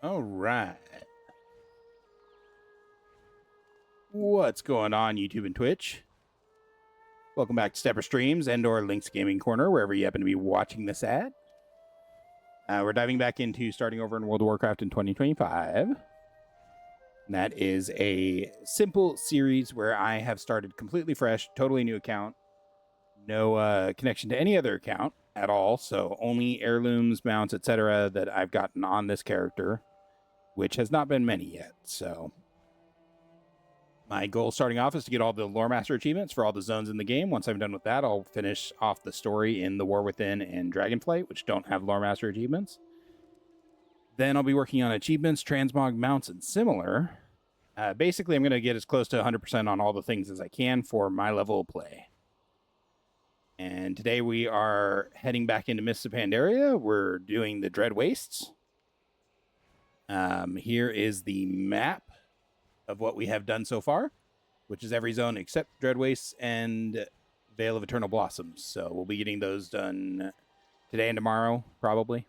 All right. What's going on, YouTube and Twitch? Welcome back to Stepper Streams and/or Link's Gaming Corner, wherever you happen to be watching this at. We're diving back into starting over in World of Warcraft in 2025. And that is a simple series where I have started completely fresh, totally new account. No connection to any other account at all, so only heirlooms, mounts, etc. that I've gotten on this character, which has not been many yet, so... My goal starting off is to get all the Lore Master achievements for all the zones in the game. Once I'm done with that, I'll finish off the story in The War Within and Dragonflight, which don't have Lore Master achievements. Then I'll be working on achievements, transmog, mounts, and similar. Basically, I'm going to get as close to 100% on all the things as I can for my level of play. And today we are heading back into Mists of Pandaria. We're doing the Dread Wastes. Here is the map of what we have done so far, which is every zone except Dread Wastes and Veil of Eternal Blossoms. So we'll be getting those done today and tomorrow, probably,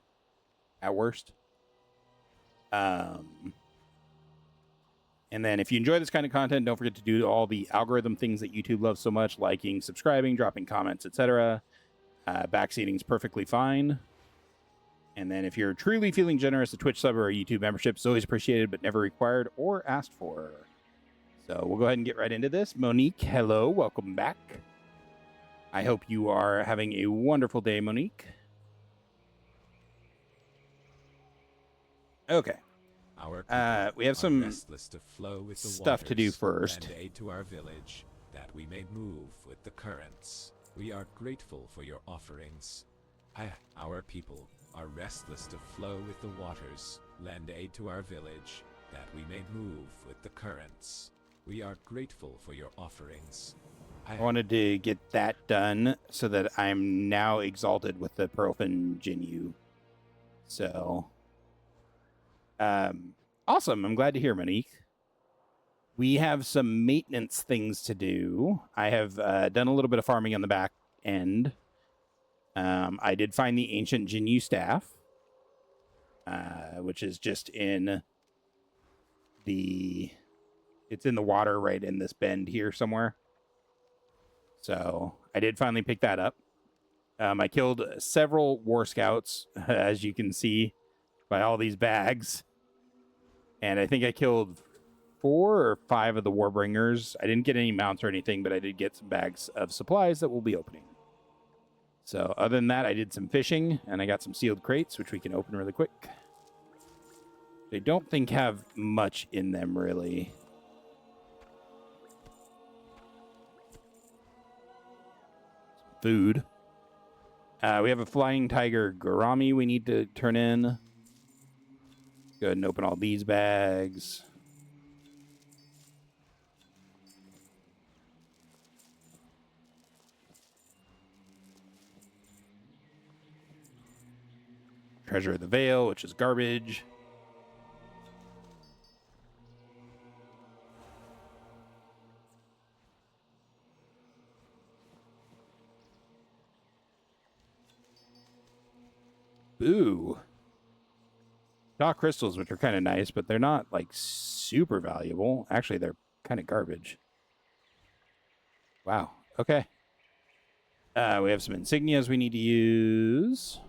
at worst. And then if you enjoy this kind of content, don't forget to do all the algorithm things that YouTube loves so much, liking, subscribing, dropping comments, etc. Backseating is perfectly fine. And then if you're truly feeling generous, a Twitch sub or a YouTube membership is always appreciated, but never required or asked for. So we'll go ahead and get right into this. Monique, hello. Welcome back. I hope you are having a wonderful day, Monique. Okay. We have some stuff to do first. And aid to our village, that we may move with the currents. We are grateful for your offerings. Our people are restless to flow with the waters. Lend aid to our village, that we may move with the currents. We are grateful for your offerings. I wanted to get that done so that I'm now exalted with the Profan Jinyu. So, awesome. I'm glad to hear, Monique. We have some maintenance things to do. I have done a little bit of farming on the back end. I did find the ancient Jinyu staff, which is just in the... It's in the water right in this bend here somewhere. So I did finally pick that up. I killed several war scouts, as you can see by all these bags. And I think I killed 4 or 5 of the warbringers. I didn't get any mounts or anything, but I did get some bags of supplies that we'll be opening. So other than that, I did some fishing, and I got some sealed crates, which we can open really quick. They don't think have much in them, really. Food. We have a flying tiger gourami we need to turn in. Go ahead and open all these bags. Treasure of the Veil, which is garbage. Ooh. Dark crystals, which are kind of nice, but they're not, like, super valuable. Actually, they're kind of garbage. Wow. Okay. We have some insignias we need to use.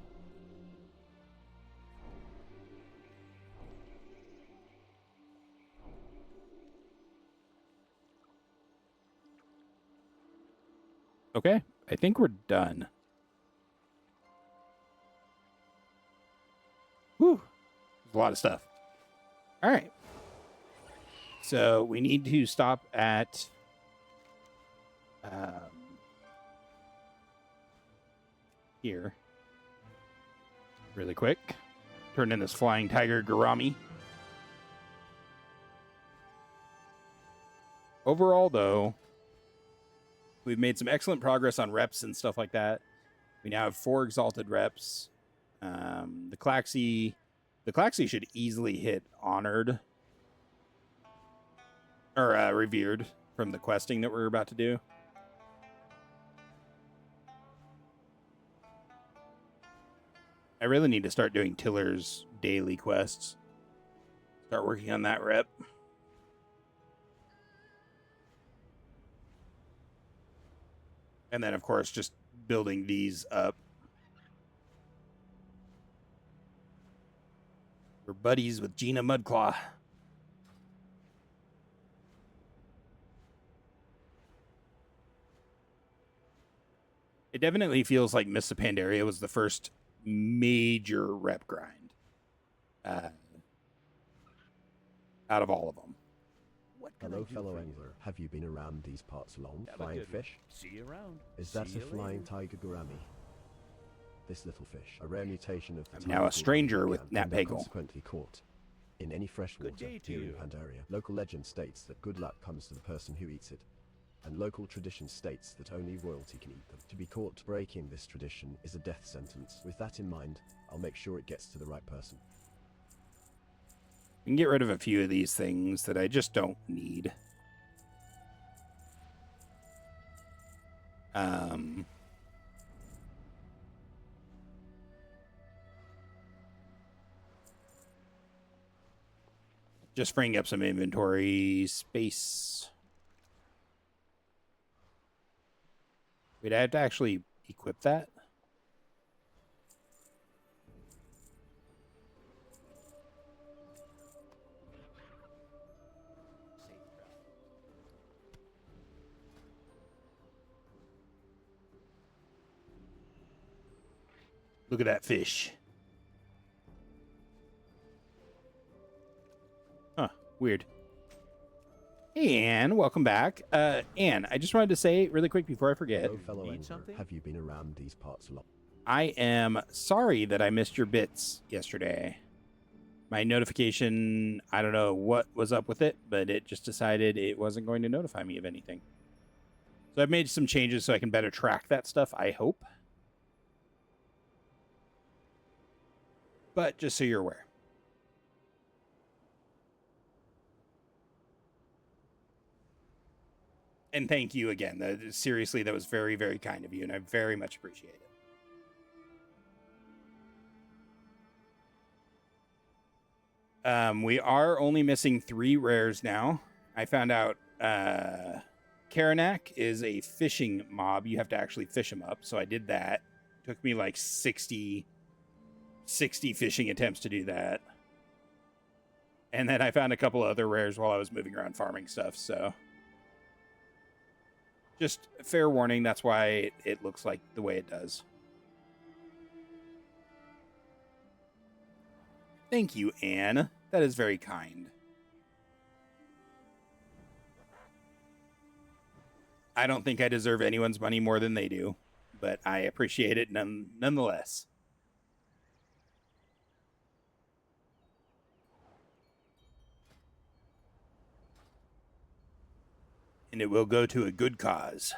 Okay, I think we're done. Whew, there's a lot of stuff. All right. So we need to stop at here really quick. Turn in this flying tiger gourami. Overall, though, we've made some excellent progress on reps and stuff like that. We now have 4 exalted reps. The Klaxi should easily hit honored or revered from the questing that we're about to do. I really need to start doing Tiller's daily quests. Start working on that rep. And then, of course, just building these up. We're buddies with Gina Mudclaw. It definitely feels like Mists of Pandaria was the first major rep grind out of all of them. Hello, fellow angler. Have you been around these parts long? Flying fish? See you around. Is that a flying tiger gourami? This little fish, a rare mutation of the I'm now a stranger with Nat Pagel. Consequently caught in any freshwater here in Pandaria. Local legend states that good luck comes to the person who eats it, and local tradition states that only royalty can eat them. To be caught breaking this tradition is a death sentence. With that in mind, I'll make sure it gets to the right person. We can get rid of a few of these things that I just don't need. Just freeing up some inventory space. Wait, I have to actually equip that? Look at that fish. Huh, weird. Hey, Anne, welcome back. Anne, I just wanted to say really quick before I forget. Hello, fellow angler. Have you been around these parts long? I am sorry that I missed your bits yesterday. My notification, I don't know what was up with it, but it just decided it wasn't going to notify me of anything. So I've made some changes so I can better track that stuff, I hope. But just so you're aware. And thank you again. Seriously, that was very, very kind of you, and I very much appreciate it. We are only missing 3 rares now. I found out Karanak is a fishing mob. You have to actually fish them up, so I did that. It took me like 60 fishing attempts to do that. And then I found a couple other rares while I was moving around farming stuff, so... Just fair warning, that's why it looks like the way it does. Thank you, Anne. That is very kind. I don't think I deserve anyone's money more than they do, but I appreciate it nonetheless. And it will go to a good cause.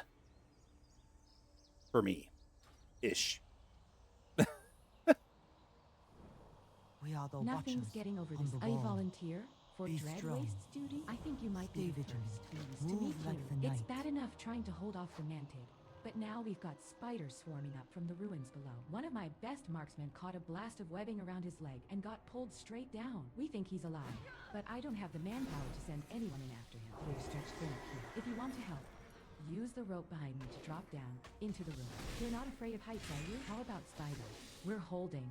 For me. Ish. We are the Nothing's watchers getting over on this. the I wall. volunteer for Be dread strong. wastes duty. I think you might Stay be the vigilant. first. Pleased to Move meet like you. the It's night. bad enough trying to hold off the Mantid, but now we've got spiders swarming up from the ruins below. One of my best marksmen caught a blast of webbing around his leg and got pulled straight down. We think he's alive, but I don't have the manpower to send anyone in after him. We're stretched thin up here. If you want to help, use the rope behind me to drop down into the room. You're not afraid of heights, are you? How about spiders? We're holding,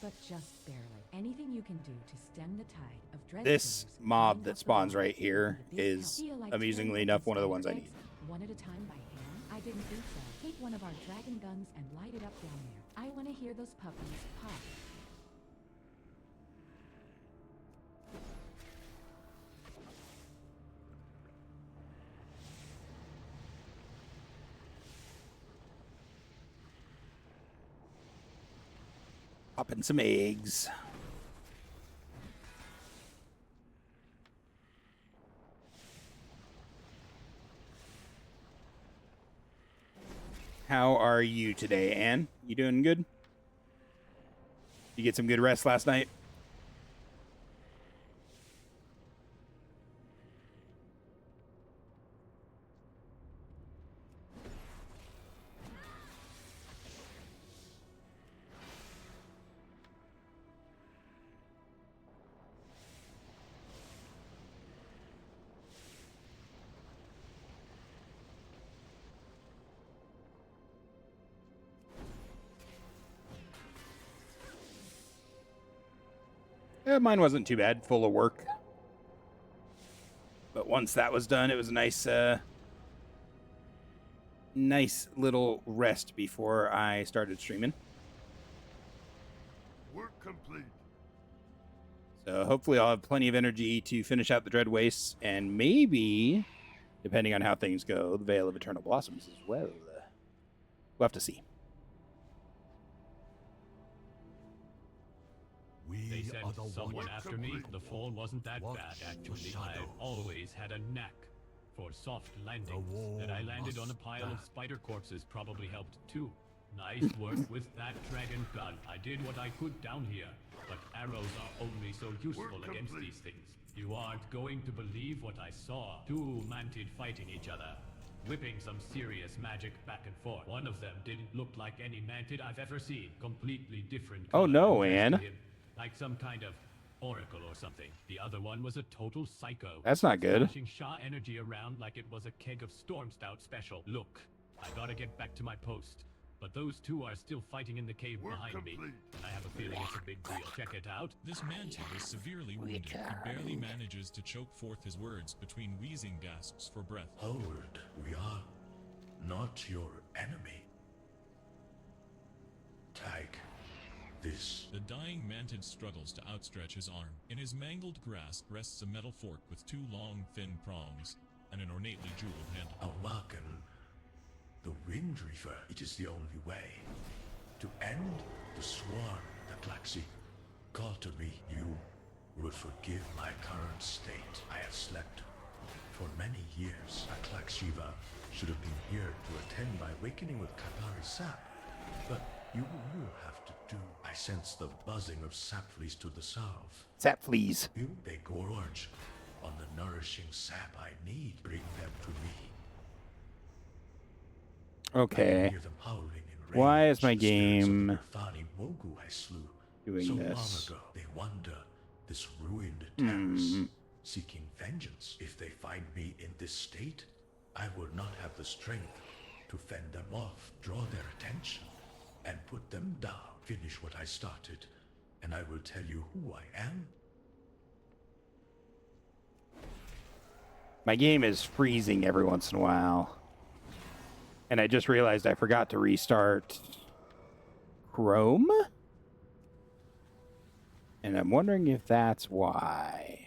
but just barely. Anything you can do to stem the tide of dread. This mob that spawns right here is, amusingly enough, one of the ones I need. One at a time by hand? I didn't think so. Take one of our dragon guns and light it up down there. I want to hear those puppies pop. Popping some eggs. How are you today, Anne? You doing good? You get some good rest last night? Mine wasn't too bad, full of work. But once that was done, it was a nice little rest before I started streaming. Work complete. So hopefully I'll have plenty of energy to finish out the Dread Wastes, and maybe, depending on how things go, the Veil of Eternal Blossoms as well. We'll have to see. They said someone after me. The fall wasn't that bad, actually. I've always had a knack for soft landings. That I landed on a pile of spider corpses probably helped too. Nice work with that dragon gun. I did what I could down here, but arrows are only so useful against these things. You aren't going to believe what I saw. Two mantid fighting each other, whipping some serious magic back and forth. One of them didn't look like any mantid I've ever seen. Completely different. Oh no, color Anne. to him, like some kind of oracle or something. The other one was a total psycho. That's not good. Smashing Shah energy around like it was a keg of Storm Stout special. Look, I gotta get back to my post. But those two are still fighting in the cave behind me. I have a feeling it's a big deal. Check it out. This mantid is severely wounded. He barely manages to choke forth his words between wheezing gasps for breath. Howard, we are not your enemy. Take this. The dying mantid struggles to outstretch his arm. In his mangled grasp rests a metal fork with two long, thin prongs and an ornately jeweled handle. Awaken the Wind Reaver. It is the only way to end the swarm that Laxi called to me. You will forgive my current state. I have slept for many years. Atlaxiva should have been here to attend my awakening with Katari sap, but you will have to do. I sense the buzzing of sap fleas to the south. Sap fleas. You, they gorge on the nourishing sap I need. Bring them to me. Okay. Hear them howling in Why rage. is my The spirits of game Irfani Wogu I slew doing so this? long ago. They wander this ruined terrace, seeking vengeance. If they find me in this state, I will not have the strength to fend them off, draw their attention, and put them down. Finish what I started, and I will tell you who I am. My game is freezing every once in a while. And I just realized I forgot to restart Chrome. And I'm wondering if that's why.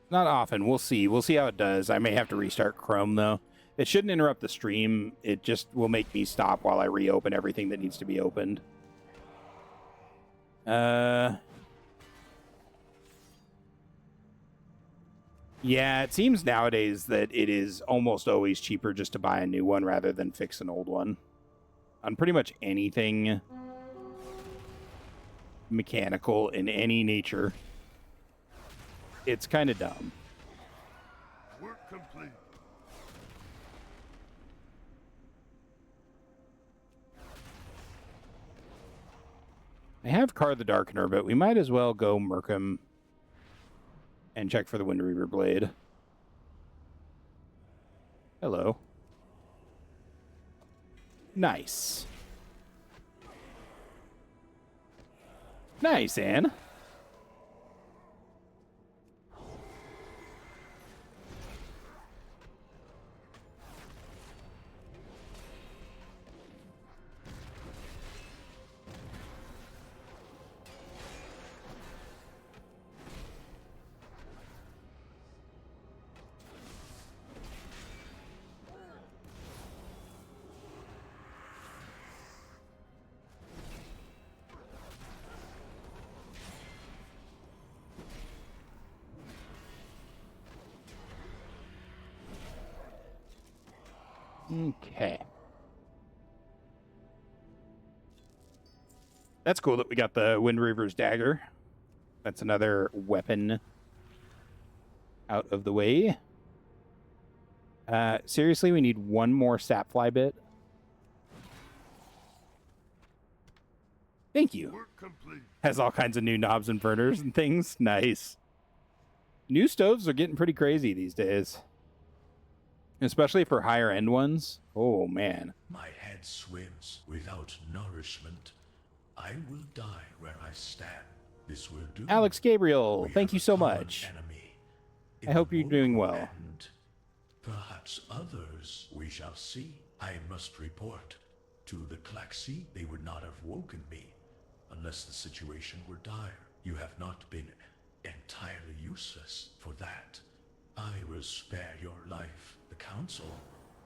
Not often. We'll see. We'll see how it does. I may have to restart Chrome, though. It shouldn't interrupt the stream. It just will make me stop while I reopen everything that needs to be opened. Yeah, it seems nowadays that it is almost always cheaper just to buy a new one rather than fix an old one. On pretty much anything mechanical in any nature. It's kind of dumb. Work complete. I have Car the Darkener, but we might as well go Merkham and check for the Wind Reaver Blade. Hello. Nice. Nice, Anne. Okay. That's cool that we got the Wind Reaver's Dagger. That's another weapon out of the way. Seriously, we need one more Sapfly bit. Thank you. Work complete. Has all kinds of new knobs and burners and things. Nice. New stoves are getting pretty crazy these days. Especially for higher end ones. Oh, man. My head swims without nourishment. I will die where I stand. This will do. Alex Gabriel, We thank have you a so common much. enemy I in hope the you're doing mortal well. end. Perhaps others we shall see. I must report. To the Klaxi, they would not have woken me unless the situation were dire. You have not been entirely useless for that. I will spare your life. The Council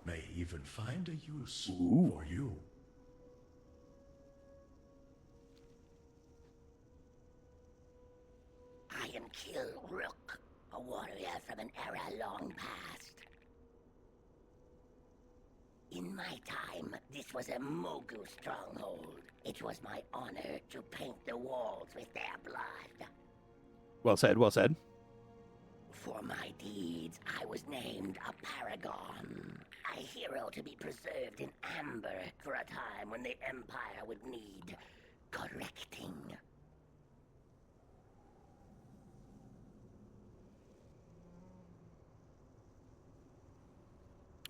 may even find a use for you. I am Kill Rook, a warrior from an era long past. In my time, this was a Mogu stronghold. It was my honor to paint the walls with their blood. Well said, well said. For my deeds, I was named a paragon. A hero to be preserved in amber for a time when the Empire would need correcting.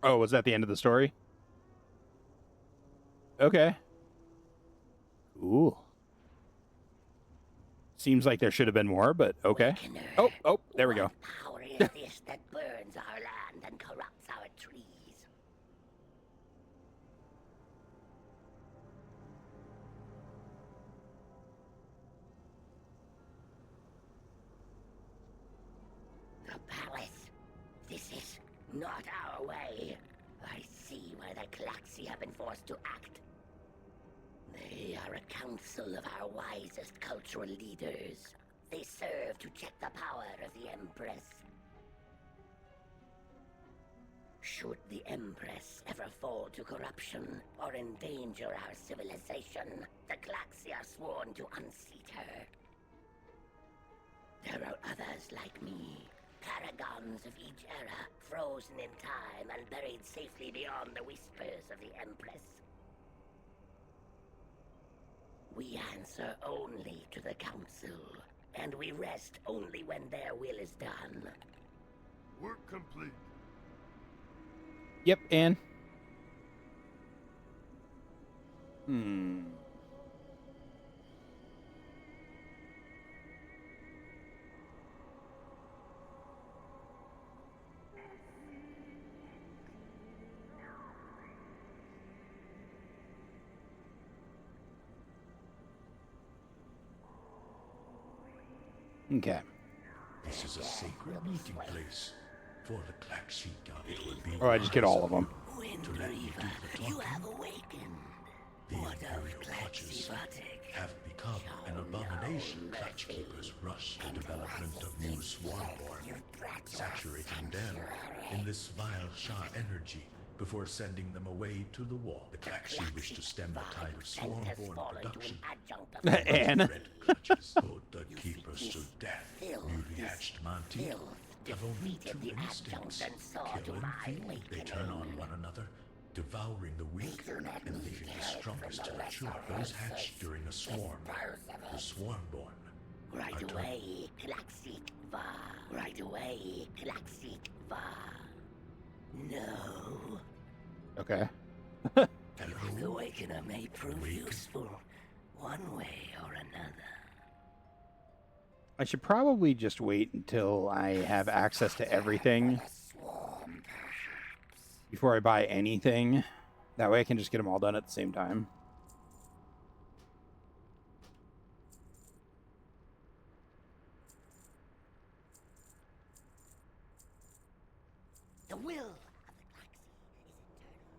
Oh, was that the end of the story? Okay. Ooh. Seems like there should have been more, but okay. Oh, there we go. What power is this that burns our land and corrupts our trees? The palace. This is not our way. I see why the Klaxi have been forced to act. They are a council of our wisest cultural leaders. They serve to check the power of the Empress. Should the Empress ever fall to corruption or endanger our civilization, the Klaxi are sworn to unseat her. There are others like me, paragons of each era, frozen in time and buried safely beyond the whispers of the Empress. We answer only to the Council, and we rest only when their will is done. Work complete. Yep, and okay. This is a sacred meeting place for the Klaxi. It would be Oh, I just get all of them. to let me do the You talking. have awakened. The What of Imperial Clutches Klaxi have become an abomination. Clutch keepers rush the development of new Swarmborn, saturating them in this vile Shah energy before sending them away to the wall. The Klaxi wish to stem the tide of Swarmborn production. And Red clutches put the keepers to death. Newly hatched Monty have only two instincts: kill and feed. They turn on one another, devouring the weak and leaving the strongest to mature. Those hatched during a swarm, the Swarmborn, Right are turned. away, Klaxikva. Right away, Klaxikva. No. Okay. The Hello? Awakener may prove Awaken. useful, one way or another. I should probably just wait until I have access to everything Swarm, perhaps. before I buy anything. That way I can just get them all done at the same time. The will of the Klaxi is eternal.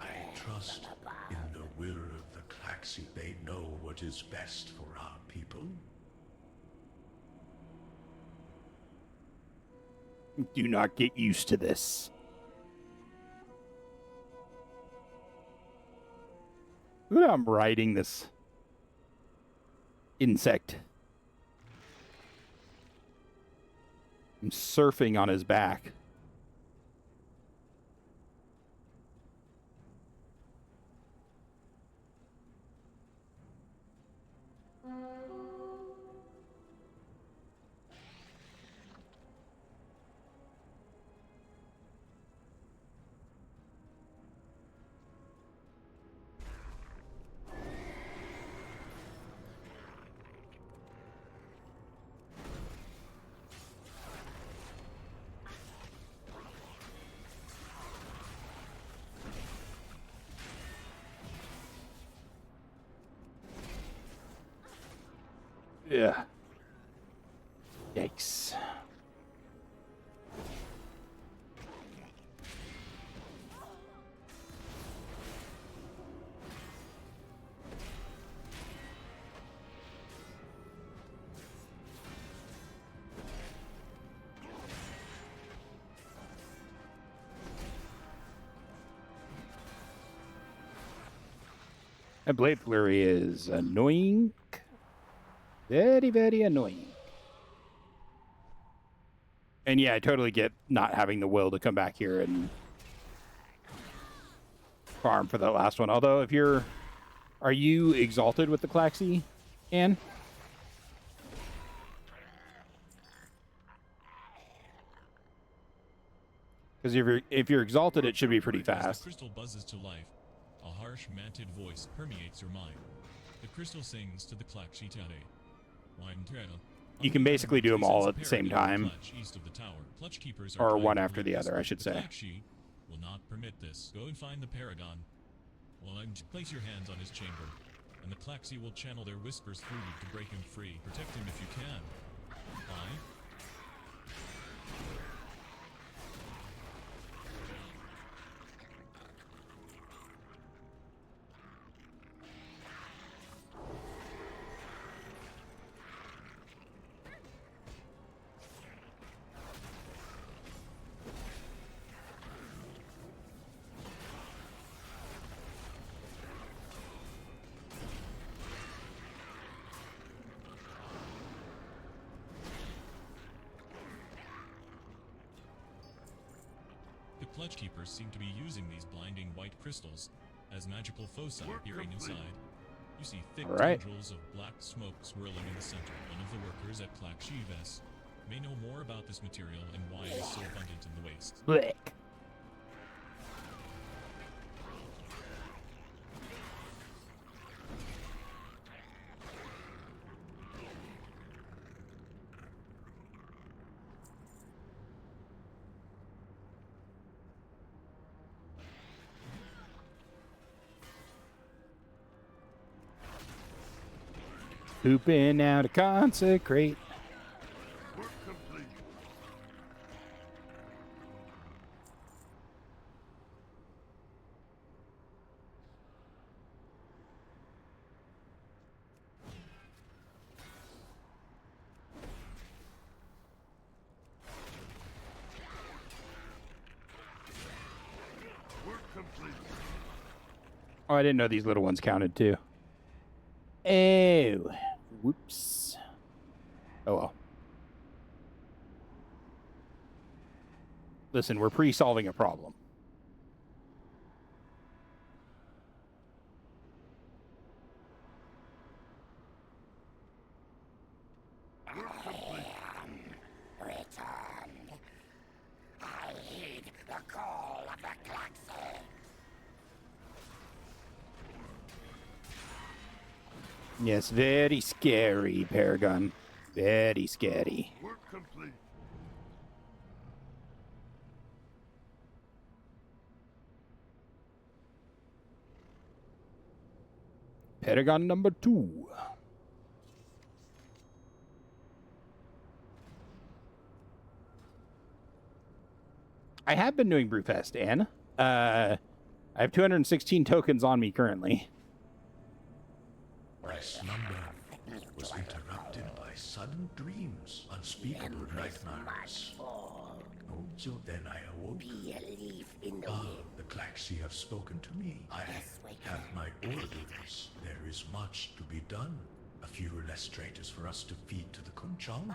I trust in the will of the Klaxi. They know what is best for our people. Do not get used to this. Look at how I'm riding this insect. I'm surfing on his back. Yeah. Yikes. And Blade Flurry is annoying. Very, very annoying. And yeah, I totally get not having the will to come back here and farm for that last one. Although, if you're... Are you exalted with the Klaxi, Anne? Because if you're exalted, it should be pretty As fast. the crystal buzzes to life, a harsh, manted voice permeates your mind. The crystal sings to the Klaxi Tare. You can basically do them all at the same time. East of the tower. Clutch keepers Or are one trying to after the lead us. other, I should The say. Klaxi will not permit this. Go and find the Paragon. Place your hands on his chamber, and the Klaxi will channel their whispers through you to break him free. Protect him if you can. Why? The Clutch Keepers seem to be using these blinding white crystals as magical foci peering inside. You see thick tendrils of black smoke swirling in the center. One of the workers at Klakshives may know more about this material and why it is so abundant in the wastes. Blech. Pooping out to consecrate. Work complete. Work complete. Oh, I didn't know these little ones counted too. Oh, whoops. Oh well. Listen, we're pre-solving a problem. Returned. I heed the call of the Klaxi. Yes, very scary, Paragon. Very scary. Work complete. Paragon number 2. I have been doing Brewfest, Anne. I have 216 tokens on me currently. My slumber was interrupted by sudden dreams, unspeakable nightmares. So then I awoke. Be a leaf in the Ah, wind. the Klaxi have spoken to me. I have my orders. There is much to be done. A few less traitors for us to feed to the Kunchang.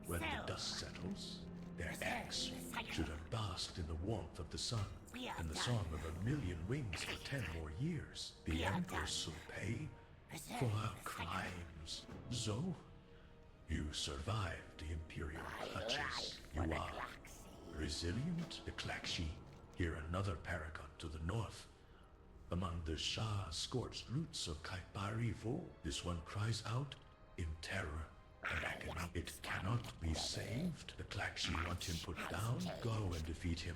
When the dust settles, their eggs should have basked in the warmth of the sun and the song of 1,000,000 wings for 10 more years. The Empress will pay for her crimes. So, you survived the Imperial clutches. You are resilient, the Klaxi. Here another paragon to the north. Among the Shah-scorched roots of Kaiparivo, this one cries out in terror and agony. It cannot be saved. The Klaxi want him put down. Go and defeat him,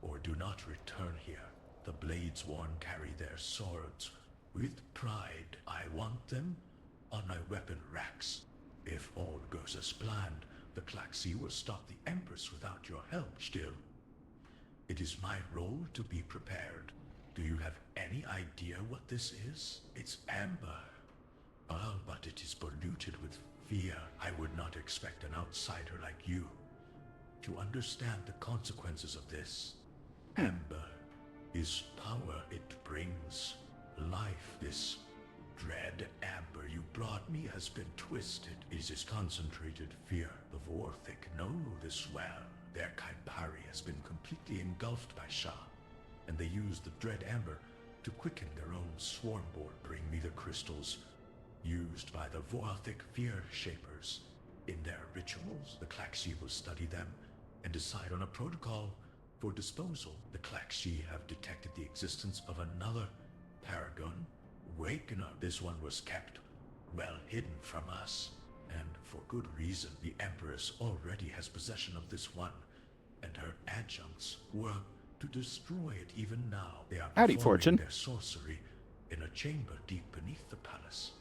or do not return here. The blades worn carry their swords with pride. I want them on my weapon racks. If all goes as planned, the Klaxi will stop the Empress without your help. Still, it is my role to be prepared. Do you have any idea what this is? It's amber. Oh, but it is polluted with fear. I would not expect an outsider like you to understand the consequences of this. Amber is power. It brings life. This dread amber you brought me has been twisted. It is concentrated fear. The Vorthic know this well. Their Kaipari has been completely engulfed by Shah, and they use the dread amber to quicken their own swarmboard. Bring me the crystals used by the Vorthic fear shapers in their rituals. The Klaxi will study them and decide on a protocol for disposal. The Klaxi have detected the existence of another paragon, Wakener. This one was kept well hidden from us, and for good reason. The Empress already has possession of this one, and her adjuncts work to destroy it even now. They are Howdy, performing Fortune. their sorcery in a chamber deep beneath the palace,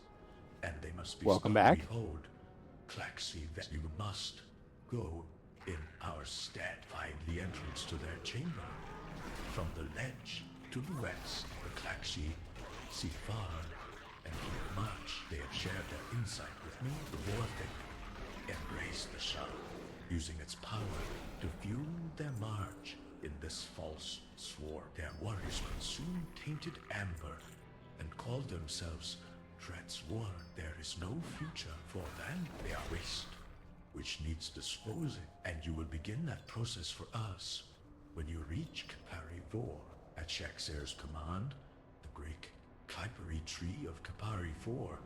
and they must be Welcome stopped. back. Behold, Klaxi, that you must go in our stead. Find the entrance to their chamber. From the ledge to the west, the Klaxi see far and hear much. They have shared their insight with me. The Vorthic embraced the Shah, using its power to fuel their march in this false swarm. Their warriors consumed tainted amber and called themselves Dreadsworn. There is no future for them. They are waste, which needs disposing, and you will begin that process for us when you reach Kapari Vor. At Shaxer's command, the Greek Kaipari tree of Kapari IV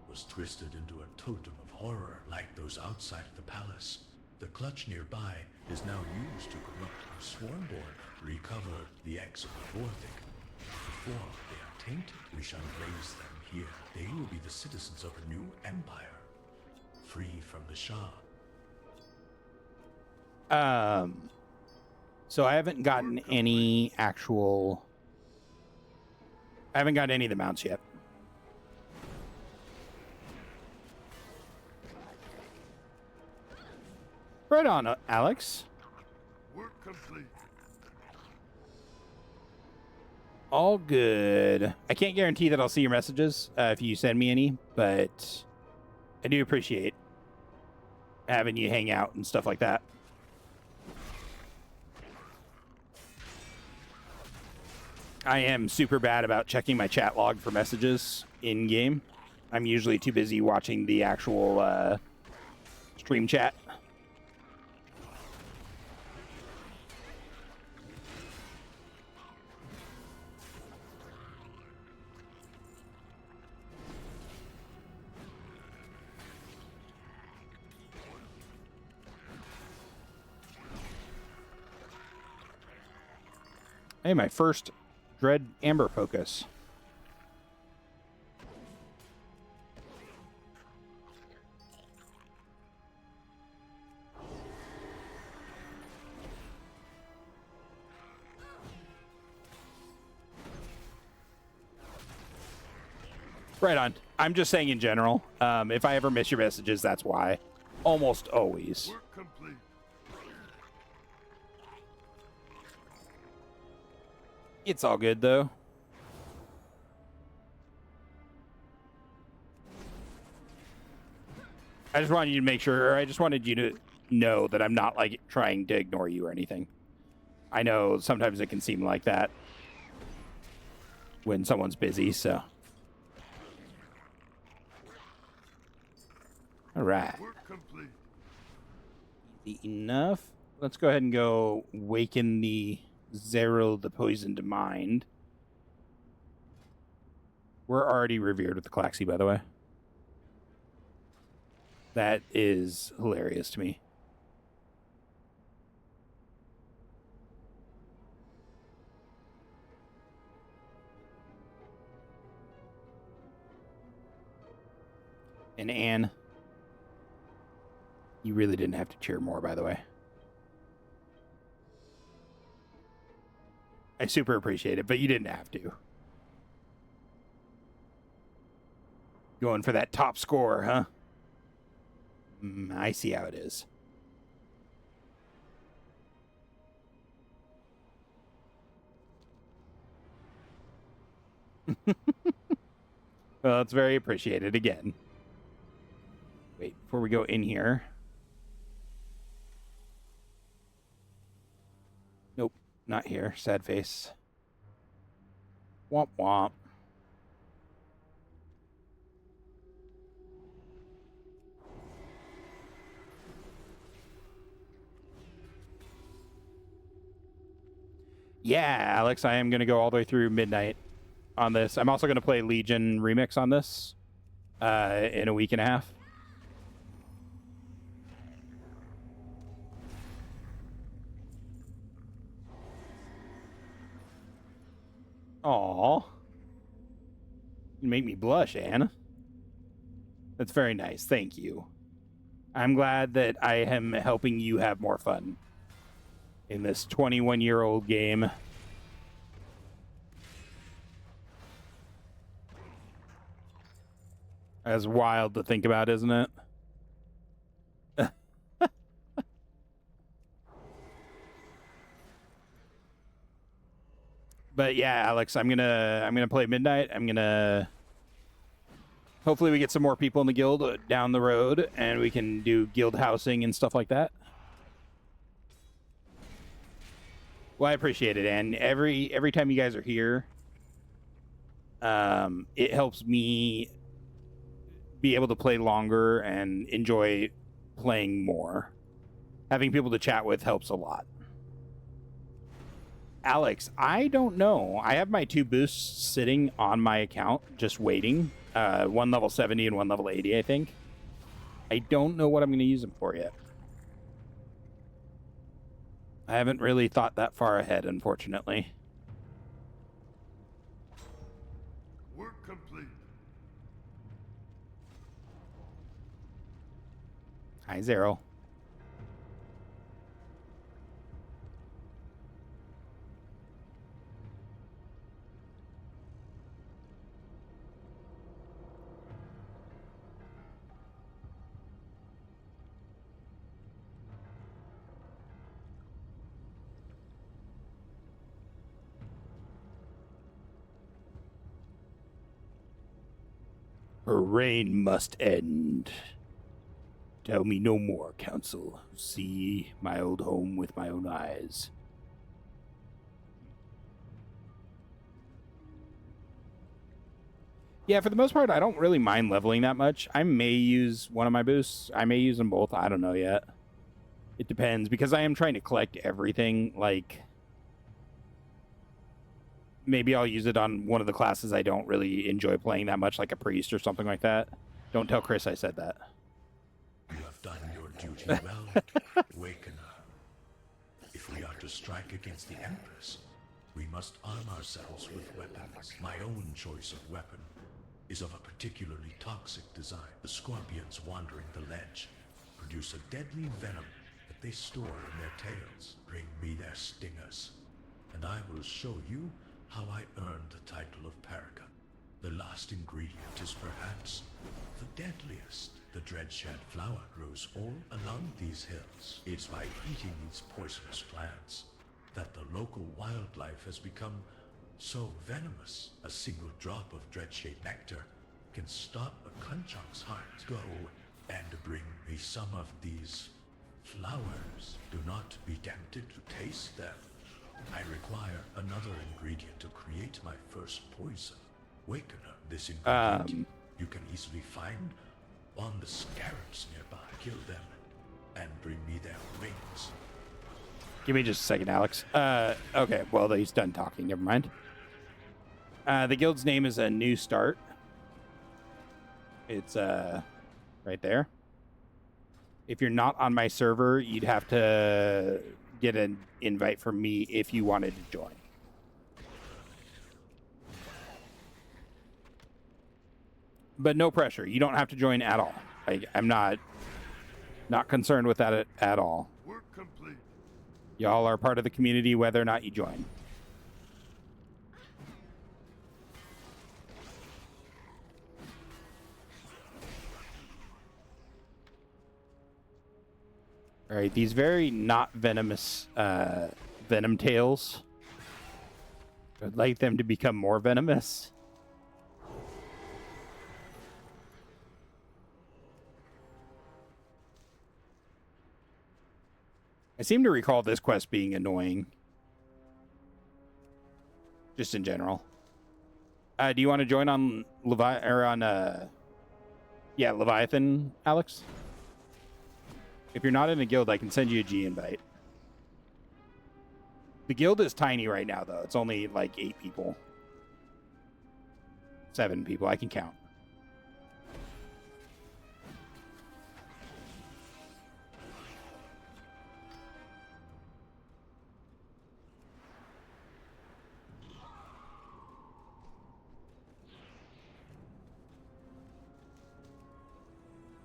was twisted into a totem of horror like those outside of the palace. The clutch nearby is now used to corrupt our swarmborn. Recover the eggs of the Vorthic. Before they are tainted, we shall raise them here. They will be the citizens of a new empire, free from the Shah. So I haven't gotten any actual... I haven't got any of the mounts yet. Right on, Alex. Work complete. All good. I can't guarantee that I'll see your messages if you send me any, but I do appreciate having you hang out and stuff like that. I am super bad about checking my chat log for messages in game. I'm usually too busy watching the actual stream chat. Hey, my first Dread Amber focus. Right on. I'm just saying in general, if I ever miss your messages, that's why. Almost always. Work complete. It's all good, though. I just wanted you to make sure, or I just wanted you to know that I'm not, like, trying to ignore you or anything. I know sometimes it can seem like that when someone's busy, so. All right. Work complete. Easy enough. Let's go ahead and go waken the Zero, the poisoned mind. We're already revered with the Klaxi, by the way. That is hilarious to me. And Anne, you really didn't have to cheer more, by the way. I super appreciate it, but you didn't have to. Going for that top score, huh? I see how it is. Well, it's very appreciated again. Wait, before we go in here. Nope, not here. Sad face. Womp womp. Yeah, Alex, I am going to go all the way through midnight on this. I'm also going to play Legion Remix on this in a week and a half. Aw. You make me blush, Anna. That's very nice. Thank you. I'm glad that I am helping you have more fun in this 21-year-old game. That's wild to think about, isn't it? But yeah, Alex, I'm gonna play Midnight. Hopefully we get some more people in the guild down the road, and we can do guild housing and stuff like that. Well, I appreciate it, and every time you guys are here, it helps me be able to play longer and enjoy playing more. Having people to chat with helps a lot. Alex, I don't know. I have my 2 boosts sitting on my account, just waiting. One level 70 and one level 80, I think. I don't know what I'm going to use them for yet. I haven't really thought that far ahead, unfortunately. Work complete. Hi, Zero. Her reign must end. Tell me no more, Council. See my old home with my own eyes. Yeah, for the most part, I don't really mind leveling that much. I may use one of my boosts. I may use them both. I don't know yet. It depends, because I am trying to collect everything. Like, maybe I'll use it on one of the classes I don't really enjoy playing that much, like a priest or something like that. Don't tell Chris I said that. You have done your duty well, Awakener. If we are to strike against the Empress, we must arm ourselves with weapons. My own choice of weapon is of a particularly toxic design. The scorpions wandering the ledge produce a deadly venom that they store in their tails. Bring me their stingers, and I will show you how I earned the title of Paragon. The last ingredient is perhaps the deadliest. The dreadshed flower grows all along these hills. It's by eating these poisonous plants that the local wildlife has become so venomous. A single drop of dreadshade nectar can stop a Kunchuck's heart. Go and bring me some of these flowers. Do not be tempted to taste them. I require another ingredient to create my first poison. Wakener, this ingredient you can easily find on the scarabs nearby. Kill them and bring me their wings. Give me just a second, Alex. Okay, well, he's done talking. Never mind. The guild's name is A New Start. It's right there. If you're not on my server, you'd have to get an invite from me if you wanted to join. But no pressure. You don't have to join at all. I'm not concerned with that at all. Work complete. Y'all are part of the community whether or not you join. All right, these very not venomous venom tails. I'd like them to become more venomous. I seem to recall this quest being annoying. Just in general. Do you want to join on Leviathan, Alex? If you're not in a guild, I can send you a G invite. The guild is tiny right now, though. It's only like 8 people. 7 people. I can count.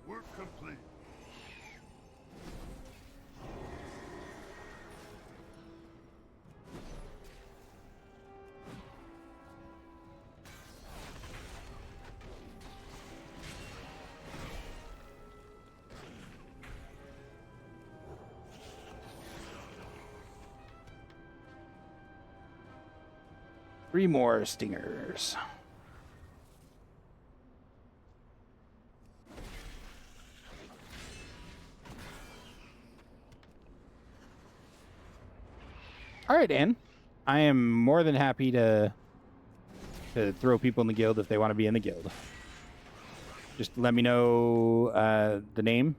Work complete. 3 more stingers. All right, Ann. I am more than happy to throw people in the guild if they want to be in the guild. Just let me know the name.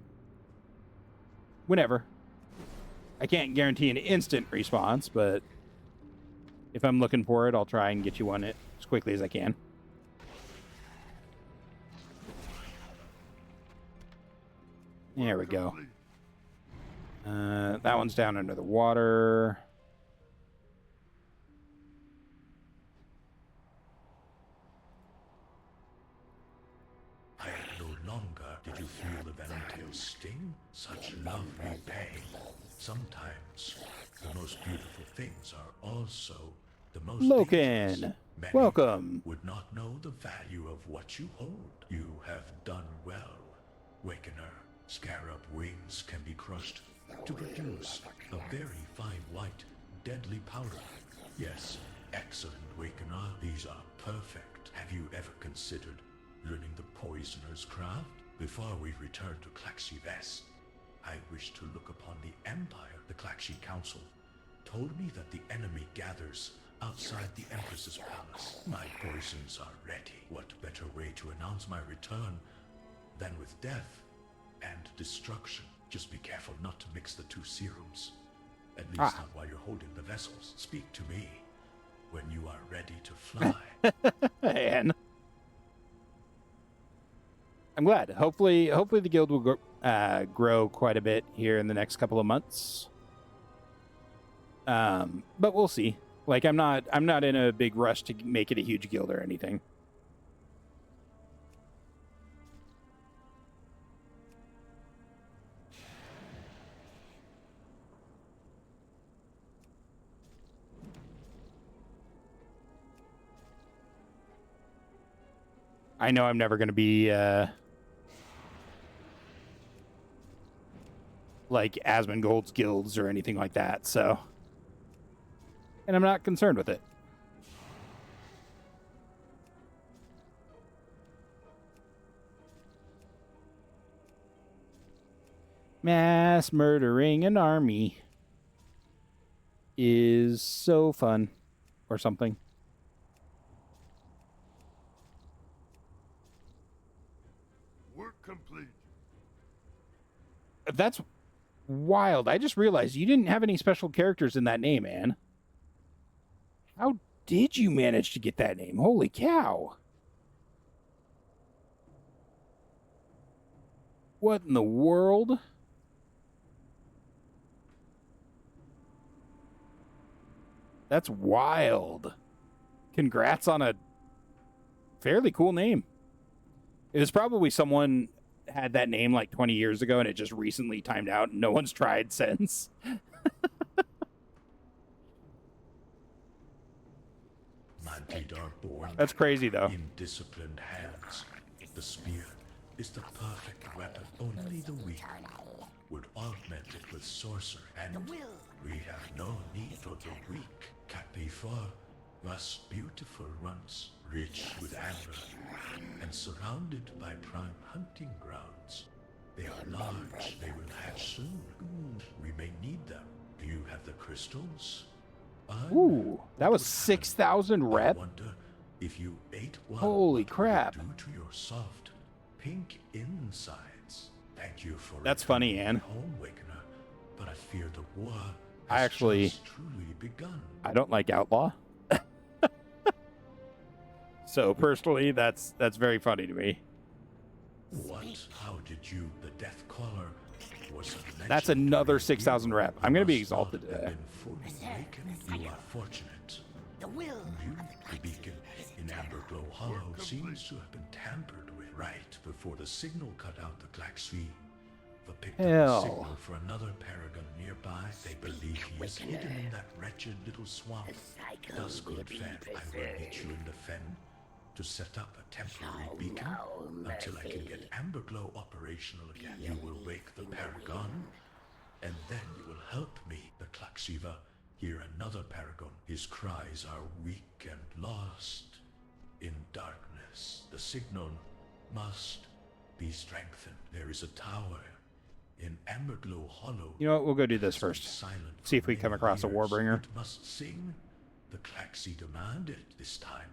Whenever. I can't guarantee an instant response, but if I'm looking for it, I'll try and get you one as quickly as I can. There we go. That one's down under the water. No longer did you feel the venom tail's sting? Such lovely pain. Sometimes the most beautiful things are also the most dangerous. Loken, Many welcome. would not know the value of what you hold. You have done well, Wakener. Scarab wings can be crushed to produce a very fine white, deadly powder. Yes, excellent Wakener. These are perfect. Have you ever considered learning the poisoner's craft? Before we return to Klaxivest, I wish to look upon the Empire. The Klaxi Council told me that the enemy gathers outside the Empress's palace. My poisons are ready. What better way to announce my return than with death and destruction? Just be careful not to mix the 2 serums. At least not while you're holding the vessels. Speak to me when you are ready to fly. And I'm glad. Hopefully the guild will grow quite a bit here in the next couple of months. But we'll see. Like I'm not in a big rush to make it a huge guild or anything. I know I'm never going to be like Asmongold's guilds or anything like that, so. And I'm not concerned with it. Mass murdering an army is so fun, or something. Work complete. That's wild. I just realized you didn't have any special characters in that name, Anne. How did you manage to get that name? Holy cow. What in the world? That's wild. Congrats on a fairly cool name. It was probably someone had that name like 20 years ago and it just recently timed out and no one's tried since. Mantid are born. That's crazy, though. In disciplined hands. The spear is the perfect weapon. Only the weak would augment it with sorcery, and we have no need for the weak. Capifor was beautiful once, rich with amber, and surrounded by prime hunting grounds. They are large, they will hatch soon. We may need them. Do you have the crystals? Ooh, that was 6,000 rep. I wonder if you ate one, Holy what crap. would it do to your soft pink insides? Thank you for That's funny, returning Anne. home, Wakener, but I fear the war I has actually- just truly begun. I don't like Outlaw. So personally, that's very funny to me. What? How did you, the Death Caller, was a That's legendary another 6,000 hero. rep. I'm gonna be You must not exalted have today. been fully awakened. You are fortunate. The will You, the beacon in Amberglow Hollow, seems to have been tampered with. Right before the signal cut out the Klaxvi, the picked up a Hell. signal for another paragon nearby. They believe he is hidden in that wretched little swamp. Thus, good Fen, I will meet you in the Fen to set up a temporary beacon until I can get Amberglow operational again. You will wake the paragon, and then you will help me, the Klaxiva, hear another paragon. His cries are weak and lost in darkness. The signal must be strengthened. There is a tower in Amberglow Hollow. You know what? We'll go do this first. Silent See if for we come many across a years. Warbringer. It must sing. The Klaxi demanded this time.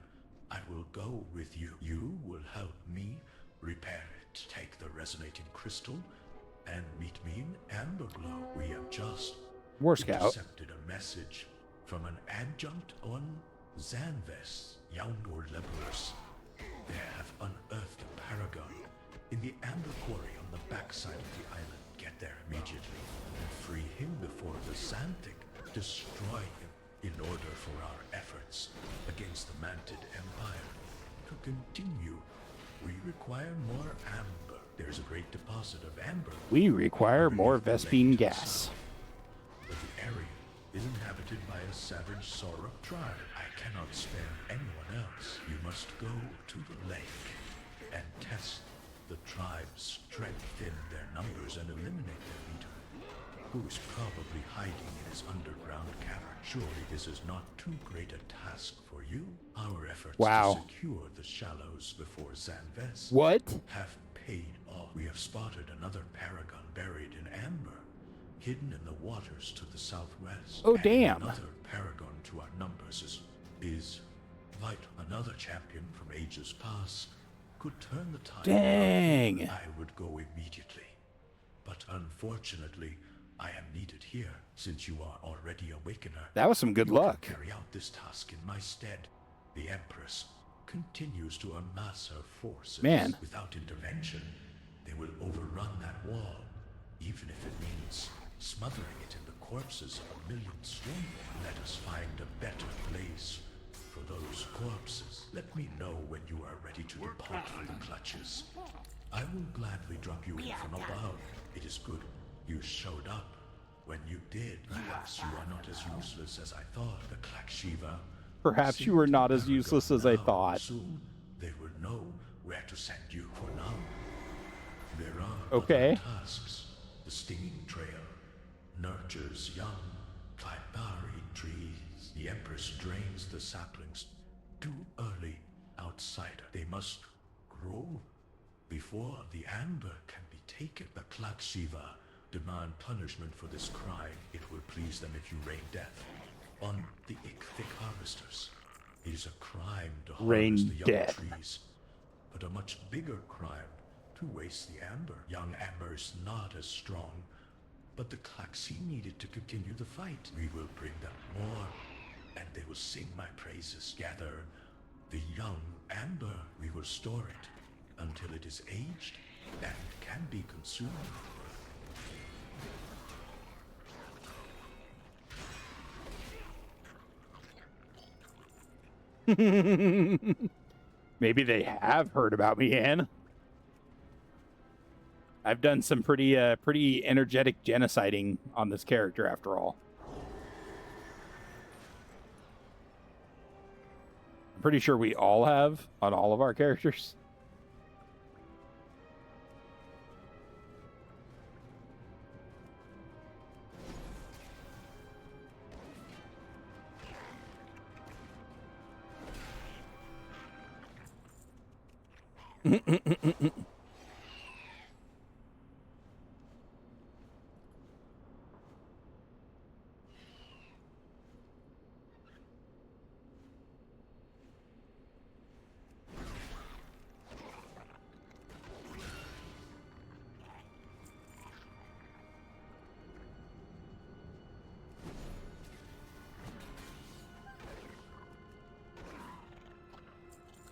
I will go with you. You will help me repair it. Take the resonating crystal and meet me in Amberglow. We have just War Scout. intercepted a message from an adjunct on Zanves, Yaunor Leberus. They have unearthed a paragon in the Amber Quarry on the backside of the island. Get there immediately and free him before the Xanthic destroy him. In order for our efforts against the Mantid Empire to continue, we require more amber. There's a great deposit of amber. We require more underneath the Vespine lake to the gas. south. But the area is inhabited by a savage Sorok tribe. I cannot spare anyone else. You must go to the lake and test the tribe's strength in their numbers and eliminate their leader, who is probably hiding in his underground cavern. Surely this is not too great a task for you. Our efforts Wow. to secure the shallows before Zanves What? have paid off. We have spotted another paragon buried in amber, hidden in the waters to the southwest. Oh, Adding damn. Another paragon to our numbers is vital. Another champion from ages past could turn the tide. Dang. I would go immediately, but unfortunately, I am needed here, since you are already a Awakener. That was some good You can luck. carry out this task in my stead. The Empress continues to amass her forces. Man. Without intervention, they will overrun that wall, even if it means smothering it in the corpses of 1,000,000 swarm. Let us find a better place for those corpses. Let me know when you are ready to depart from the clutches. I will gladly drop you in from above. It is good you showed up when you did. Perhaps you are not as useless as I thought. The Klakshiva. Perhaps you were not as useless as I Now, thought. Soon they will know where to send you. For now, there are Okay. other tasks. The stinging trail nurtures young Clypari trees. The Empress drains the saplings too early outside. They must grow before the amber can be taken. The Klakshiva demand punishment for this crime. It will please them if you rain death on the Ichthic harvesters. It is a crime to Rain harvest the young death. trees, but a much bigger crime to waste the amber. Young amber is not as strong, but the Klaxi needed to continue the fight. We will bring them more, and they will sing my praises. Gather the young amber. We will store it until it is aged and can be consumed. Maybe they have heard about me, Anne. I've done some pretty energetic genociding on this character after all. I'm pretty sure we all have on all of our characters.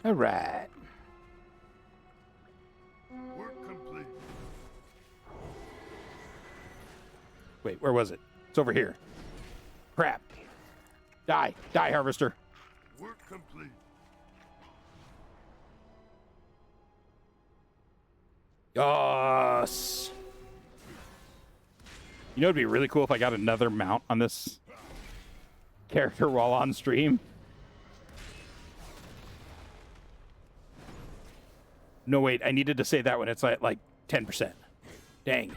All right. Work complete. Wait, where was it? It's over here. Crap. Die. Die, harvester. Work complete. Yes. You know, it'd be really cool if I got another mount on this character while on stream. No, wait, I needed to say that when it's at like 10%. Dang.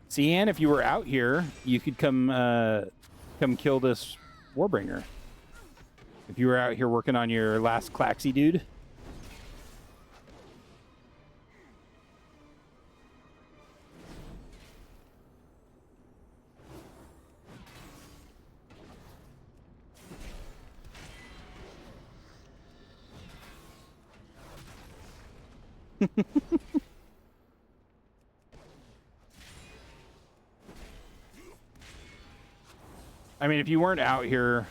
See, Ann, if you were out here, you could come kill this Warbringer. If you were out here working on your last Claxy dude. I mean, if you weren't out here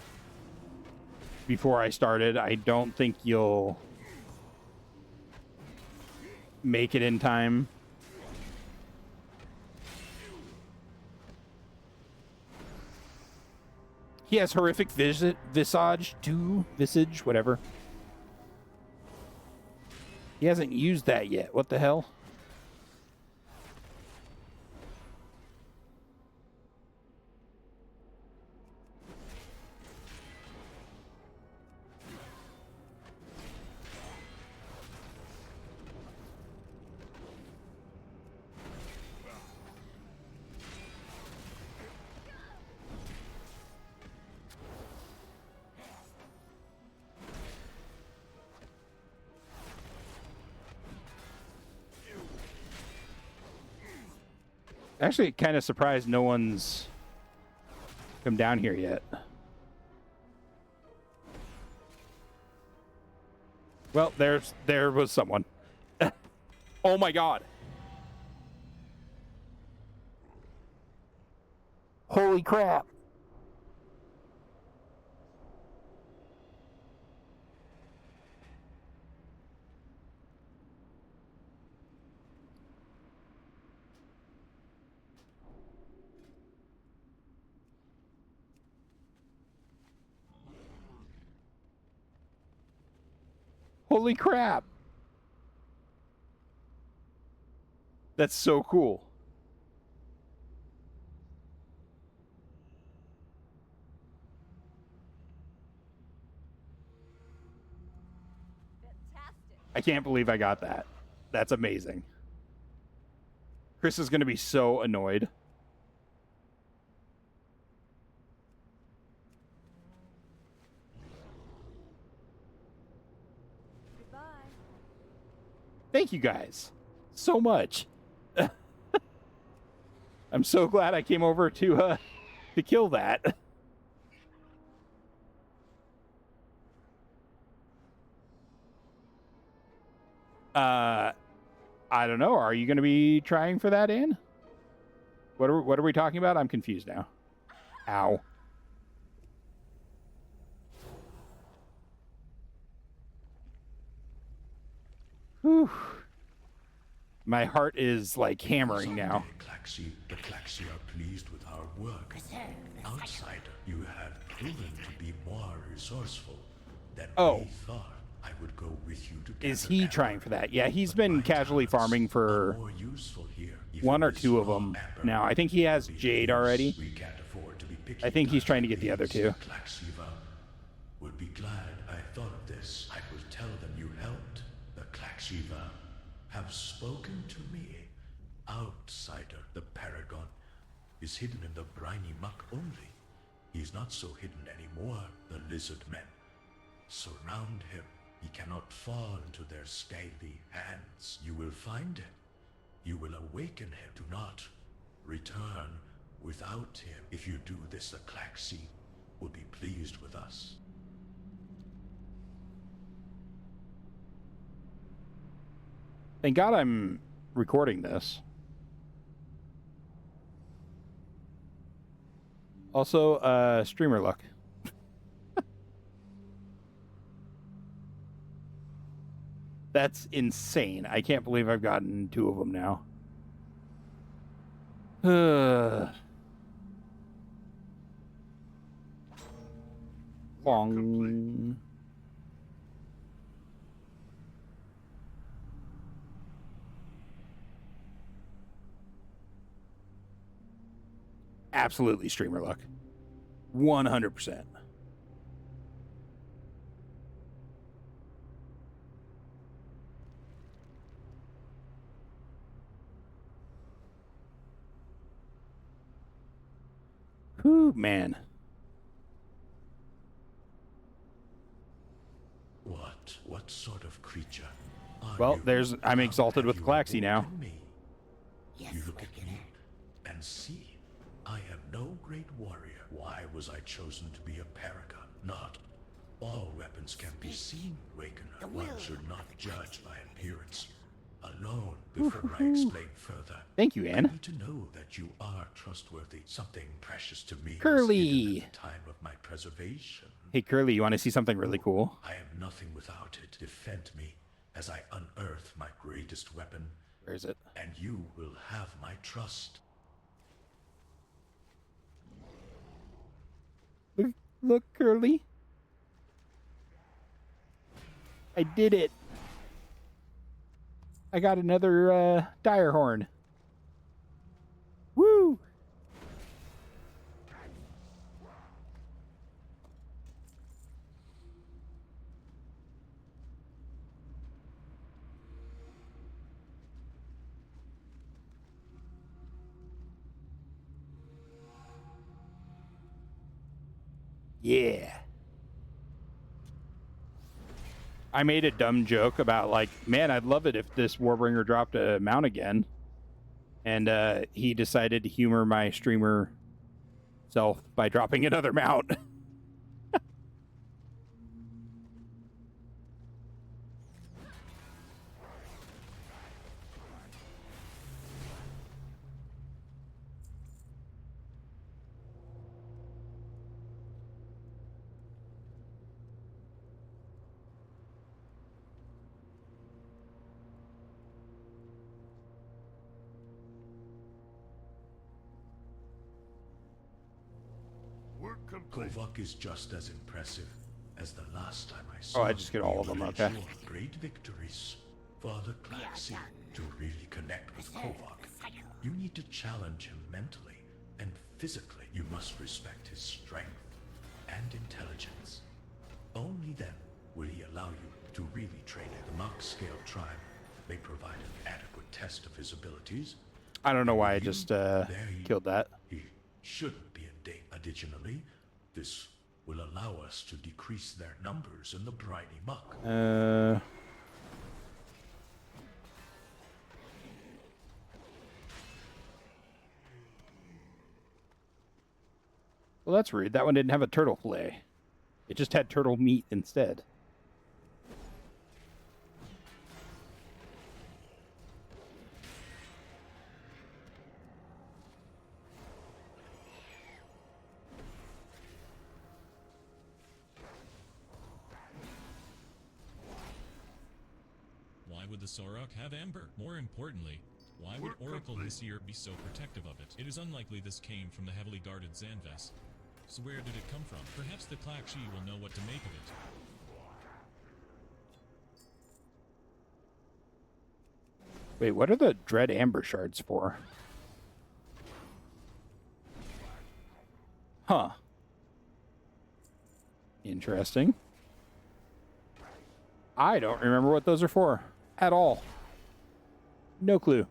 before I started, I don't think you'll make it in time. He has horrific visage, whatever. He hasn't used that yet. What the hell? Actually, kind of surprised no one's come down here yet. Well, there was someone. Oh my god. Holy crap. Holy crap. That's so cool. Fantastic. I can't believe I got that. That's amazing. Chris is going to be so annoyed. Goodbye. Thank you guys so much. I'm so glad I came over to kill that. I don't know. Are you going to be trying for that, Ann? What are we talking about? I'm confused now. Ow. Whew. My heart is like hammering now. The Claxi are pleased with our work. Outsider, you have proven to be more resourceful than we thought. I would go with you to. Is he trying for that? Yeah, he's been casually farming for one or two of them now. I think he has Jade already. I think he's trying to get the other two. Would be glad I thought of this. I will tell them you helped. The Claxiva have spoken to me. Outsider, the paragon, is hidden in the briny muck only. He's not so hidden anymore, the lizard men. Surround him. He cannot fall into their scaly hands. You will find him. You will awaken him. Do not return without him. If you do this, the Klaxi will be pleased with us. Thank God I'm recording this. Also, streamer luck. That's insane. I can't believe I've gotten 2 of them now. Bong. Absolutely streamer luck. 100%. Whew, man. What sort of creature are Well, you? I'm exalted with Klaxi now. Yes, You look at Reckoner. me and see, I am no great warrior. Why was I chosen to be a paragon? Not all weapons can be seen, Wakener. One should not judge by appearance alone before I explain further. Thank you, Anne. I need to know that you are trustworthy. Something precious to me Curly. was hidden at the time of my preservation. Hey, Curly, you want to see something really cool? I am nothing without it. Defend me as I unearth my greatest weapon. Where is it? And you will have my trust. Look, Curly. I did it. I got another Direhorn. Woo! Yeah. I made a dumb joke about, like, man, I'd love it if this Warbringer dropped a mount again. And he decided to humor my streamer self by dropping another mount. Work complete. Kovak is just as impressive as the last time I saw Oh, I just get all of them, okay. Great victories. Father Klaxi, to really connect with Kovak, you need to challenge him mentally and physically. You must respect his strength and intelligence. Only then will he allow you to really train him. The Mock-Scale tribe may provide an adequate test of his abilities. I don't know why I just killed that. He shouldn't be a date. Additionally, this will allow us to decrease their numbers in the briny muck. Well, that's rude. That one didn't have a turtle fillet. It just had turtle meat instead. Why would the Sorok have amber? More importantly, why would Oracle this year be so protective of it? It is unlikely this came from the heavily guarded Zanves. So where did it come from? Perhaps the Klaxi will know what to make of it. Wait, what are the Dread Amber Shards for? Huh. Interesting. I don't remember what those are for at all. No clue.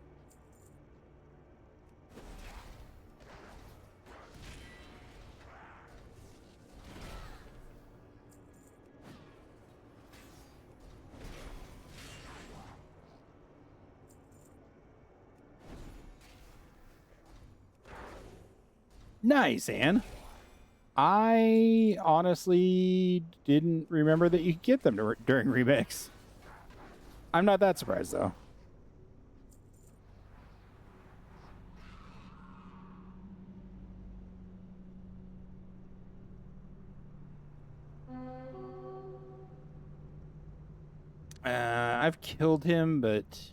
Nice, Anne. I honestly didn't remember that you could get them during remix. I'm not that surprised, though. I've killed him, but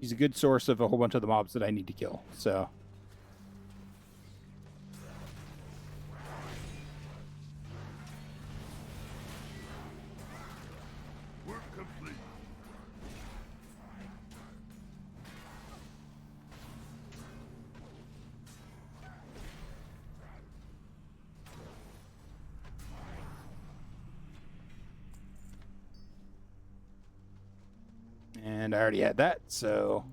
he's a good source of a whole bunch of the mobs that I need to kill, so... Work complete. And I already had that, so...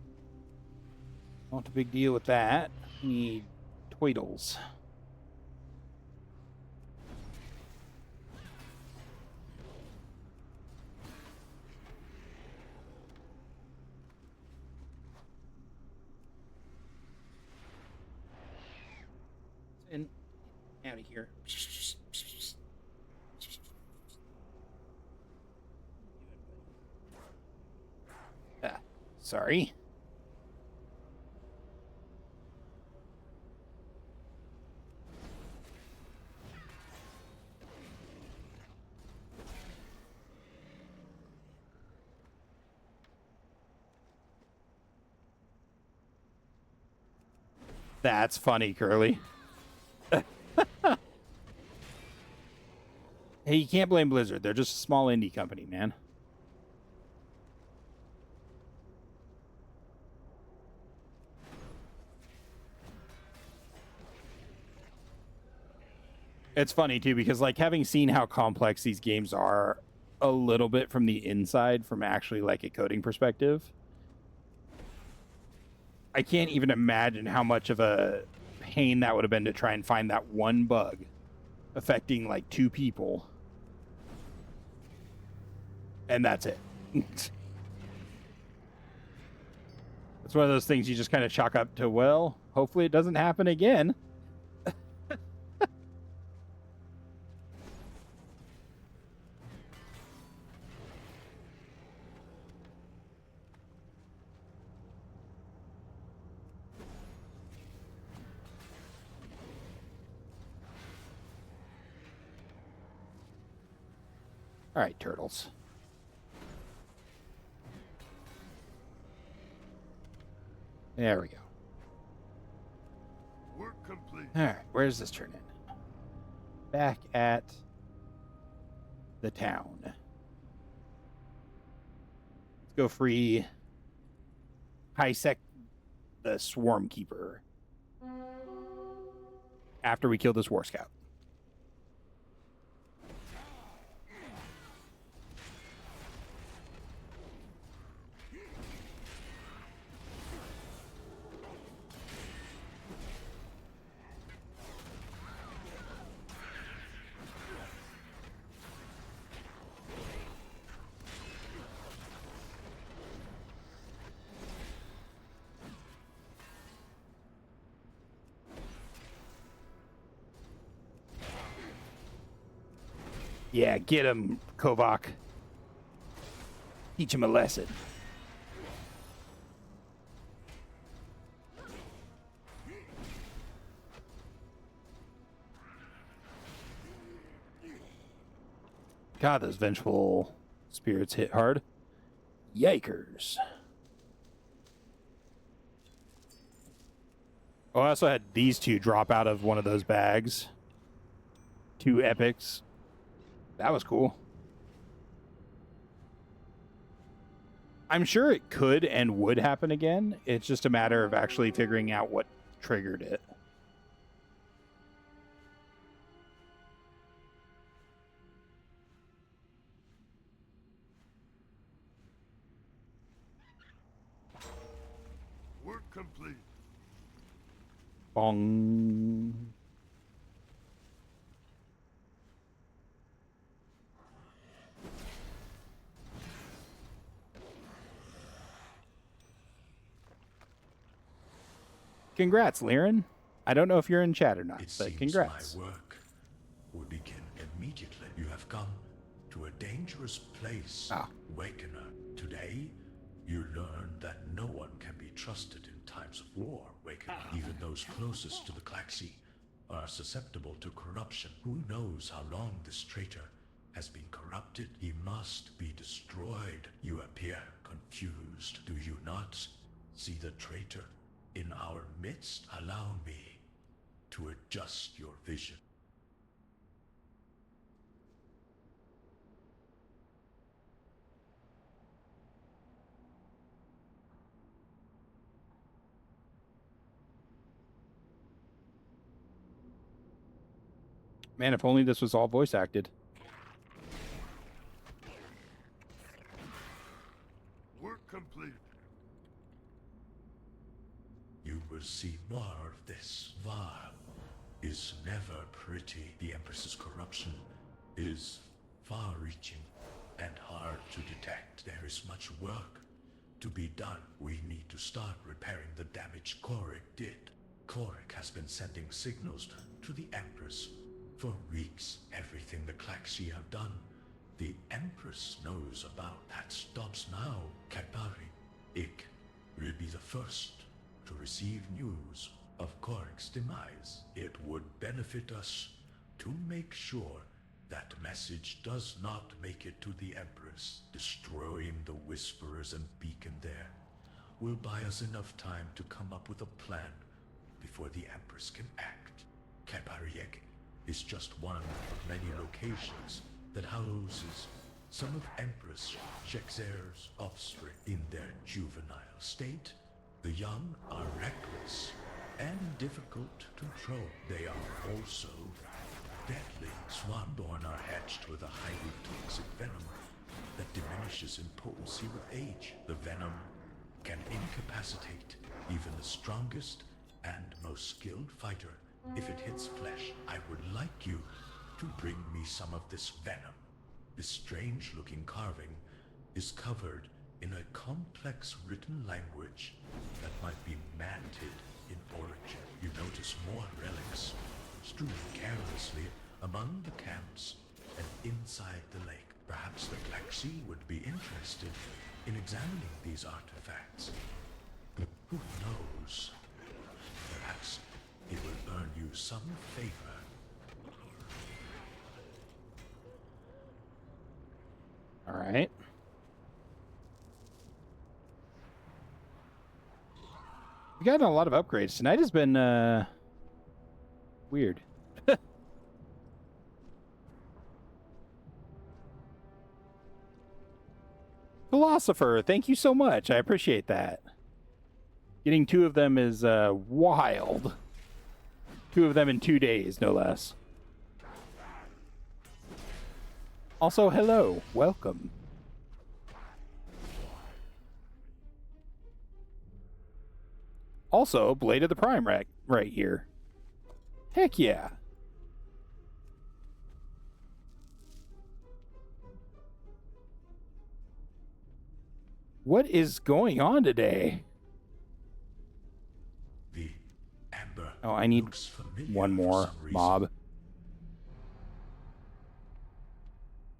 Not a big deal with that. Need twiddles. And out of here. Sorry. That's funny, Curly. Hey, you can't blame Blizzard. They're just a small indie company, man. It's funny, too, because, like, having seen how complex these games are a little bit from the inside, from actually, like, a coding perspective, I can't even imagine how much of a pain that would have been to try and find that one bug affecting, like, 2 people. And that's it. It's one of those things you just kind of chalk up to, well, hopefully it doesn't happen again. All right, turtles. There we go. Work complete. All right, where does this turn in? Back at the town. Let's go free Highsec the Swarm Keeper after we kill this War Scout. Yeah, get him, Kovac. Teach him a lesson. God, those vengeful spirits hit hard. Yikers. Oh, I also had these 2 drop out of one of those bags. 2 epics. That was cool. I'm sure it could and would happen again. It's just a matter of actually figuring out what triggered it. Work complete. Bong. Congrats, Liren. I don't know if you're in chat or not, It but seems congrats. my work will begin immediately. You have come to a dangerous place, Wakener. Today, you learn that no one can be trusted in times of war, Wakener. Even those closest to the Klaxi are susceptible to corruption. Who knows how long this traitor has been corrupted? He must be destroyed. You appear confused. Do you not see the traitor in our midst? Allow me to adjust your vision. Man, if only this was all voice acted. Work complete. You will see more of this. Var is never pretty. The Empress's corruption is far-reaching and hard to detect. There is much work to be done. We need to start repairing the damage Korik did. Korik has been sending signals to the Empress for weeks. Everything the Klaxi have done, the Empress knows about. That stops now. Kapari Ik will be the first to receive news of Korik's demise. It would benefit us to make sure that message does not make it to the Empress. Destroying the Whisperers and Beacon there will buy us enough time to come up with a plan before the Empress can act. Kapariek is just one of many locations that houses some of Empress Shekzer's offspring. In their juvenile state, the young are reckless and difficult to control. They are also deadly. Swanborn are hatched with a highly toxic venom that diminishes in potency with age. The venom can incapacitate even the strongest and most skilled fighter if it hits flesh. I would like you to bring me some of this venom. This strange-looking carving is covered in a complex written language that might be manted in origin. You notice more relics strewn carelessly among the camps and inside the lake. Perhaps the Klaxi would be interested in examining these artifacts. Who knows? Perhaps it will earn you some favor. All right. We got a lot of upgrades. Tonight has been weird. Philosopher, thank you so much. I appreciate that. Getting 2 of them is wild. 2 of them in 2 days, no less. Also, hello. Welcome. Also, Blade of the Prime right here. Heck yeah. What is going on today? The amber. Oh, I need one more mob.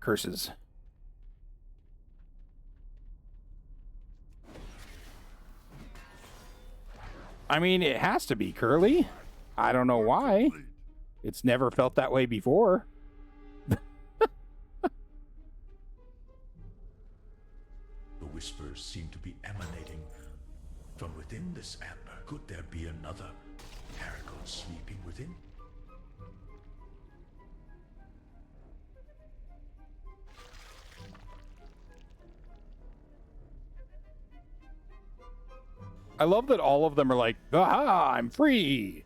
Curses. I mean, it has to be Curly. I don't know why. It's never felt that way before. The whispers seem to be emanating from within this amber. Could there be another paragon sleeping within? I love that all of them are like, aha, I'm free.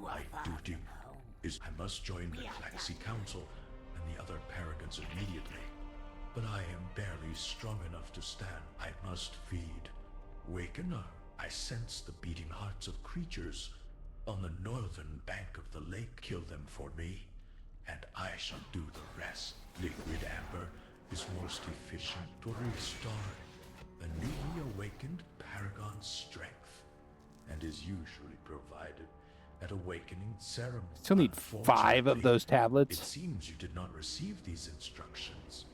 My duty is I must join the Klaxi Council and the other paragons immediately. But I am barely strong enough to stand. I must feed. Waken up. I sense the beating hearts of creatures on the northern bank of the lake. Kill them for me, and I shall do the rest. Liquid amber is most efficient to restore a newly awakened paragon's strength, and is usually provided at awakening ceremony. Still need 5 of those tablets. It seems you did not receive these instructions,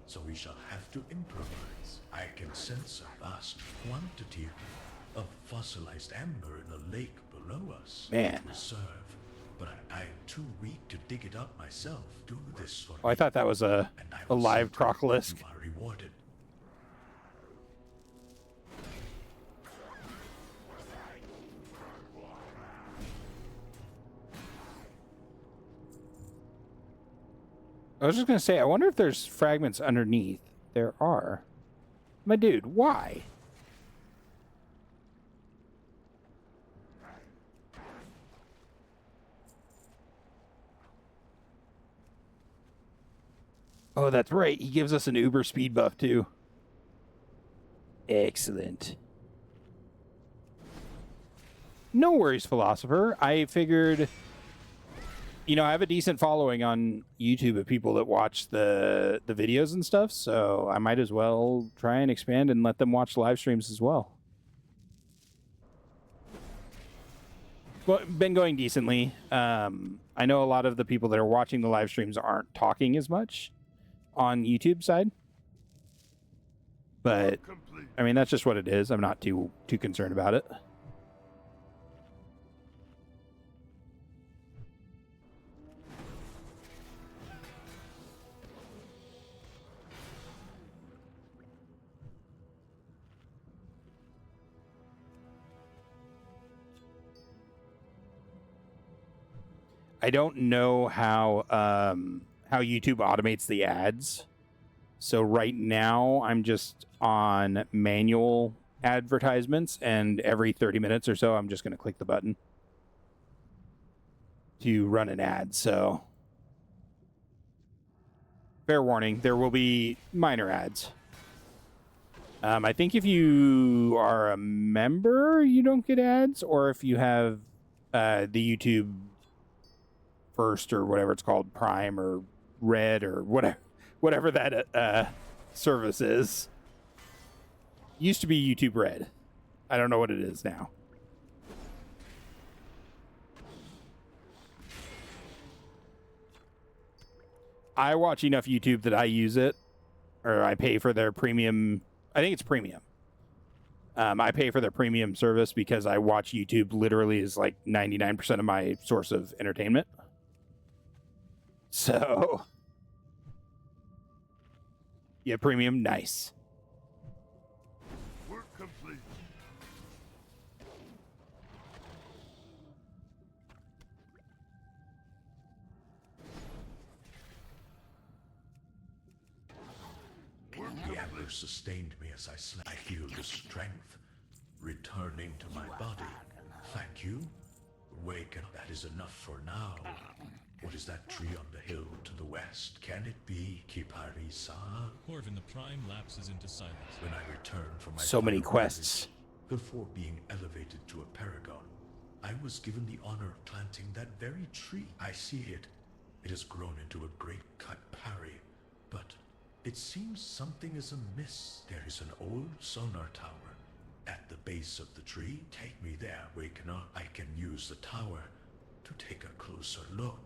so we shall have to improvise. I can sense a vast quantity of fossilized amber in the lake below us. Man. Reserve, but I am too weak to dig it up myself. Do this for Oh, I thought that was a live Trocolisk. You are rewarded. I was just going to say, I wonder if there's fragments underneath. There are. My dude, why? Oh, that's right. He gives us an Uber speed buff, too. Excellent. No worries, Philosopher. I figured... You know, I have a decent following on YouTube of people that watch the videos and stuff, so I might as well try and expand and let them watch live streams as well. Well, been going decently. I know a lot of the people that are watching the live streams aren't talking as much on YouTube side, but I mean that's just what it is. I'm not too concerned about it. I don't know how YouTube automates the ads. So right now I'm just on manual advertisements, and every 30 minutes or so I'm just going to click the button to run an ad. So fair warning, there will be minor ads. I think if you are a member, you don't get ads, or if you have the YouTube First or whatever it's called, Prime or Red or whatever that service is. Used to be YouTube Red. I don't know what it is now. I watch enough YouTube that I use it, or I pay for their premium. I think it's premium. I pay for their premium service because I watch YouTube literally is like 99% of my source of entertainment. So, yeah, premium, nice. Work complete. The amber sustained me as I slept. I feel the strength returning to my body. Thank you. Waken. That is enough for now. What is that tree on the hill to the west? Can it be Kiparisa? Corvin, the Prime lapses into silence. When I return from my So many final quests. visit, before being elevated to a paragon, I was given the honor of planting that very tree. I see it. It has grown into a great Kipari, but it seems something is amiss. There is an old sonar tower at the base of the tree. Take me there, Wakener. I can use the tower to take a closer look.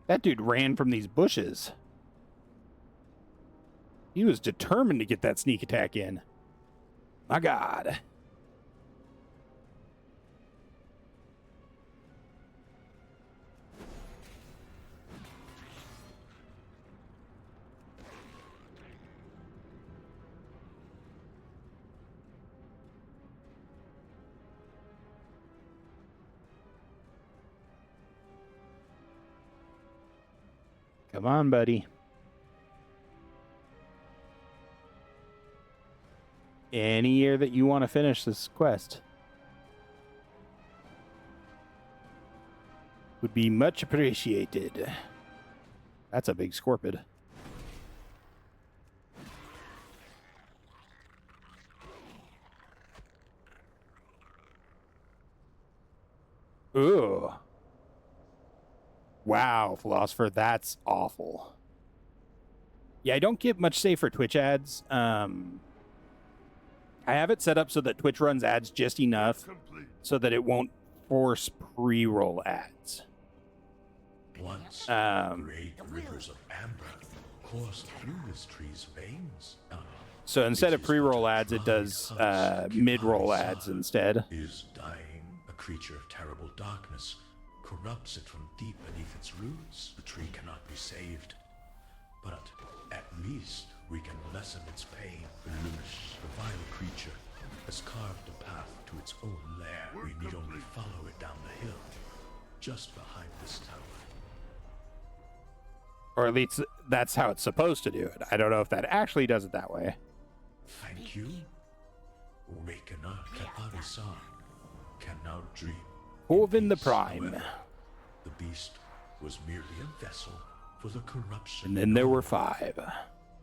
That dude ran from these bushes. He was determined to get that sneak attack in. My God. Come on, buddy. Any year that you want to finish this quest. would be much appreciated. That's a big scorpid. Ooh. Wow, Philosopher, that's awful. Yeah, I don't get much say for Twitch ads. I have it set up so that Twitch runs ads just enough so that it won't force pre-roll ads. Once great rivers of amber coursed through this tree's veins. So instead of pre-roll ads, it does mid-roll ads instead. Is dying, a creature of terrible darkness, corrupts it from deep beneath its roots. The tree cannot be saved, but at least we can lessen its pain. Lumish, the vile creature, has carved a path to its own lair. We need only follow it down the hill, just behind this tower. Or at least that's how it's supposed to do it. I don't know if that actually does it that way. Thank you. Wakena Kaparisa can now dream. Corvin the Prime. However, the beast was merely a vessel for the corruption. And then there were 5.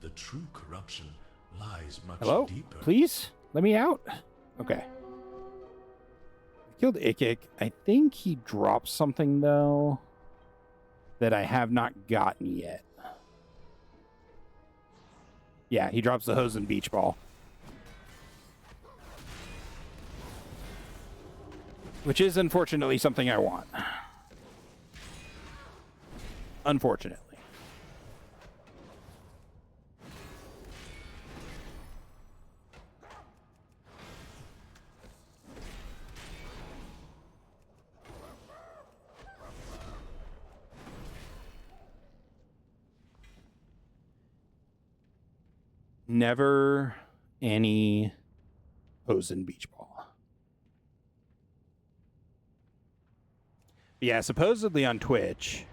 The true corruption lies much Hello? deeper. Please? Let me out? Okay. Killed Ikik. I think he dropped something, though, that I have not gotten yet. Yeah, he drops the hose and beach ball. Which is unfortunately something I want. Unfortunately. Never any hose and beach ball. Yeah, supposedly on Twitch,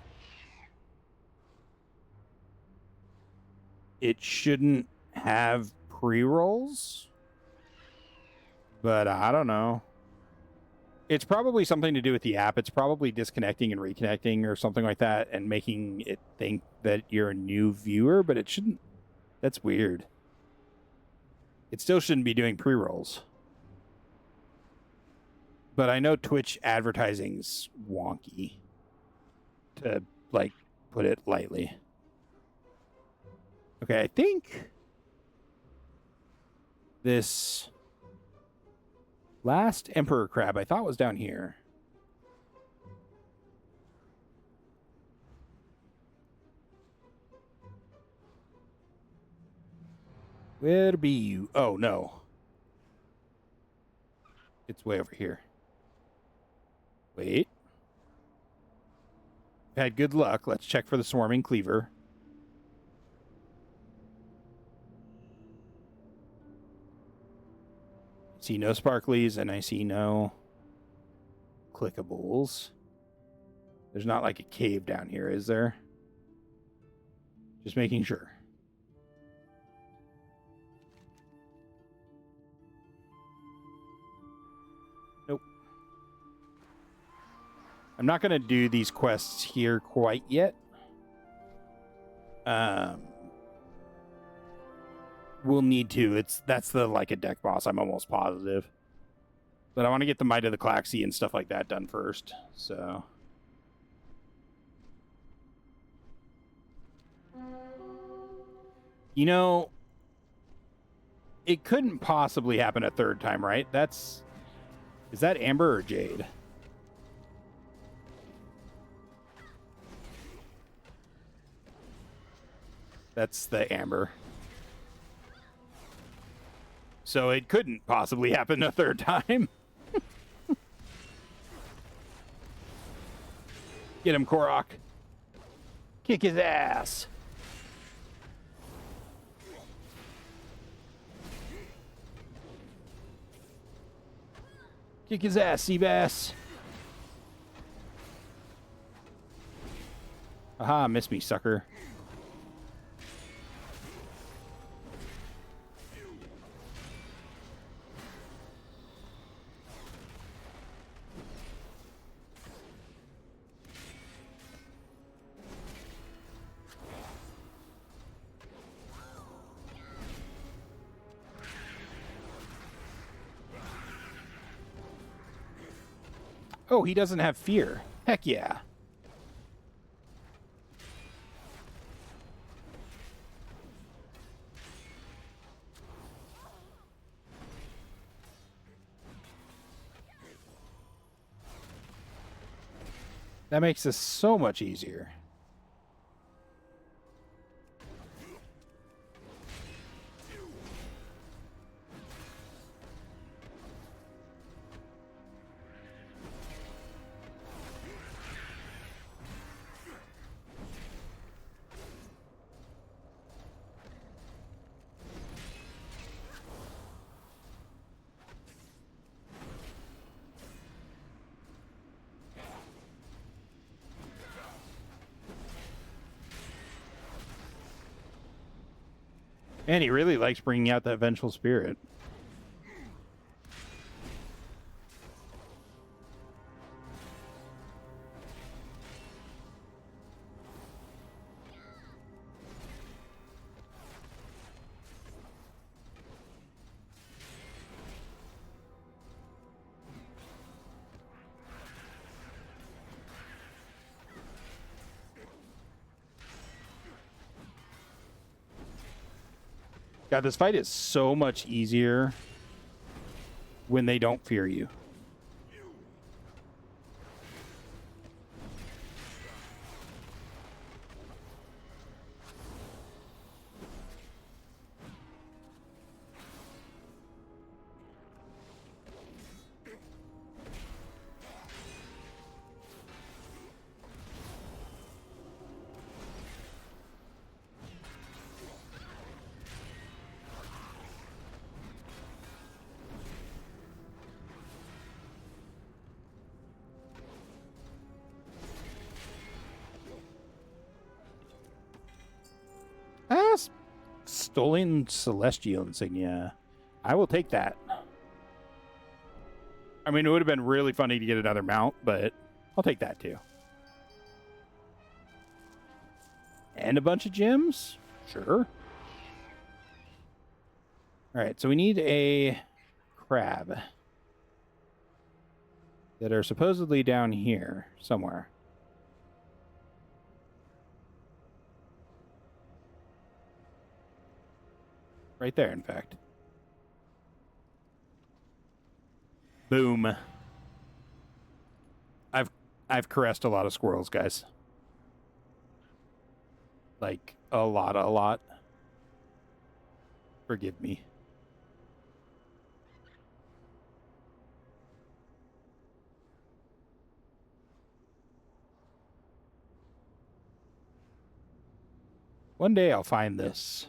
it shouldn't have pre-rolls, but I don't know. It's probably something to do with the app. It's probably disconnecting and reconnecting or something like that and making it think that you're a new viewer, but it shouldn't. That's weird. It still shouldn't be doing pre-rolls. But I know Twitch advertising's wonky, to, like, put it lightly. Okay, I think this last Emperor Crab I thought was down here. Where be you? Oh, no. It's way over here. Wait. Had good luck. Let's check for the swarming cleaver. See no sparklies, and I see no clickables. There's not like a cave down here, is there? Just making sure. Nope. I'm not going to do these quests here quite yet. We'll need to. That's the like a deck boss, I'm almost positive. But I want to get the Might of the Claxi and stuff like that done first. So you know, it couldn't possibly happen a third time, right? Is that Amber or Jade? That's the Amber. So it couldn't possibly happen a third time. Get him, Korok. Kick his ass. Kick his ass, Seabass. Aha, miss me, sucker. Oh, he doesn't have fear. Heck yeah. That makes this so much easier. And he really likes bringing out that vengeful spirit. God, this fight is so much easier when they don't fear you. Stolen Celestial Insignia. I will take that. I mean, it would have been really funny to get another mount, but I'll take that too. And a bunch of gems? Sure. Alright, so we need a crab that are supposedly down here somewhere. Right there, in fact. Boom. I've caressed a lot of squirrels, guys. Like, a lot. Forgive me. One day I'll find this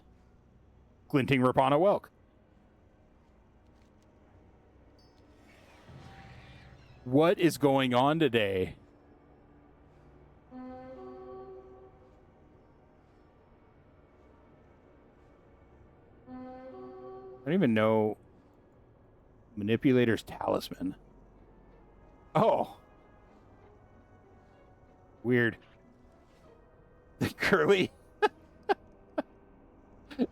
glinting Rapana Welk. What is going on today? I don't even know. Manipulator's Talisman. Oh. Weird. Curly.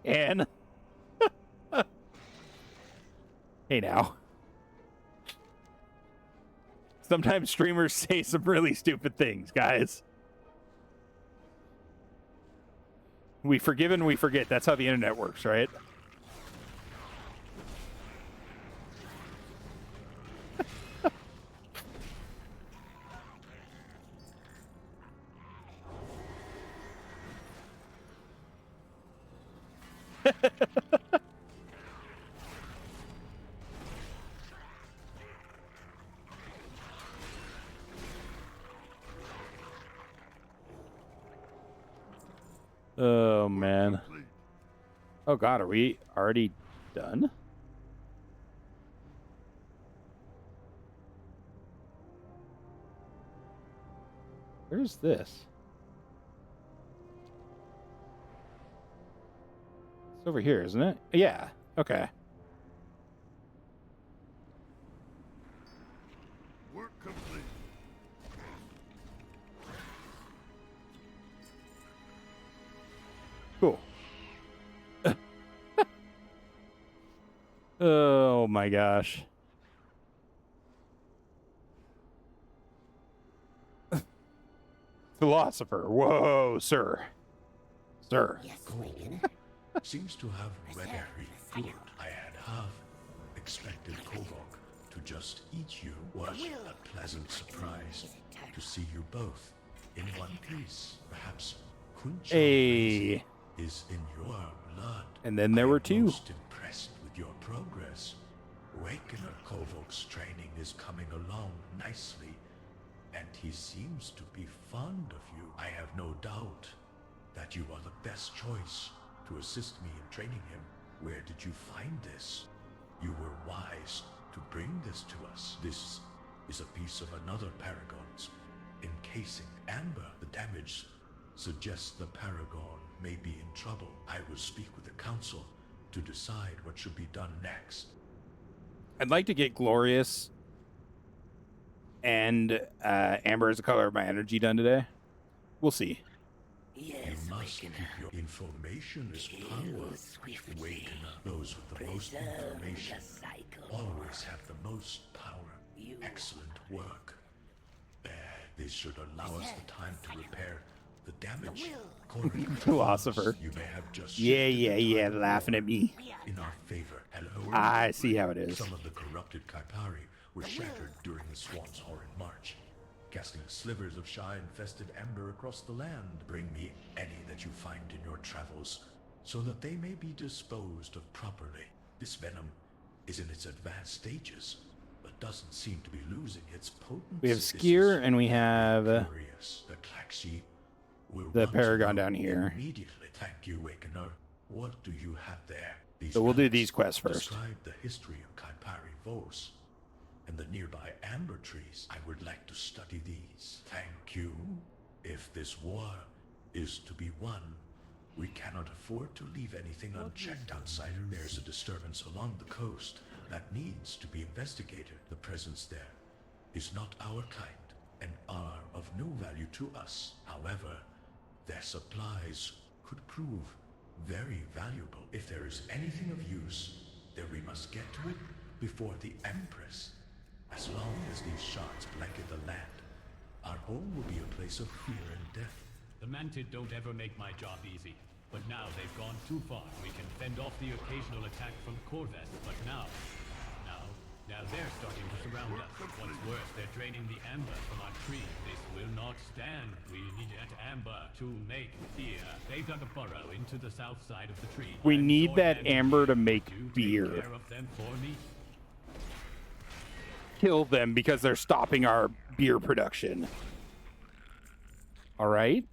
And hey now. Sometimes streamers say some really stupid things, guys. We forgive and we forget. That's how the internet works, right? Oh, man. Oh, God, are we already done? Where's this? It's over here, isn't it? Yeah. Okay. Work complete. Cool. Oh my gosh. Philosopher. Whoa, sir. Sir. Yes, Waken. Seems to have read very good. I had half expected Kovok to just eat you. What a pleasant surprise to see you both in one piece. Perhaps Kuncha Hey. is in your blood. And then there were two. Most impressed with your progress. Wakener Kovok's training is coming along nicely, and he seems to be fond of you. I have no doubt that you are the best choice to assist me in training him. Where did you find this? You were wise to bring this to us. This is a piece of another Paragon's encasing. Amber, the damage suggests the Paragon may be in trouble. I will speak with the council to decide what should be done next. I'd like to get Glorious and Amber as the color of my energy done today. We'll see. Yes, You must keep Wakener. your information is power. Swiftly. Wakener, those with the most Preserve information the cycle. always have the most power. You Excellent work. This should allow us the time to repair the damage. According to Philosopher. you may have just Yeah, laughing at me. in our favor. Hello. I see how it is. Some of the corrupted Kaipari were shattered during the Swan's Horrid March, casting slivers of Shy-infested amber across the land. Bring me any that you find in your travels, so that they may be disposed of properly. This venom is in its advanced stages, but doesn't seem to be losing its potency. We have This Skier is and we have curious. The Klaxi will the want to Paragon know down here. Immediately. Thank you, Wakener. What do you have there? These So we'll do maps these quests first. Describe the history of Kaipari Vos and the nearby amber trees. I would like to study these. Thank you. If this war is to be won, we cannot afford to leave anything unchecked outside. There's a disturbance along the coast that needs to be investigated. The presence there is not our kind and are of no value to us. However, their supplies could prove very valuable. If there is anything of use, then we must get to it before the Empress. As long as these shards blanket the land, our home will be a place of fear and death. The Mantid don't ever make my job easy. But now they've gone too far. We can fend off the occasional attack from Corvus, but now they're starting to surround us. What's worse, they're draining the amber from our tree. This will not stand. We need that amber to make beer. They dug a burrow into the south side of the tree. We I'm need your that man amber here. to make You beer. Take care of them for me. Kill them because they're stopping our beer production. All right.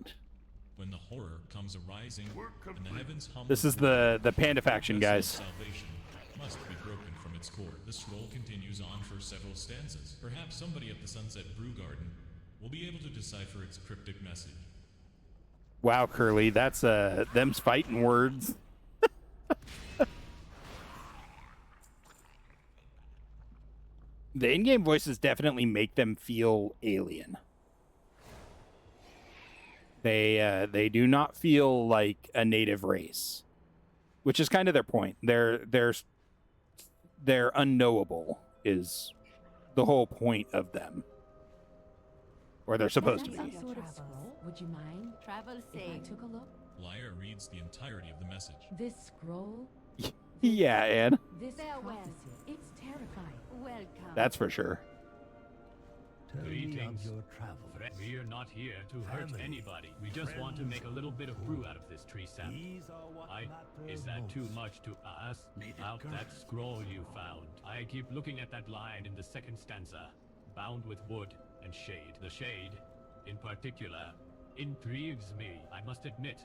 When the horror comes arising and the heavens hum This with is war, the Panda faction, vessel of guys. salvation must be broken from its core. The scroll continues on for several stanzas. Perhaps somebody at the Sunset Brew Garden will be able to decipher its cryptic message. Wow, Curly, that's them's fighting words. The in-game voices definitely make them feel alien. They do not feel like a native race, which is kind of their point. They're unknowable is the whole point of them, or they're supposed to Is that be. some sort of scroll? Would you mind Travel if I safe. took a look? Lyra reads the entirety of the message. This scroll, Yeah, Anne, this Farewell. prophecy, it's terrifying. Welcome. that's for sure. Greetings. We are not here to hurt anybody. We just want to make a little bit of brew out of this tree sap. Is that too much to ask? About that scroll you found. I keep looking at that line in the second stanza, bound with wood and shade. The shade, in particular, intrigues me. I must admit,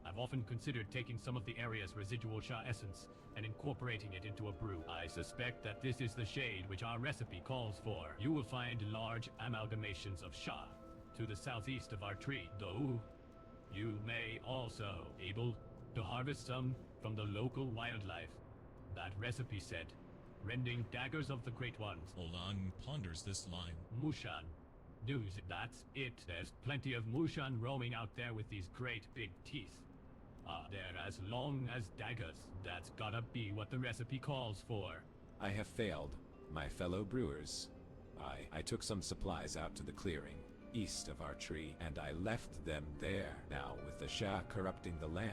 I've often considered taking some of the area's residual Sha essence and incorporating it into a brew. I suspect that this is the shade which our recipe calls for. You will find large amalgamations of Sha to the southeast of our tree, though you may also able to harvest some from the local wildlife. That recipe said, rending daggers of the great ones. Olan ponders this line. Mushan. News, that's it. There's plenty of Mushan roaming out there with these great big teeth. They're as long as daggers. That's gotta be what the recipe calls for. I have failed, my fellow brewers. I took some supplies out to the clearing. east of our tree, and I left them there. Now, with the Shah corrupting the land,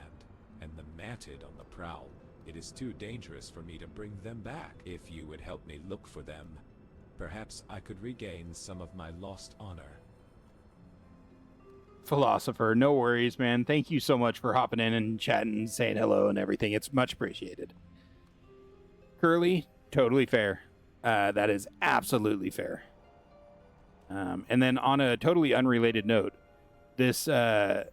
and the Mantid on the prowl, it is too dangerous for me to bring them back. If you would help me look for them, perhaps I could regain some of my lost honor. Philosopher, no worries, man. Thank you so much for hopping in and chatting and saying hello and everything. It's much appreciated. Curly, totally fair. That is absolutely fair. And then on a totally unrelated note, this Pandaren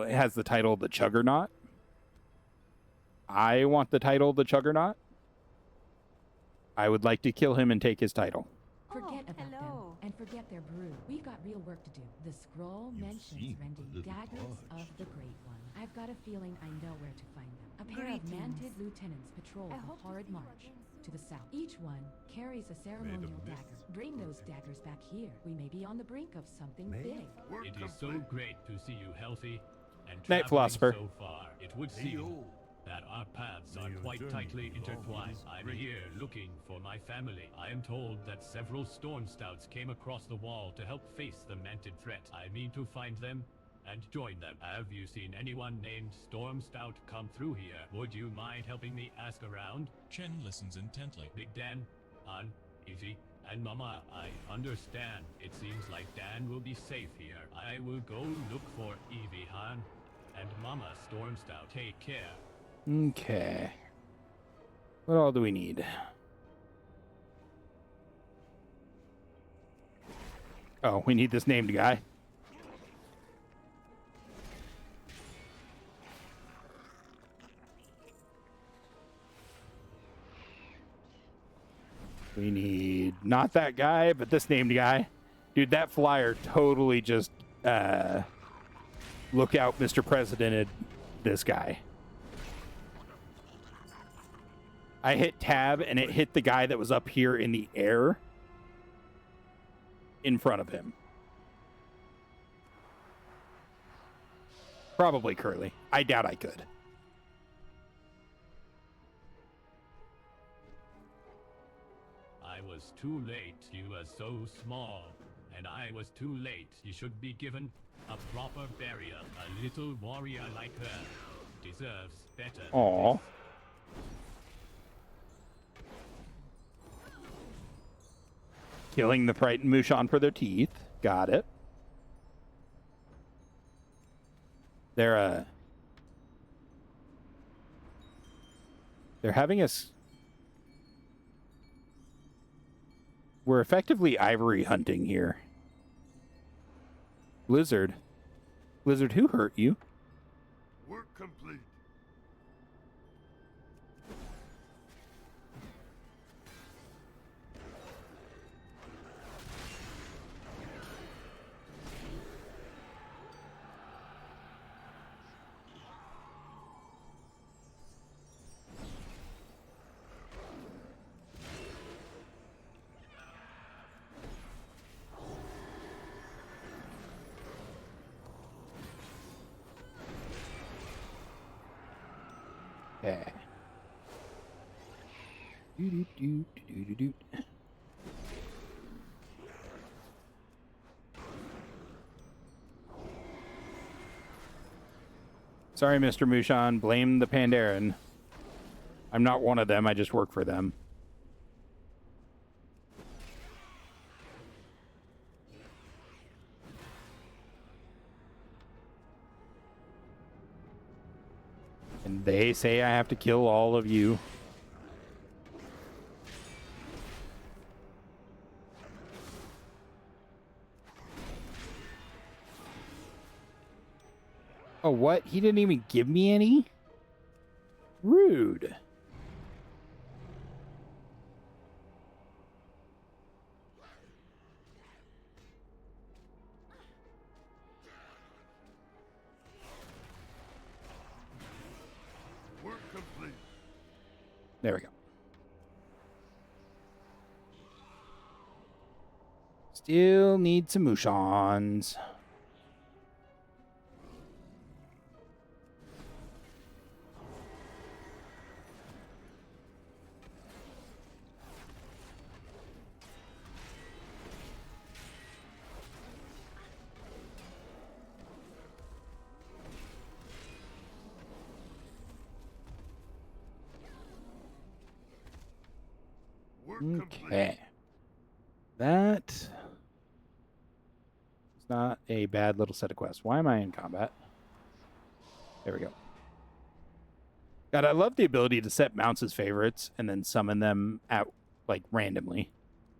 has the title The Chuggernaut. I want the title The Chuggernaut. I would like to kill him and take his title. Forget about them and forget their brew. We've got real work to do. The scroll mentions rending daggers of the Great One. I've got a feeling I know where to find them. A pair of Mantid lieutenants patrol the horrid march to the south. Each one carries a ceremonial dagger. Bring those daggers back here. We may be on the brink of something big. It is so great to see you healthy and Night, traveling Philosopher. so far. It would seem that our paths are quite tightly intertwined. I'm here looking for my family. I am told that several storm stouts came across the wall to help face the Mantid threat. I mean to find them and join them. Have you seen anyone named Storm Stout come through here? Would you mind helping me ask around? Chen listens intently. Big Dan, Han, Easy, and Mama, I understand. It seems like Dan will be safe here. I will go look for Evie, Han, and Mama Storm Stout. Take care. Okay. What all do we need? Oh, we need this named guy. We need not that guy, but this named guy. Dude, that flyer totally just look out, Mr. Presidented this guy. I hit tab and it hit the guy that was up here in the air in front of him. Probably Curly. I doubt I could. I was too late. You were so small. And I was too late. You should be given a proper burial. A little warrior like her deserves better. Aww. Killing the Prite and Mushan for their teeth. Got it. They're having us... We're effectively ivory hunting here. Blizzard. Blizzard, who hurt you? Work complete. Yeah. Do. Sorry, Mr. Mushan. Blame the Pandaren. I'm not one of them. I just work for them. And they say I have to kill all of you. Oh, what? He didn't even give me any? Rude. Work complete. There we go. Still need some Mushans. Okay. That is not a bad little set of quests. Why am I in combat? There we go. God, I love the ability to set mounts as favorites and then summon them out, like, randomly.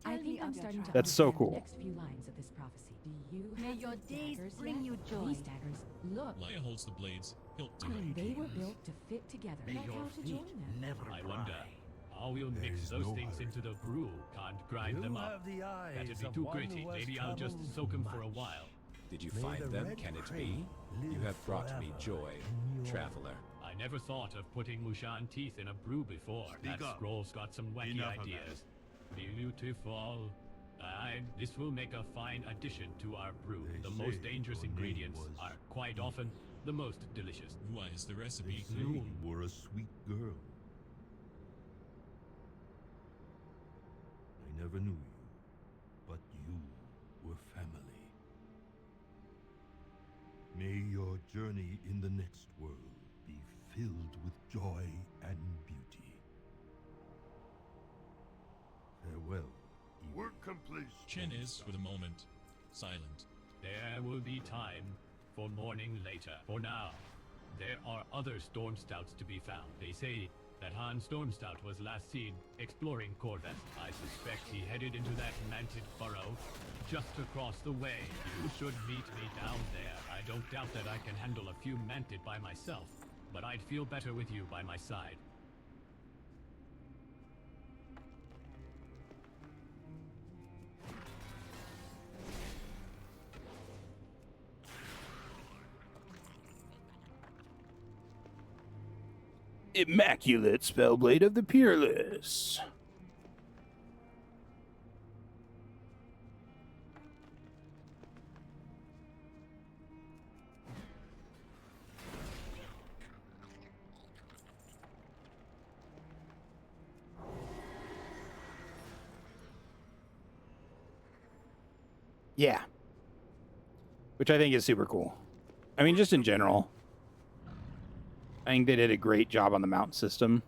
I think I'm starting to That's so understand cool. the next few lines of this prophecy. Do you May have your the days daggers bring yet? you joy. These daggers, look, Laia holds the blades, hilt to and hilt. they were built to fit together. May Like your how to feet join them. never I dry. wonder how we'll There mix is those no things hurry. into the brew. Can't grind them up. That'd be too gritty. Maybe I'll just soak them for a while. Did you May find the them? red Can it crane be? You live have brought me forever joy, in your- traveler. I never thought of putting Mushan teeth in a brew before. Speak That up. scroll's got some wacky Enough of ideas. Beautiful. This will make a fine addition to our brew. They The say most dangerous your name ingredients was are quite often the most delicious. Why is the They recipe say cruel? you were a sweet girl. I never knew you, but you were family. May your journey in the next world be filled with joy and beauty. Farewell. Evie. Work complete. Chen is, for the moment, silent. There will be time for mourning later. For now, there are other Storm Stouts to be found. They say that Han Stormstout was last seen exploring Corvest. I suspect he headed into that manted burrow just across the way. You should meet me down there. I don't doubt that I can handle a few manted by myself, but I'd feel better with you by my side. Immaculate Spellblade of the Peerless. Yeah. Which I think is super cool. I mean, just in general. I think they did a great job on the mount system.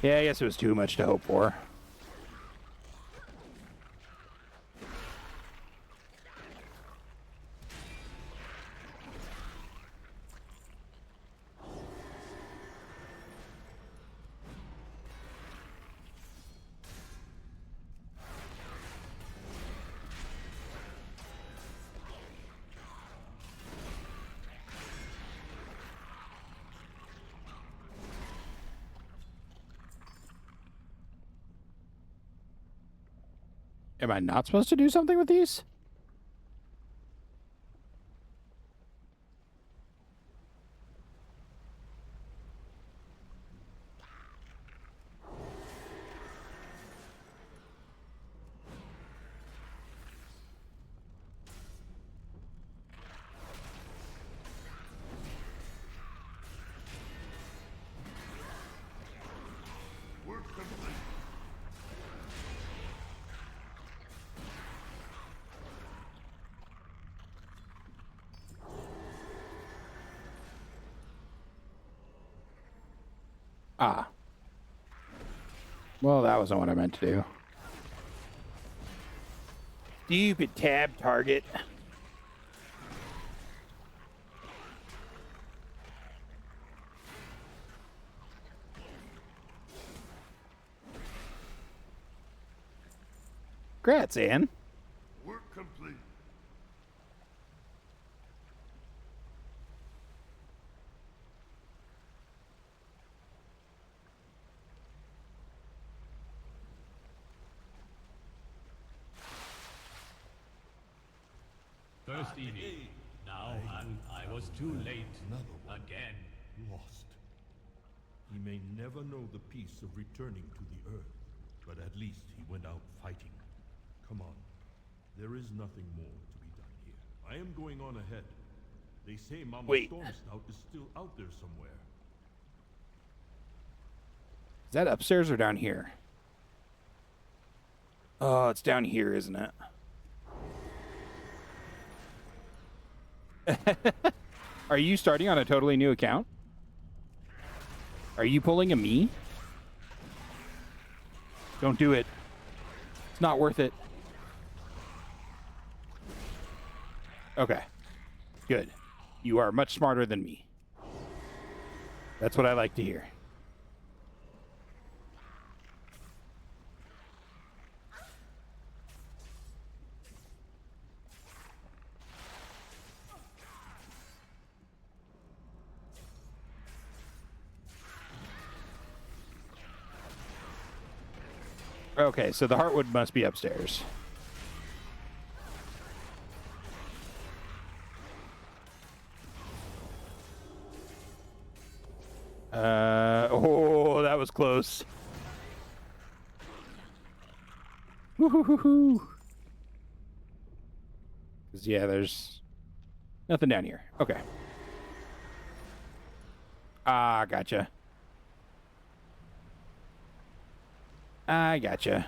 Yeah, I guess it was too much to hope for. Am I not supposed to do something with these? Work complete. Ah. Well, that wasn't what I meant to do. Stupid tab target. Congrats, Ann. Work complete. First Evie. Now, Han, I was too late. Another one. Again. Lost. He may never know the peace of returning to the earth, but at least he went out fighting. Come on. There is nothing more to be done here. I am going on ahead. They say Mama Wait. Stormstout is still out there somewhere. that upstairs or down here? Oh, it's down here, isn't it? Are you starting on a totally new account? Are you pulling a me? Don't do it. It's not worth it. Okay. Good. You are much smarter than me. That's what I like to hear. Okay, so the Heartwood must be upstairs. Oh, that was close. Woo-hoo-hoo-hoo. 'Cause, yeah, there's nothing down here. Okay. Ah, gotcha. I gotcha.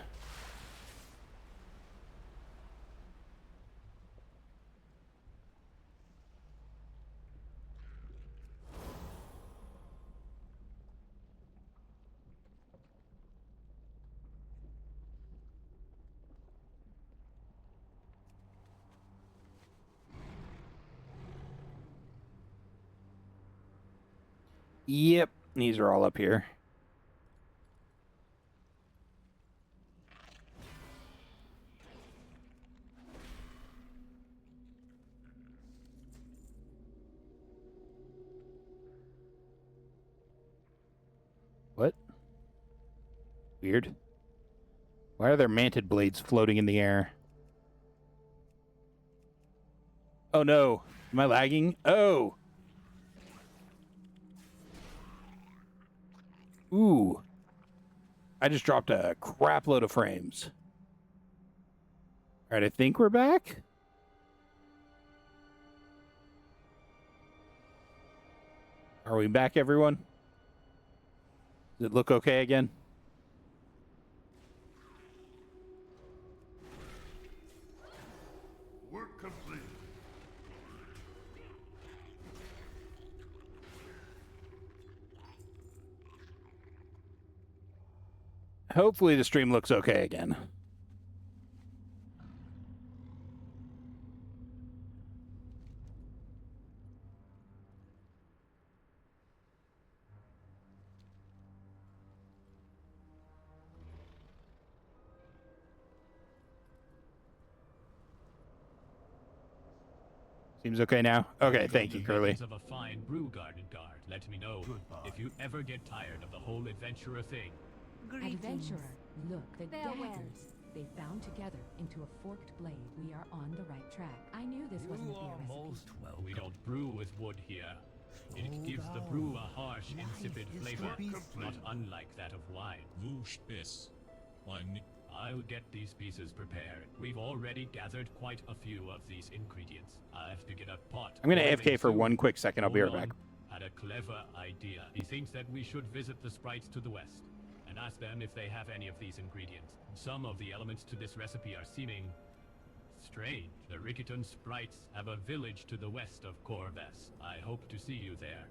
Yep, these are all up here. What? Weird. Why are there manted blades floating in the air? Oh no. Am I lagging? Oh! Ooh. I just dropped a crap load of frames. Alright, I think we're back? Are we back, everyone? Does it look okay again? Work complete. Hopefully the stream looks okay again. Seems okay now? Okay, thank you, Curly. Of a fine brew garden guard. Let me know if you ever get tired of the whole adventurer thing. Adventurer, look, the daggers. They bound together into a forked blade. We are on the right track. I knew this wasn't the recipe. We don't brew with wood here. It gives the brew a harsh, insipid flavor, not unlike that of wine. Woosh bis. I'll get these pieces prepared. We've already gathered quite a few of these ingredients. I have to get a pot. I'm gonna AFK for one quick second. I'll be right back. Had a clever idea. He thinks that we should visit the sprites to the west and ask them if they have any of these ingredients. Some of the elements to this recipe are seeming strange. The Ricketon sprites have a village to the west of Corvus. I hope to see you there.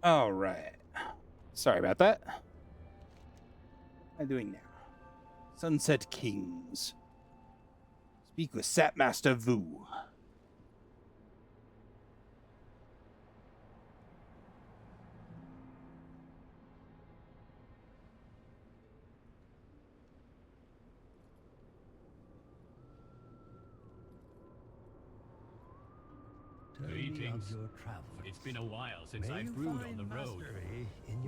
All right. Sorry about that. What am I doing now? Sunset Kings. Speak with Sapmaster Vu. Greetings. It's been a while since I've brewed on the road.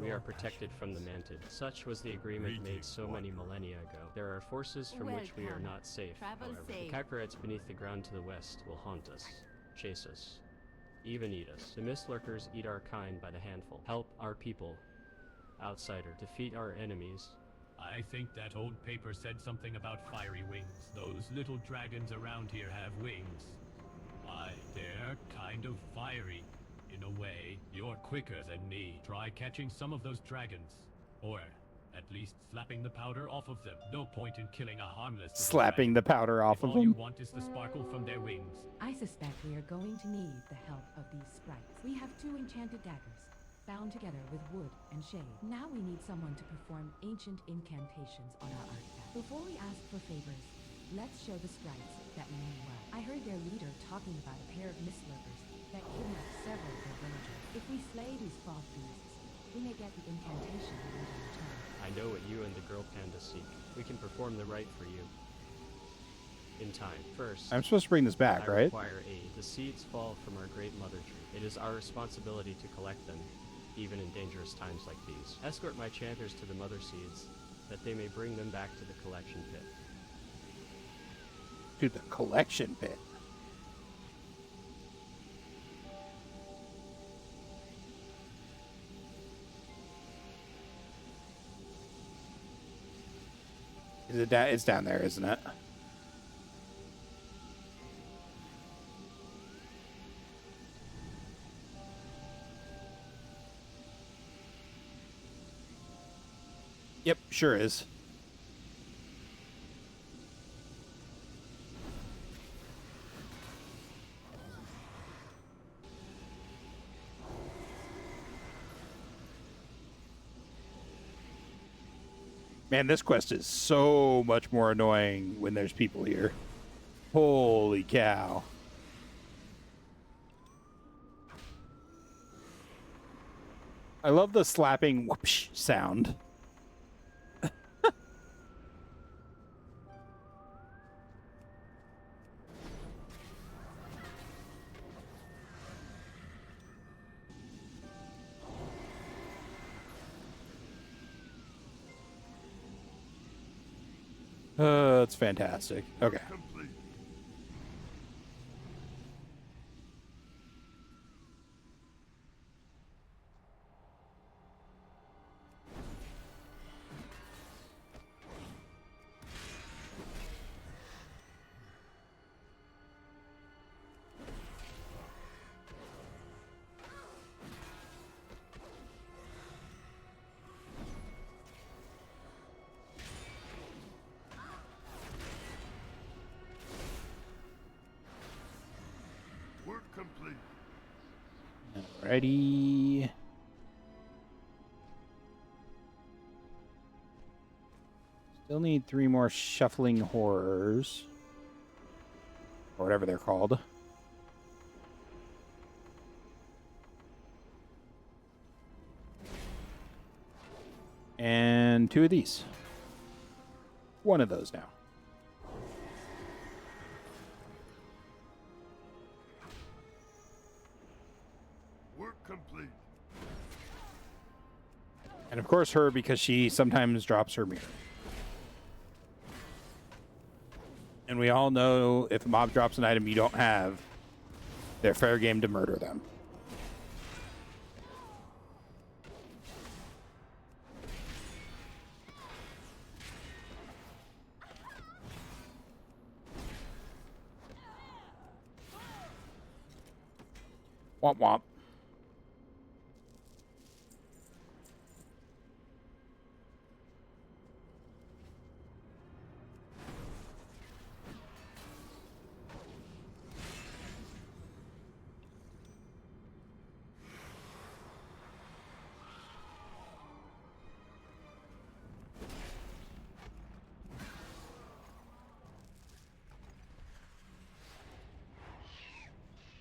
We are protected from the Manted. Such was the agreement made so many millennia ago. There are forces from which we are not safe, however. The Kakarets beneath the ground to the west will haunt us, chase us, even eat us. The Mist Lurkers eat our kind by the handful. Help our people, outsider, defeat our enemies. I think that old paper said something about fiery wings. Those little dragons around here have wings. Why, they're kind of fiery. In a way, you're quicker than me. Try catching some of those dragons. Or, at least slapping the powder off of them. No point in killing a harmless Slapping the powder off of all you them? want is the sparkle from their wings. I suspect we are going to need the help of these sprites. We have 2 enchanted daggers, bound together with wood and shade. Now we need someone to perform ancient incantations on our artifact. Before we ask for favors, let's show the sprites that we know well. I heard their leader talking about a pair of Mist Lurkers that kidnapped several of their villagers. If we slay these false beasts, we may get the incantation we need in return. I know what you and the girl panda seek. We can perform the rite for you. In time. First, I'm supposed to bring this back, I right? require aid. The seeds fall from our great mother tree. It is our responsibility to collect them, even in dangerous times like these. Escort my chanters to the mother seeds, that they may bring them back to the collection pit. To the collection pit. Is it it's down there, isn't it? Yep, sure is. Man, this quest is so much more annoying when there's people here. Holy cow. I love the slapping whoopsh sound. That's fantastic. Okay. Alrighty. Still need 3 more shuffling horrors. Or whatever they're called. And 2 of these. 1 of those now. Complete. And of course her, because she sometimes drops her mirror. And we all know if a mob drops an item you don't have, they're fair game to murder them. Womp womp.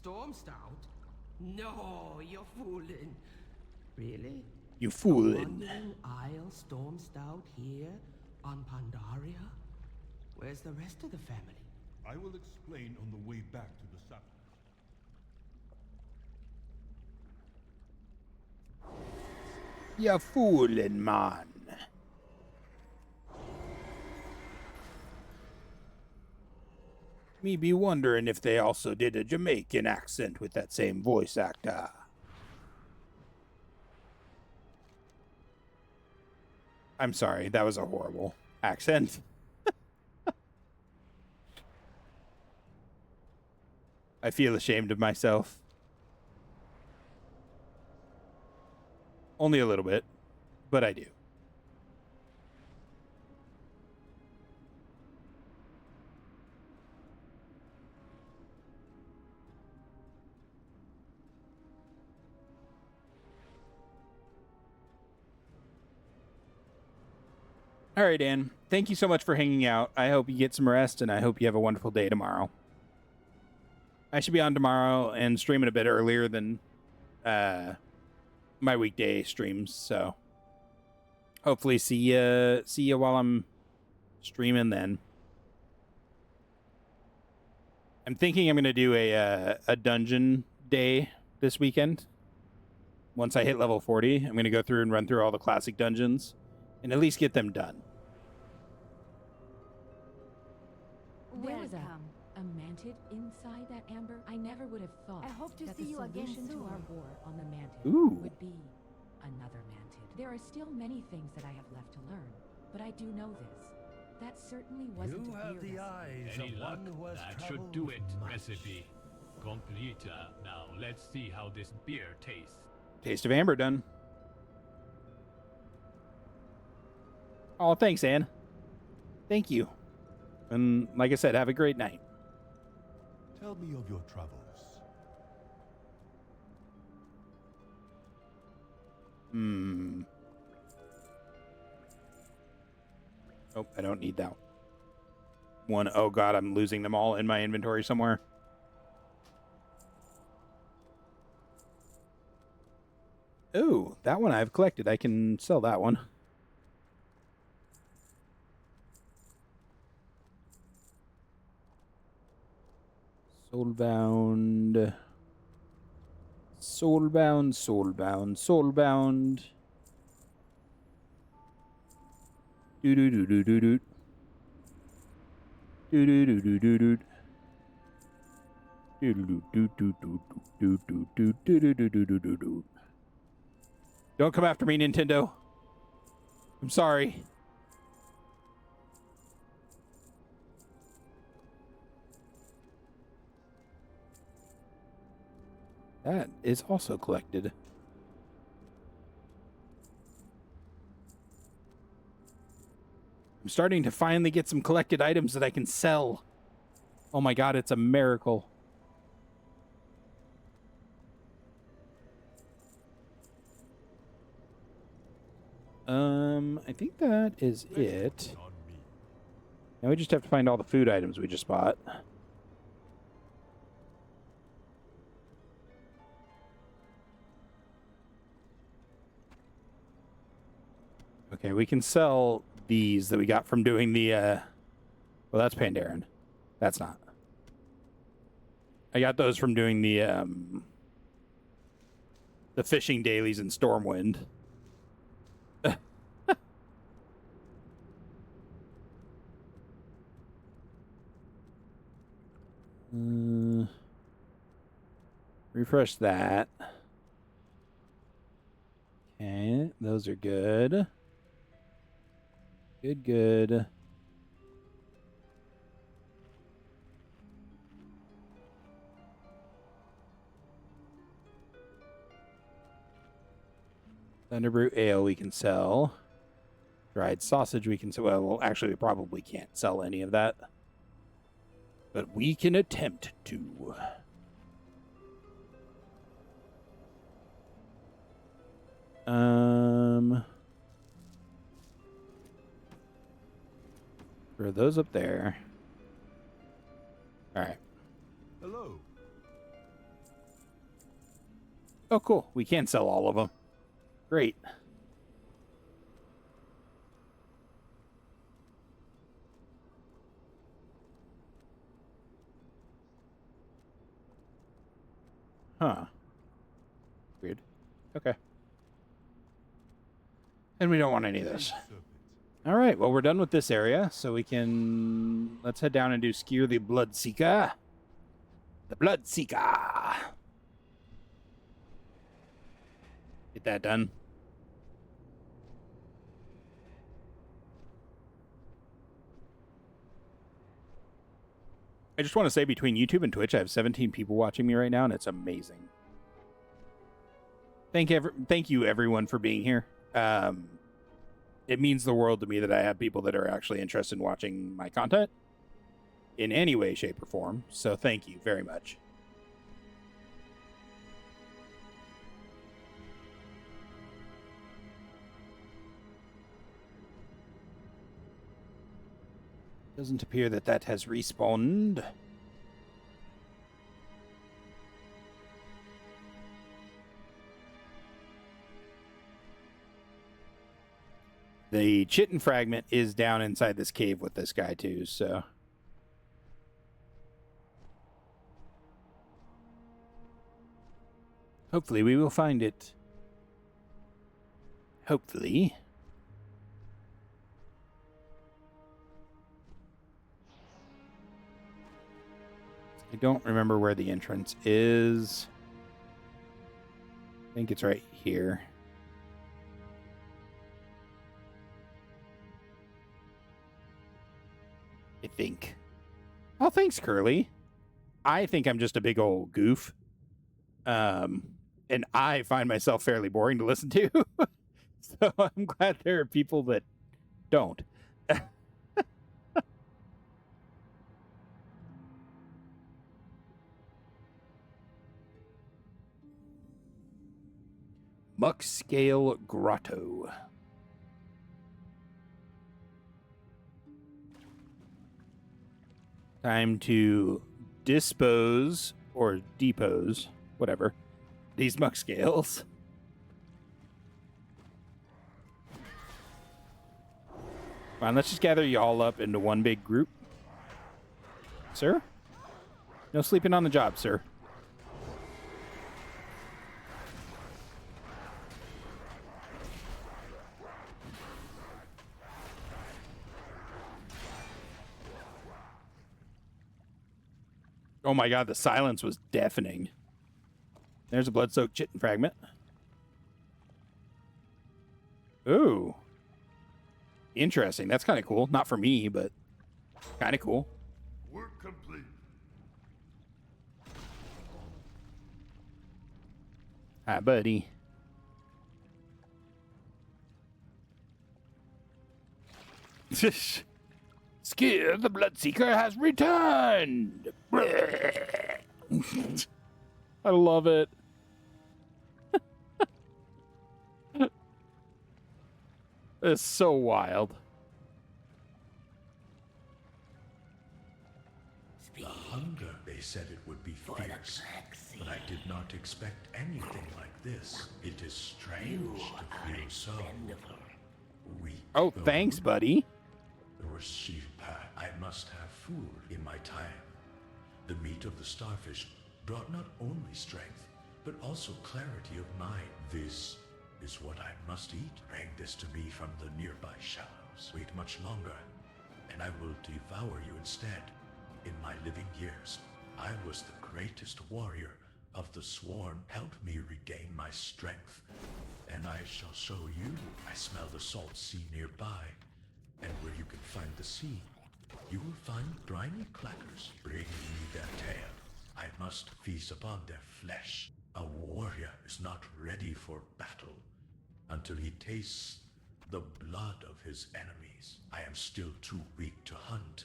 Storm Stout? No, you're fooling. Really? You foolin'. Wandering Isle Storm Stout here on Pandaria? Where's the rest of the family? I will explain on the way back to the sapling. You foolin', man. Me be wondering if they also did a Jamaican accent with that same voice actor. I'm sorry, that was a horrible accent. I feel ashamed of myself. Only a little bit, but I do. All right, Ann. Thank you so much for hanging out. I hope you get some rest, and I hope you have a wonderful day tomorrow. I should be on tomorrow and streaming a bit earlier than my weekday streams, so hopefully see you while I'm streaming then. I'm thinking I'm going to do a dungeon day this weekend. Once I hit level 40, I'm going to go through and run through all the classic dungeons and at least get them done. There was a mantid inside that amber. I never would have thought I hope to that see the you again solution to soon. our war on the mantid Ooh. would be another mantid. There are still many things that I have left to learn, but I do know this. That certainly wasn't You a have beer the recipe. eyes Any of luck? one who has That should do it. traveled much. Recipe complete. Now let's see how this beer tastes. Taste of Amber done. Oh, thanks, Ann. Thank you. And like I said, have a great night. Tell me of your travels. Oh, I don't need that one. Oh god, I'm losing them all in my inventory somewhere. Ooh, that one I've collected. I can sell that one. Soulbound. Soulbound, soulbound, soulbound. Do do do do do do. Do do do do do do. Do do do do do do do do do do do do do do. Don't come after me, Nintendo. I'm sorry. That is also collected. I'm starting to finally get some collected items that I can sell. Oh my god, it's a miracle. I think that is it. Now we just have to find all the food items we just bought. Okay, we can sell these that we got from doing the, well, that's Pandaren. That's not. I got those from doing the fishing dailies in Stormwind. Refresh that. Okay, those are good. Good, good. Thunderbrew ale we can sell. Dried sausage we can sell. Well, actually, we probably can't sell any of that. But we can attempt to. Throw those up there. All right. Hello. Oh, cool. We can sell all of them. Great. Huh. Weird. Okay. And we don't want any of this. All right, well, we're done with this area, so we can... Let's head down and do Skewer the Bloodseeker. The Bloodseeker. Get that done. I just want to say, between YouTube and Twitch, I have 17 people watching me right now, and it's amazing. Thank you, everyone, for being here. It means the world to me that I have people that are actually interested in watching my content in any way, shape, or form. So thank you very much. Doesn't appear that that has respawned. The chitin fragment is down inside this cave with this guy too, so... Hopefully we will find it. Hopefully. I don't remember where the entrance is. I think it's right here. I think. Oh, thanks, Curly. I think I'm just a big old goof. And I find myself fairly boring to listen to. So I'm glad there are people that don't. Muckscale Grotto. Time to dispose or depose, whatever, these muckscales. Come on, let's just gather you all up into one big group. Sir? No sleeping on the job, sir. Oh my god, the silence was deafening. There's a blood-soaked chitin fragment. Ooh. Interesting. That's kind of cool. Not for me, but kind of cool. Work complete. Hi, buddy. Skir, the Bloodseeker has returned. I love it. It's so wild. The hunger, they said it would be fierce, but I did not expect anything like this. It is strange to feel so weak. Oh, thanks, buddy. I must have food in my time. The meat of the starfish brought not only strength, but also clarity of mind. This is what I must eat. Bring this to me from the nearby shallows. Wait much longer, and I will devour you instead. In my living years, I was the greatest warrior of the Sworn. Help me regain my strength, and I shall show you. I smell the salt sea nearby, and where you can find the sea, you will find briny clackers. Bring me their tail. I must feast upon their flesh. A warrior is not ready for battle until he tastes the blood of his enemies. I am still too weak to hunt,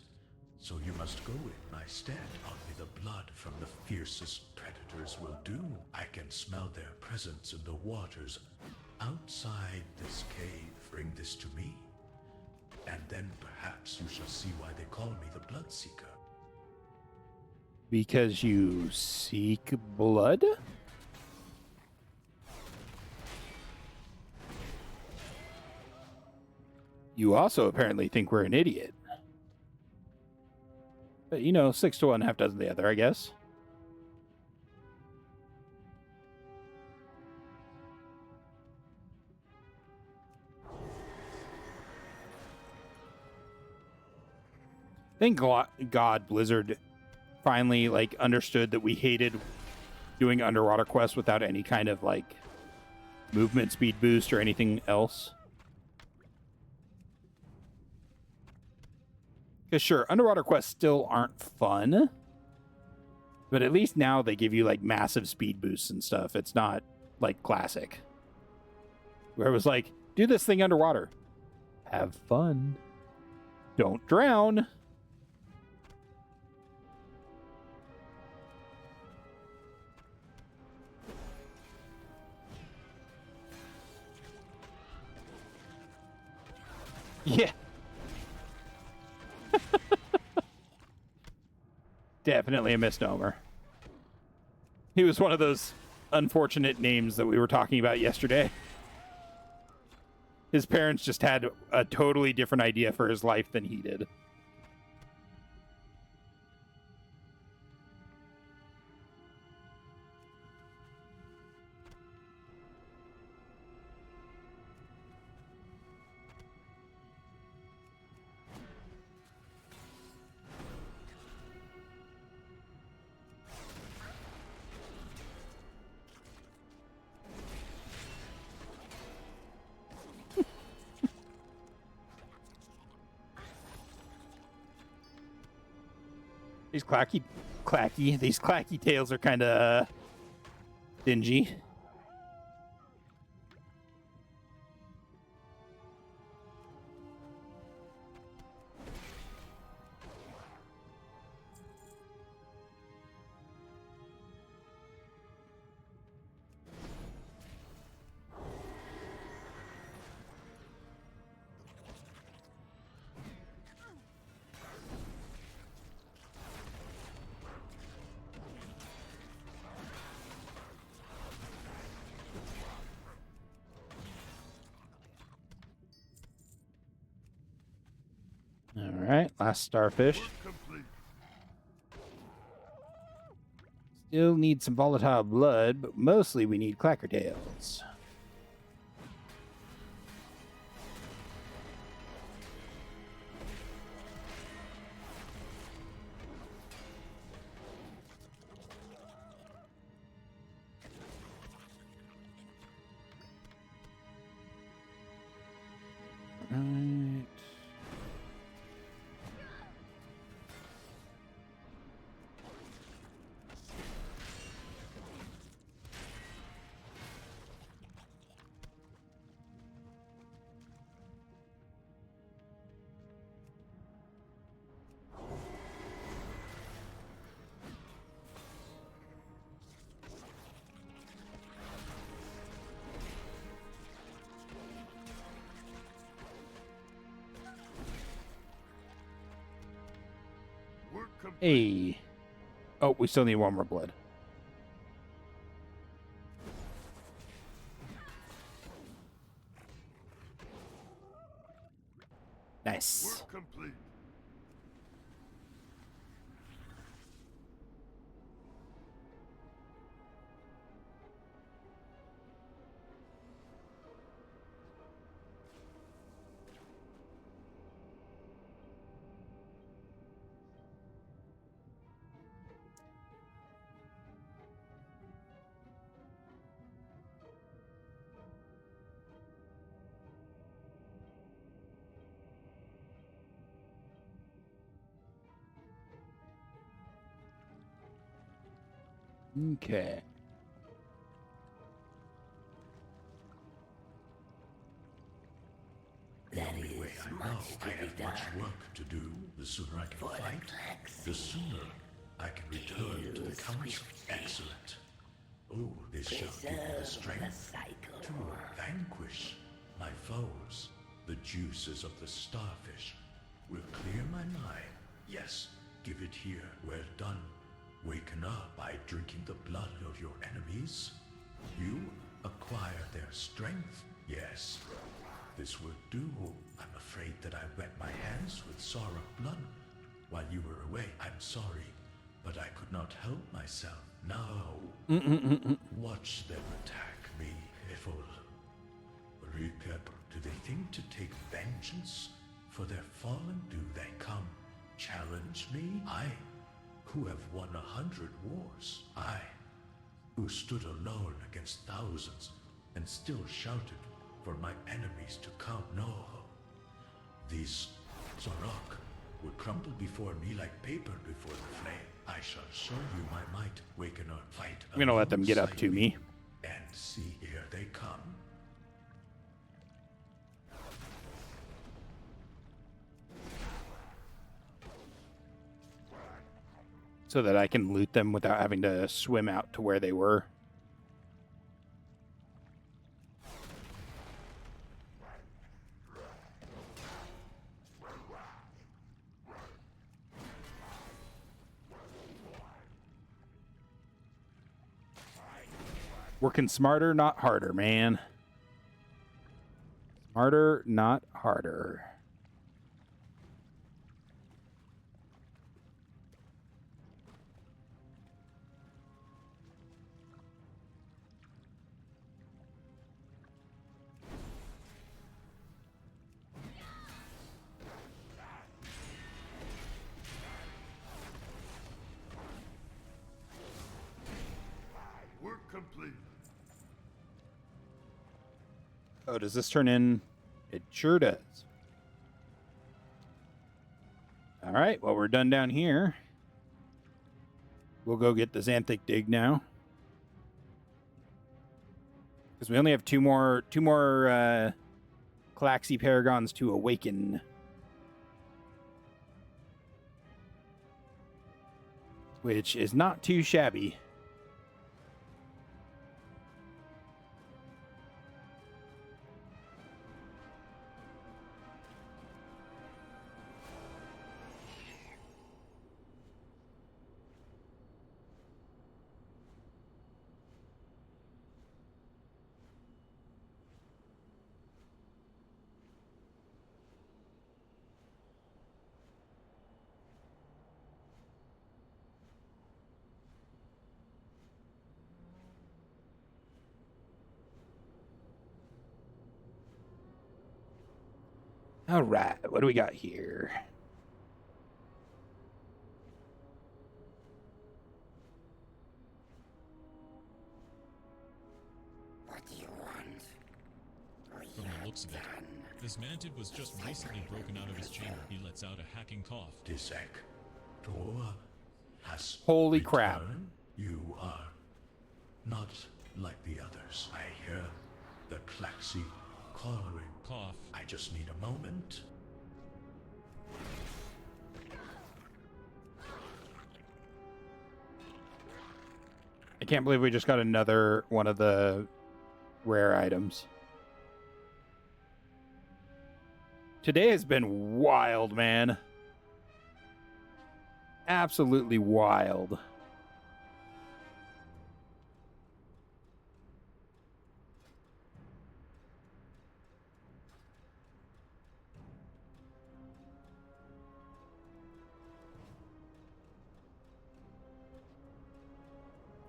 so you must go in my stead. Only the blood from the fiercest predators will do. I can smell their presence in the waters outside this cave. Bring this to me, and then perhaps you shall see why they call me the Bloodseeker. Because you seek blood? You also apparently think we're an idiot. But, you know, 6 to 1, half dozen the other, I guess. Thank God Blizzard finally, like, understood that we hated doing underwater quests without any kind of, like, movement speed boost or anything else. Because sure, underwater quests still aren't fun, but at least now they give you, like, massive speed boosts and stuff. It's not, like, classic, where it was like, do this thing underwater. Have fun. Don't drown. Yeah. Definitely a misnomer. He was one of those unfortunate names that we were talking about yesterday. His parents just had a totally different idea for his life than he did. These clacky tails are kind of dingy. Alright, last starfish. Still need some volatile blood, but mostly we need clacker tails. Alright. Hey. Oh, we still need one more blood. Nice. Work complete. Okay. The only way I know I have much work to do, the sooner I can fight, the sooner I can return to the council. Excellent. Oh, this shall give me the strength to vanquish my foes. The juices of the starfish will clear my mind. Yes, give it here. Well done. Waken up by drinking the blood of your enemies. You acquire their strength. Yes. this would do. I'm afraid that I wet my hands with Zonelocked blood while you were away. I'm sorry, but I could not help myself. Now, watch them attack me, Piffle. Recap, do they think to take vengeance for their fallen? Do they come challenge me? I, who have won 100 wars. I, who stood alone against thousands and still shouted for my enemies to come. No, these Zonelocked would crumble before me like paper before the flame. I shall show you my might. We cannot fight. I'm gonna let them get up to me. And see, here they come. So that I can loot them without having to swim out to where they were. Working smarter, not harder, man. Smarter, not harder. Work complete. Oh, does this turn in? It sure does. All right, well, we're done down here. We'll go get the Xanthic dig now. Because we only have two more Klaxi Paragons to awaken. Which is not too shabby. All right, what do we got here? What do you want? From the looks of it, this mantid was just recently broken out of his chamber. He lets out a hacking cough. Disek, Tor has Holy crap. returned. You are not like the others. I hear the Klaxi calling. Cough. I just need a moment. I can't believe we just got another one of the rare items. Today has been wild, man. Absolutely wild.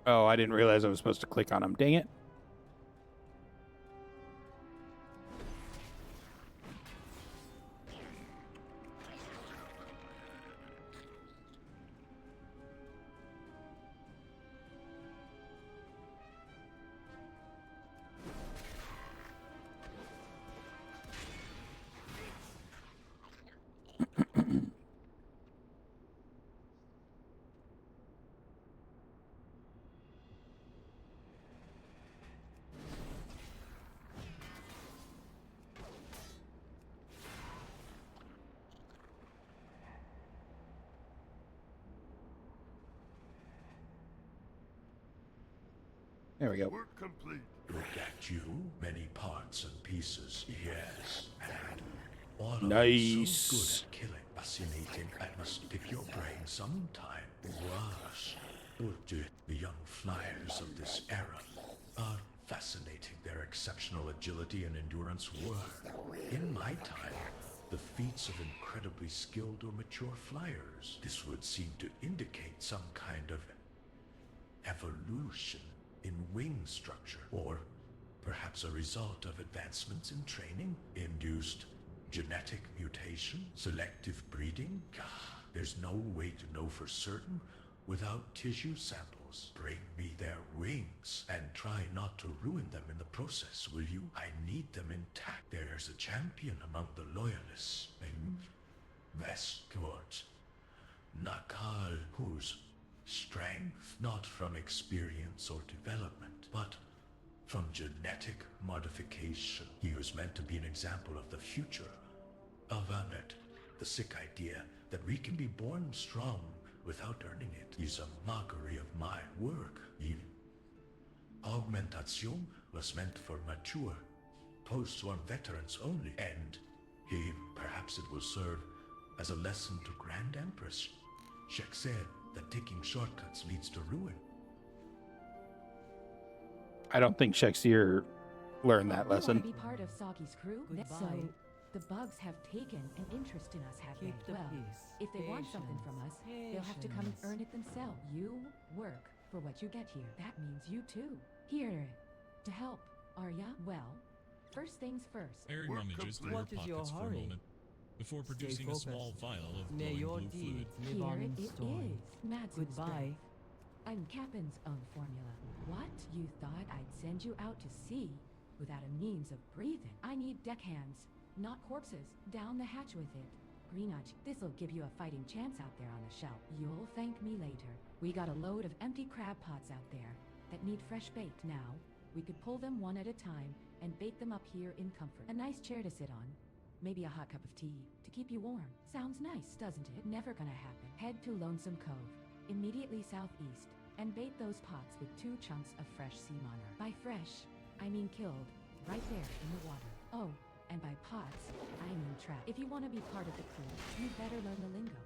Oh, I didn't realize I was supposed to click on them. Dang it. There we go. Work complete. Look at you, many parts and pieces. Yes, and all of Nice. you so good at killing. Fascinating. I must pick your brain sometime. Wash. The young flyers of this era are fascinating. Their exceptional agility and endurance were, in my time, the feats of incredibly skilled or mature flyers. This would seem to indicate some kind of evolution in wing structure, or perhaps a result of advancements in training, induced genetic mutation, selective breeding. There's no way to know for certain without tissue samples. Bring me their wings, and try not to ruin them in the process, will you? I need them intact. There's a champion among the loyalists, a Westcourt, Nakal, whose strength, not from experience or development, but from genetic modification. He was meant to be an example of the future of Amet. The sick idea that we can be born strong without earning it is a mockery of my work. Augmentation was meant for mature, post-swarm veterans only, and perhaps it will serve as a lesson to Grand Empress. Shek said that taking shortcuts leads to ruin. I don't think Shakespeare learned that lesson. You want to be part of Sagi's crew? So, the bugs have taken an interest in us, have they? Well, if they want something from us, they'll have to come and earn it themselves. You work for what you get here. That means you too. Here to help, are ya? Well, first things first. Aaron rummages through her pockets for a moment before producing a small vial of glowing blue fluid. Here it is. Madsen's Goodbye. I'm Captain's own formula. What? You thought I'd send you out to sea without a means of breathing? I need deckhands, not corpses. Down the hatch with it. Greenudge, this'll give you a fighting chance out there on the shelf. You'll thank me later. We got a load of empty crab pots out there that need fresh bait. Now, we could pull them one at a time and bake them up here in comfort. A nice chair to sit on. Maybe a hot cup of tea to keep you warm. Sounds nice, doesn't it? Never gonna happen. Head to Lonesome Cove, immediately southeast, and bait those pots with 2 chunks of fresh sea monarch. By fresh, I mean killed, right there in the water. Oh, and by pots, I mean trapped. If you want to be part of the crew, you'd better learn the lingo.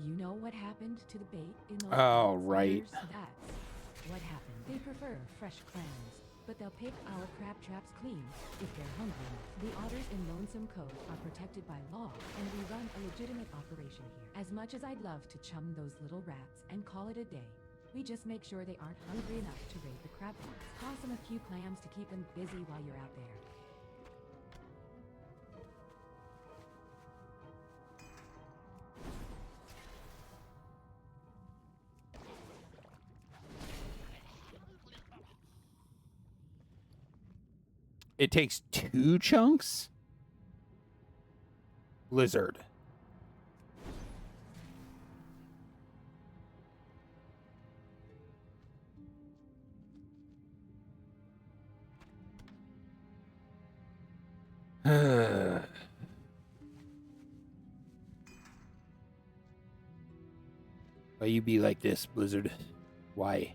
You know what happened to the bait in those right. That's what happened. They prefer fresh clams, but they'll pick our crab traps clean if they're hungry enough. The otters in Lonesome Cove are protected by law, and we run a legitimate operation here. As much as I'd love to chum those little rats and call it a day, we just make sure they aren't hungry enough to raid the crab pots. Toss them a few clams to keep them busy while you're out there. It takes 2 chunks? Lizard. Why you be like this, Blizzard? Why?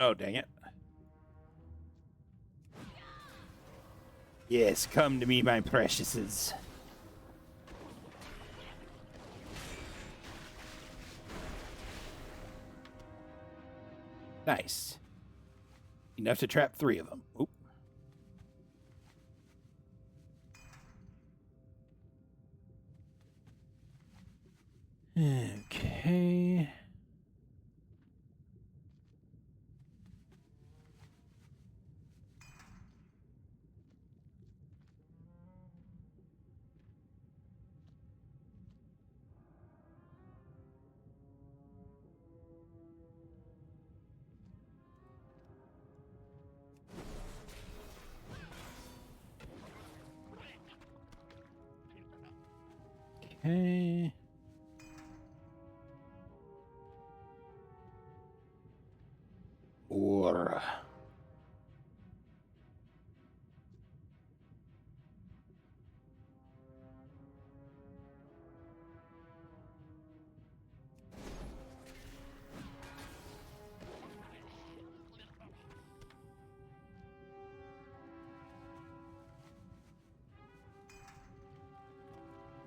Oh, dang it. Yes, come to me, my preciouses. Nice. Enough to trap 3 of them. Oop. Okay. Okay. Or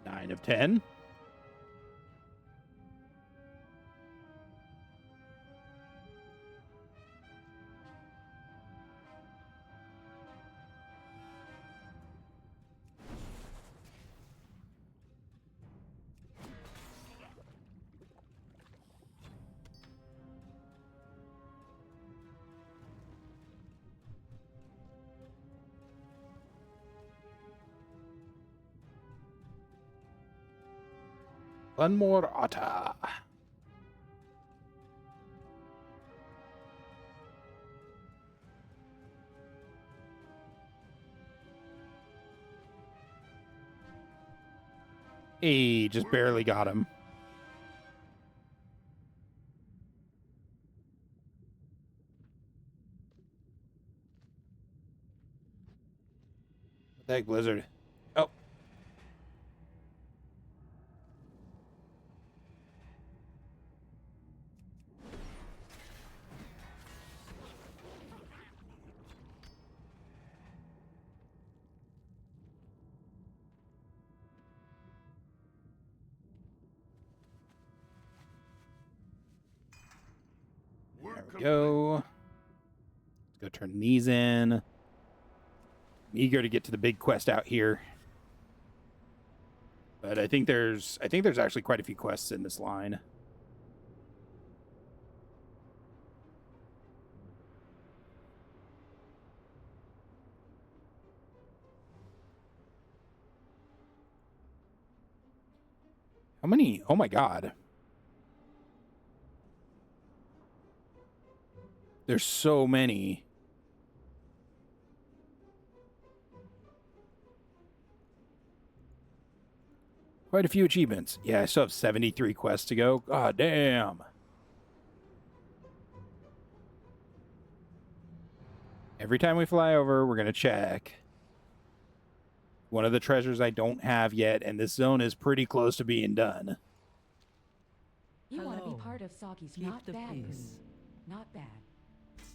9 of 10. One more otter. He just barely got him. What the heck, Blizzard? Oh. There we go. Let's go turn these in. I'm eager to get to the big quest out here. But I think there's actually quite a few quests in this line. How many? Oh my god. There's so many. Quite a few achievements. Yeah, I still have 73 quests to go. God damn. Every time we fly over, we're going to check. One of the treasures I don't have yet, and this zone is pretty close to being done. You want to be part of Sagi's not bad group. Not bad.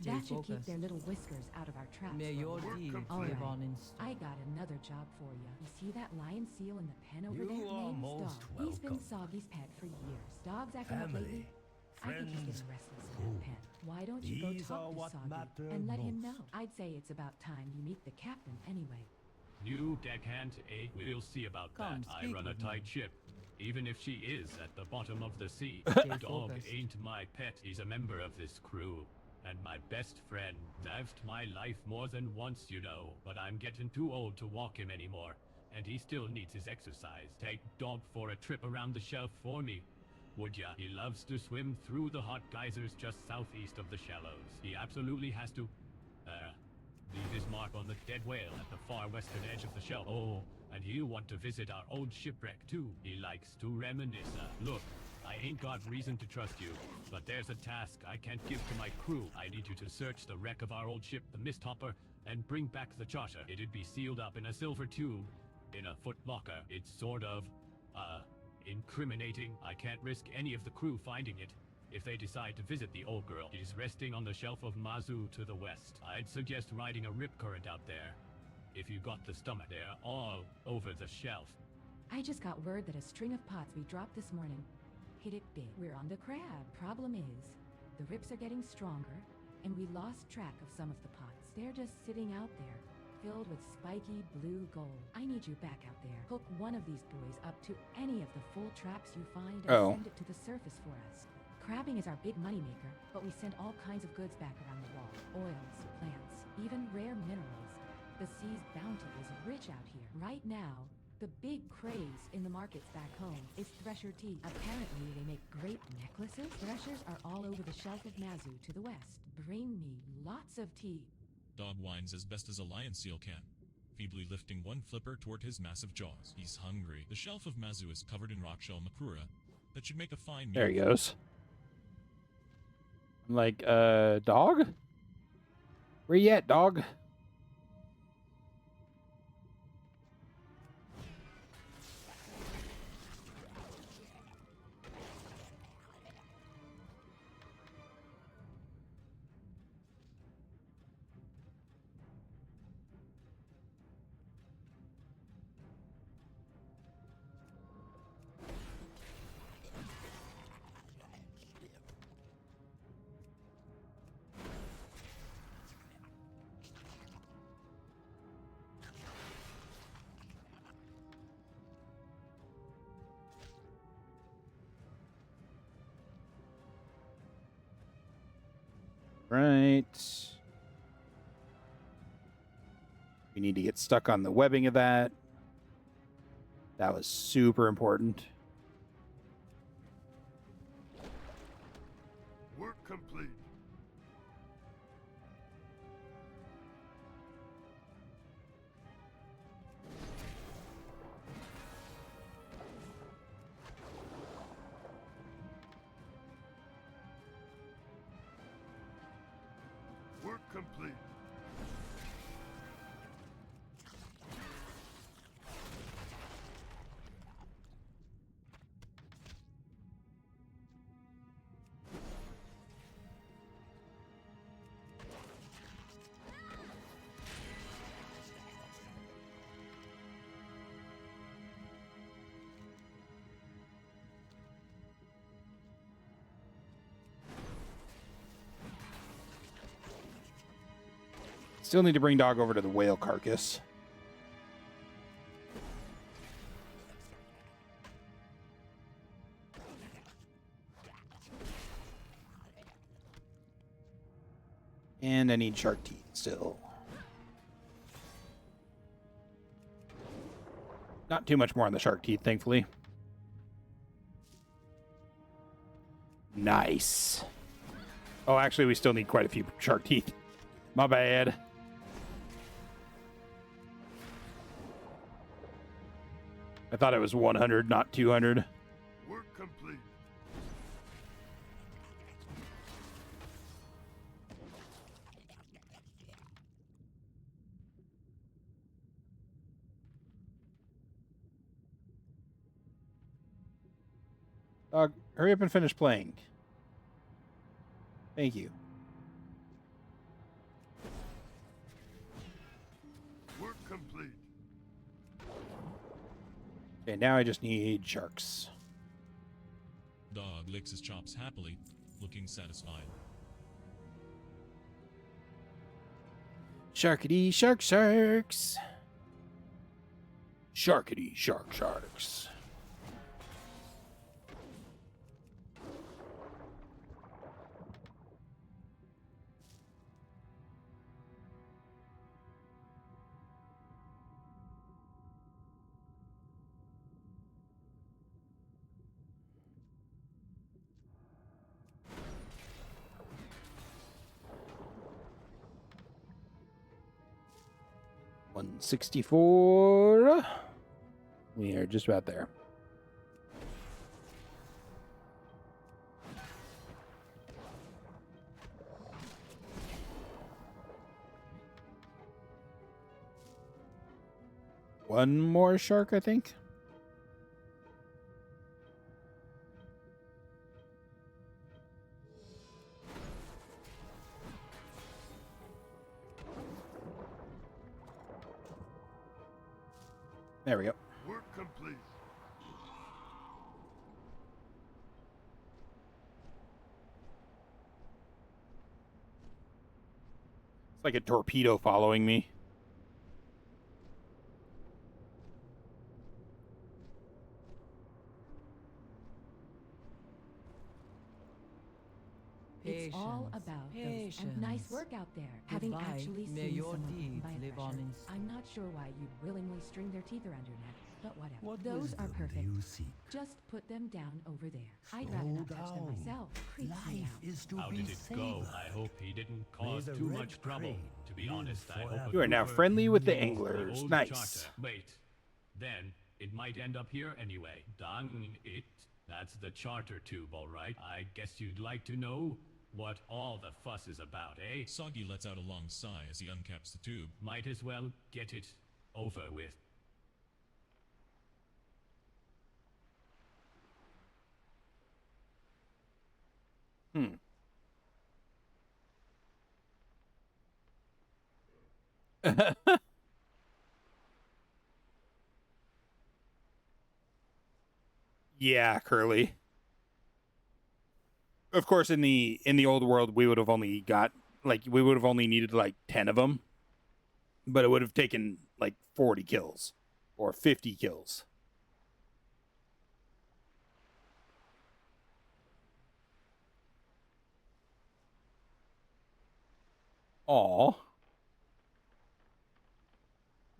Stay that should keep focused. their little whiskers out of our traps. May your deeds All live right. on in I got another job for you. You see that lion seal in the pen over You there? are Name's most Dog. He's been welcome. Sagi's pet for years. Dog's acting up lately. Family, I think he's friends. getting restless in that pen. Why don't you go These are talk to what Sagi matter and let him know? most. I'd say it's about time you meet the captain anyway. New deckhand, eh? We'll see about Come, that. I speak run a with tight me. ship. Even if she is at the bottom of the sea, Dog focused. ain't my pet. He's a member of this crew. And my best friend. Saved my life more than once, you know. But I'm getting too old to walk him anymore. And he still needs his exercise. Take Dog for a trip around the shelf for me. Would ya? He loves to swim through the hot geysers just southeast of the shallows. He absolutely has to, leave his mark on the dead whale at the far western edge of the shelf. Oh, and he'll want to visit our old shipwreck too. He likes to reminisce. Look, I ain't got reason to trust you, but there's a task I can't give to my crew. I need you to search the wreck of our old ship, the Misthopper, and bring back the charter. It'd be sealed up in a silver tube, in a foot locker. It's sort of, incriminating. I can't risk any of the crew finding it. If they decide to visit the old girl, it is resting on the shelf of Mazu to the west. I'd suggest riding a rip current out there. If you got the stomach, they're all over the shelf. I just got word that a string of pots we dropped this morning hit it big. We're on the crab. Problem is, the rips are getting stronger, and we lost track of some of the pots. They're just sitting out there, filled with spiky blue gold. I need you back out there. Hook one of these boys up to any of the full traps you find and send it to the surface for us. Crabbing is our big moneymaker, but we send all kinds of goods back around the wall. Oils, plants, even rare minerals. The sea's bounty is rich out here. Right now, the big craze in the markets back home is thresher tea. Apparently, they make great necklaces. Threshers are all over the shelf of Mazu to the west. Bring me lots of tea. Dog whines as best as a lion seal can, feebly lifting one flipper toward his massive jaws. He's hungry. The shelf of Mazu is covered in rockshell makura that should make a fine meal. There he goes. I'm like, dog? Where you at, dog? Right. We need to get stuck on the webbing of that. That was super important. Work complete. Work complete. Still need to bring dog over to the whale carcass. And I need shark teeth still. Not too much more on the shark teeth, thankfully. Nice. Oh, actually, we still need quite a few shark teeth. My bad. I thought it was 100, not 200. Work complete. Dog, hurry up and finish playing. Thank you. Work complete. Okay, now I just need sharks. Dog licks his chops happily, looking satisfied. Sharkity shark sharks. Sharkity shark sharks. $164. We are just about there. One more shark, I think. There we go. Work complete. It's like a torpedo following me. It's all about those, and nice work out there. Having Goodbye. actually May seen your someone deeds by live pressure. on I'm not sure why you'd willingly string their teeth around your neck, but whatever. What Those are wisdom do perfect. you seek? Just put them down over there. I'd rather not touch them myself. Creeps me Life out. is to How be did it go? savored. I hope he didn't cause the too red much trouble. crane To be live honest, I hope forever. You are now Cooper friendly with the knows anglers. old Nice. charter. Wait, then it might end up here anyway. Dang it. That's the charter tube, all right. I guess you'd like to know what all the fuss is about, eh? Soggy lets out a long sigh as he uncaps the tube. Might as well get it over with. Yeah, Curly. Of course, in the old world, we would have only got we would have only needed like 10 of them, but it would have taken like 40 kills or 50 kills. Aw.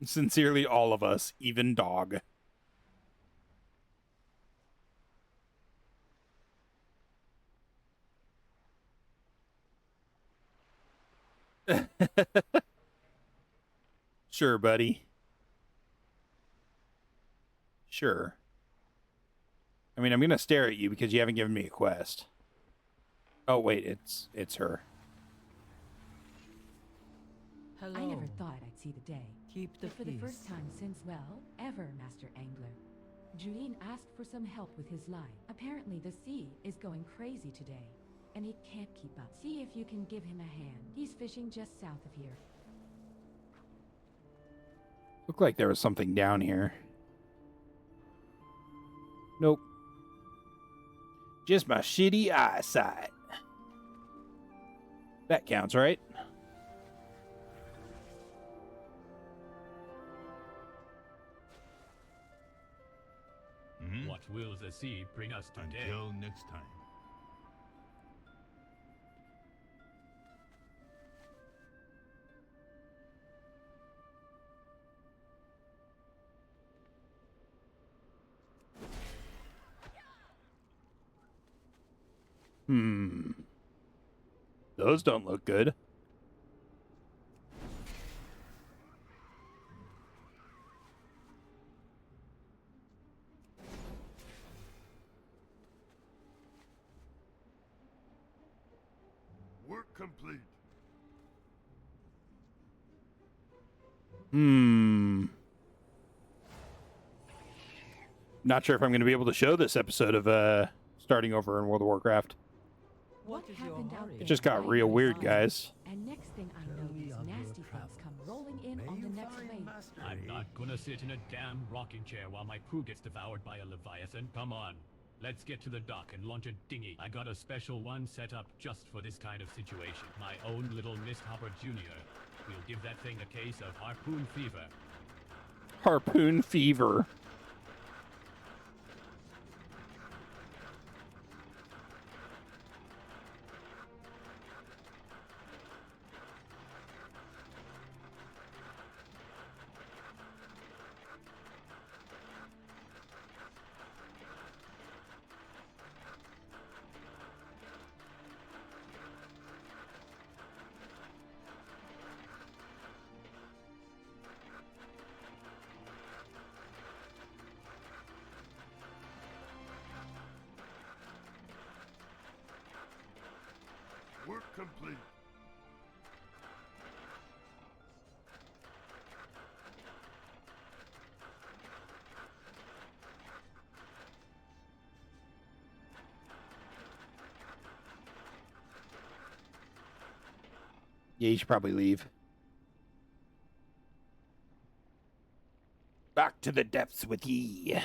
Sincerely, all of us, even dog. Sure, buddy. Sure. I mean, I'm gonna stare at you because you haven't given me a quest. Oh wait, it's her. I never thought I'd see the day. Keep the But for the first time since, well, ever, Master Angler. Julien asked for some help with his line. Apparently the sea is going crazy today, and he can't keep up. See if you can give him a hand. He's fishing just south of here. Looked like there was something down here. Nope. Just my shitty eyesight. That counts, right? What will the sea bring us today? Until next time. Those don't look good. Work complete. Not sure if I'm going to be able to show this episode of starting over in World of Warcraft. What is your happened out hurry? there? It just got real weird, guys. And next thing I know, these nasty things come rolling in on the next wave. I'm not gonna sit in a damn rocking chair while my crew gets devoured by a leviathan. Come on. Let's get to the dock and launch a dinghy. I got a special one set up just for this kind of situation. My own little Mist Hopper Jr. We'll give that thing a case of harpoon fever. Harpoon fever. Work complete. Yeah, you should probably leave. Back to the depths with ye.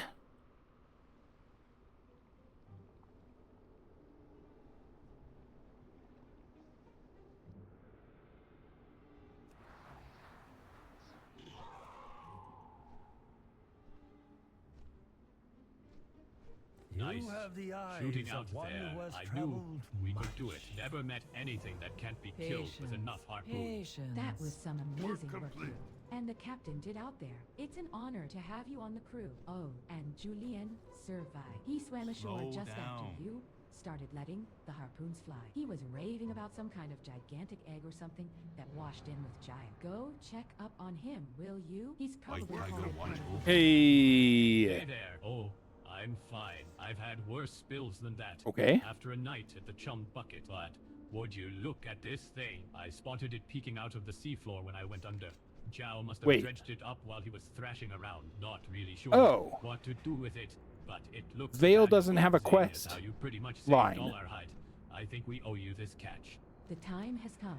Nice. You have the eyes Shooting out of one there. who has I knew traveled we much. could do it. Never met anything that can't be killed with enough harpoons. Patience. That was some amazing work. complete. And the captain did out there. It's an honor to have you on the crew. Oh, and Julien survived. He swam ashore Slow just down. after you started letting the harpoons fly. He was raving about some kind of gigantic egg or something that washed in with giant. Go check up on him, will you? He's probably called Hey. Hey there. Oh, I'm fine. I've had worse spills than that. Okay. After a night at the chum bucket, but Would you look at this thing? I spotted it peeking out of the seafloor when I went under. Zhao must have Wait. dredged it up while he was thrashing around. Not really sure Oh. what to do with it, but it looks Vale valuable, doesn't have a seeing as quest how you pretty much saved line. all our hide. I think we owe you this catch. The time has come.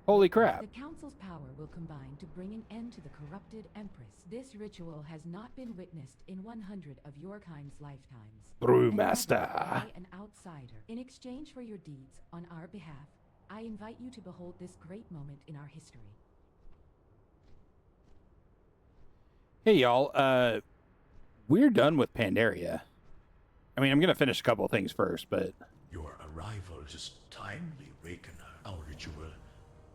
Holy crap. The Council's power will combine to bring an end to the corrupted Empress. This ritual has not been witnessed in 100 of your kind's lifetimes. Brewmaster. I, an outsider. In exchange for your deeds on our behalf, I invite you to behold this great moment in our history. Hey, y'all. We're done with Pandaria. I mean, I'm going to finish a couple of things first, but... Your arrival is timely, Wakener. Our ritual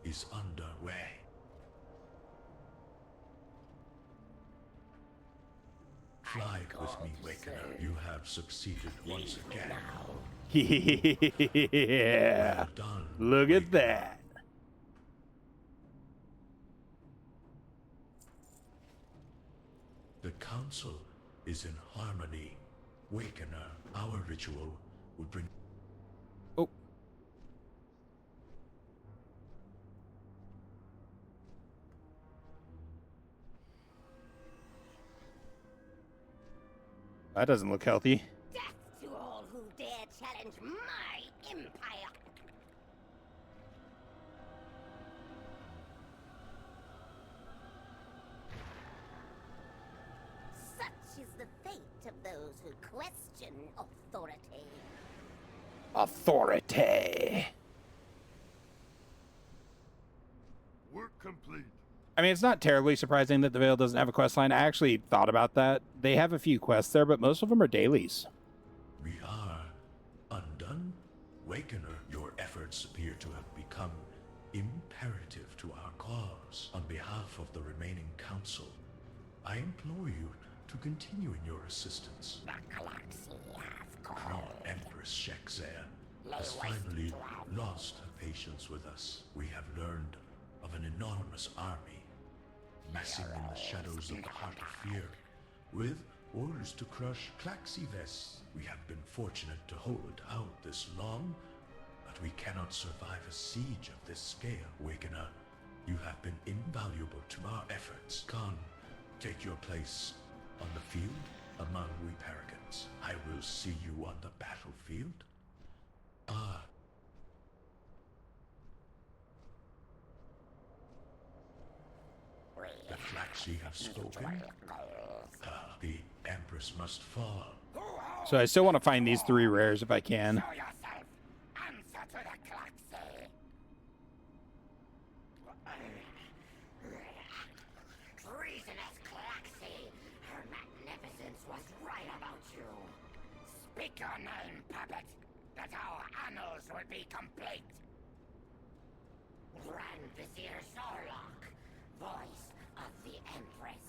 is underway. Fly with me, Wakener. You have succeeded once again. Yeah. Well done. Look at that. The council is in harmony. Wakener, our ritual will bring... Oh. That doesn't look healthy. Death to all who dare challenge my empire! Such is the fate of those who question authority. Authority. Work complete. I mean, it's not terribly surprising that the Vale doesn't have a quest line. I actually thought about that. They have a few quests there, but most of them are dailies. We are undone. Wakener, your efforts appear to have become imperative to our cause. On behalf of the remaining council, I implore you to continue in your assistance. The galaxy has Crown called. Empress Shekzer has finally lost her patience with us. We have learned of an enormous army massing in the shadows of the Heart of Fear, with orders to crush Klaxives. We have been fortunate to hold out this long, but we cannot survive a siege of this scale. Wakener, you have been invaluable to our efforts. Khan, take your place on the field among we Paragons. I will see you on the battlefield. Ah. The Flaxi have spoken. The Empress must fall. So I still want to find these 3 rares if I can. Show yourself! Answer to the Klaxi! Treasonous Klaxi! Her magnificence was right about you. Speak your name, puppet, that our annals will be complete. Grand Vizier Zonelocked, voice of the Empress.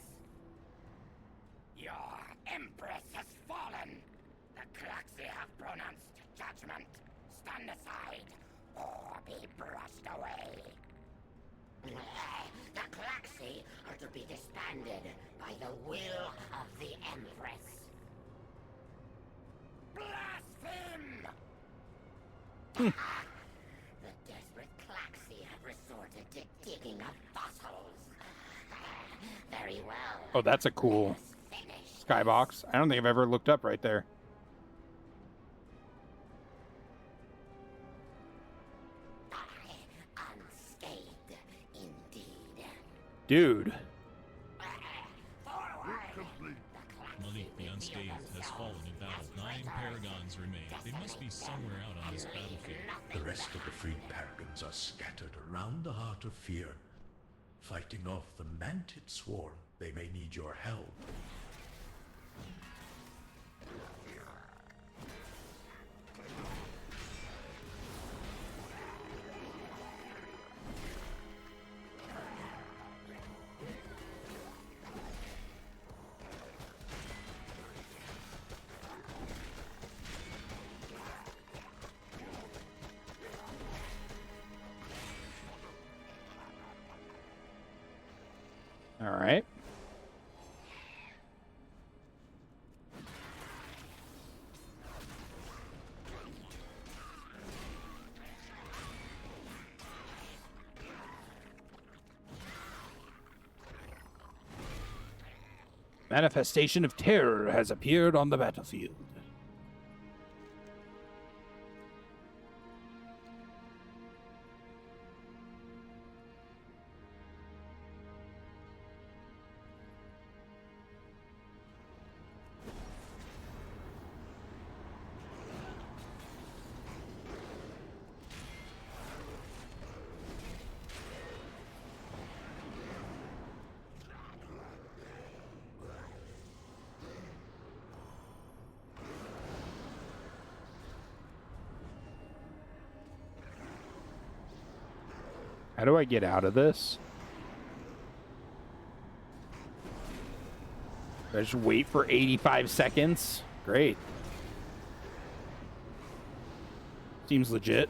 Your Empress has fallen. The Klaxi have pronounced judgment. Stand aside, or be brushed away. The Klaxi are to be disbanded by the will of the Empress. Blaspheme! The desperate Klaxi have resorted to digging up fossils. Very well. Oh, that's a cool skybox. I don't think I've ever looked up right there. Unscathed, indeed. Dude. Malik the Unscathed has fallen in battle. 9 Paragons remain. They must be somewhere out on this battlefield. The rest of the freed Paragons are scattered around the Heart of Fear, fighting off the Mantid Swarm. They may need your help. All right. Manifestation of terror has appeared on the battlefield. How do I get out of this? Do I just wait for 85 seconds? Great. Seems legit.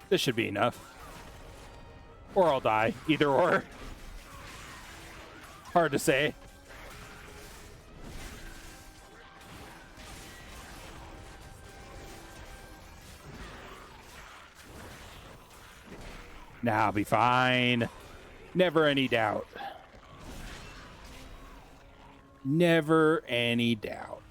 This should be enough. Or I'll die. Either or. Hard to say. Nah, I'll be fine. Never any doubt. Never any doubt.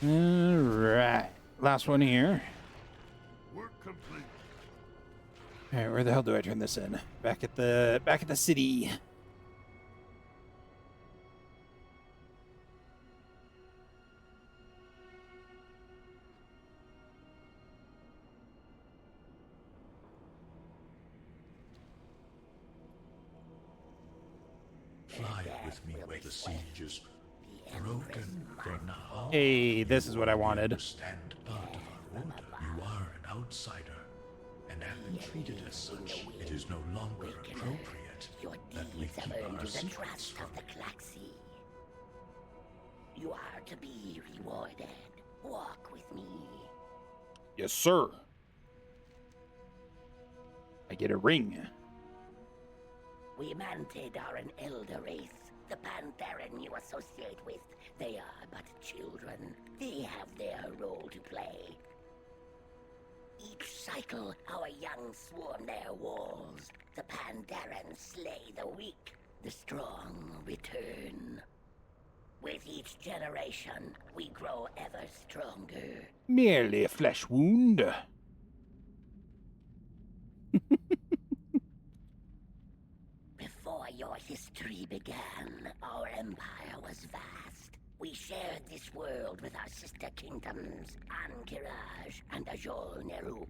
All right, last one here. Work complete. All right, where the hell do I turn this in? Back at the city. Fly with me where the siege is broken for now. Hey, this is what I wanted. Stand part of our order. You are an outsider and have been treated as such. It is no longer appropriate that we keep our secrets from the Klaxi. You are to be rewarded. Walk with me. Yes, sir. I get a ring. We Mantid are an elder race. The Pandaria you associate with, they are but children. They have their role to play. Each cycle, our young swarm their walls. The Pandaren slay the weak, the strong return. With each generation, we grow ever stronger. Merely a flesh wound. Before your history began, our empire was vast. We shared this world with our sister kingdoms, Ankiraj and Ajol Nerub.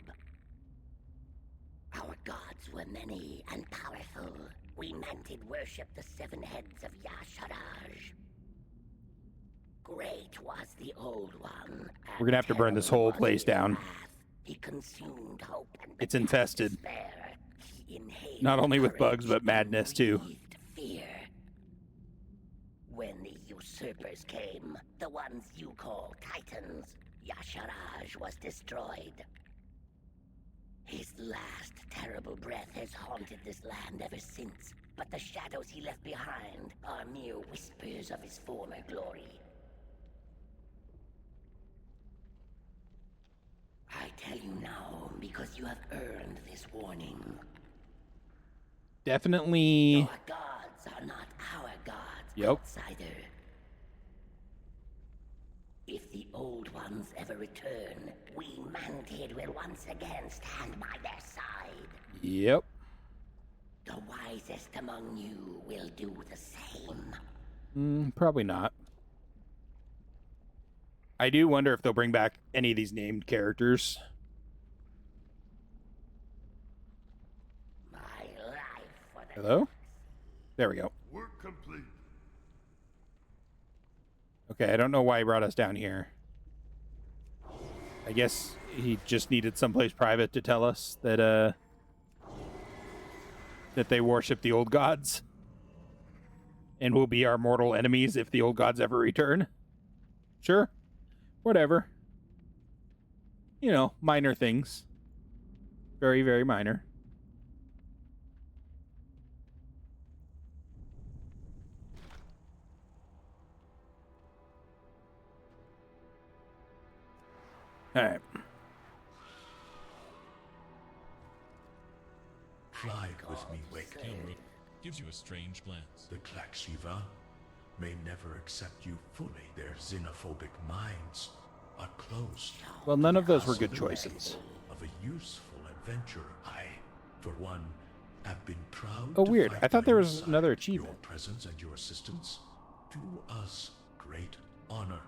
Our gods were many and powerful. We Mantid worshipped the 7 heads of Yasharaj. Great was the old one. We're gonna have to burn this whole place down. He consumed hope and it's infested. despair. Not only with bugs, but madness too. Fear. When the usurpers came, the ones you call Titans, Yasharaj was destroyed. His last terrible breath has haunted this land ever since, but the shadows he left behind are mere whispers of his former glory. I tell you now because you have earned this warning. Definitely. Your gods are not our gods, outsider. If the old ones ever return, we Mantid will once again stand by their side. Yep. The wisest among you will do the same. Probably not. I do wonder if they'll bring back any of these named characters. My life for the Hello? There we go. Work complete. Okay, I don't know why he brought us down here. I guess he just needed someplace private to tell us that they worship the old gods and will be our mortal enemies if the old gods ever return. Sure. Whatever. You know, minor things. Very, very minor. All right. Fly with me, Wake. Gilroy gives you a strange glance. The Klaxiva may never accept you fully. Their xenophobic minds are closed. Well, none of those were good choices. Of a useful adventure, I, for one, have been proud. Oh, to weird. fight I thought by there your was side. another achievement. Your presence and your assistance do us great honor.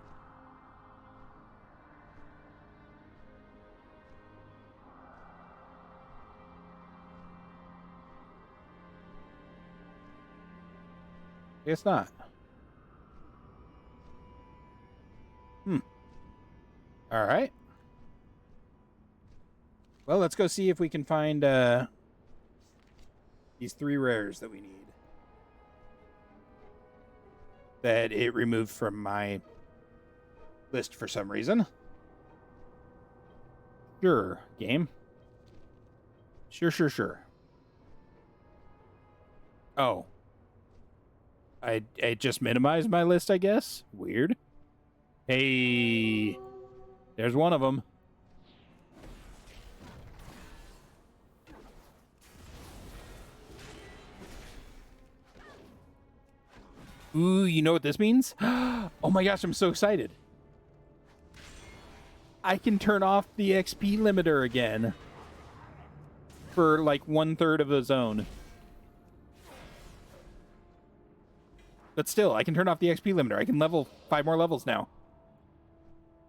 Guess not. All right. Well, let's go see if we can find these 3 rares that we need. That it removed from my list for some reason. Sure, game. Sure. Oh. I just minimized my list, I guess. Weird. Hey, there's one of them. Ooh, you know what this means? Oh my gosh, I'm so excited. I can turn off the XP limiter again for like 1/3 of the zone. But still, I can turn off the XP limiter. I can level 5 more levels now.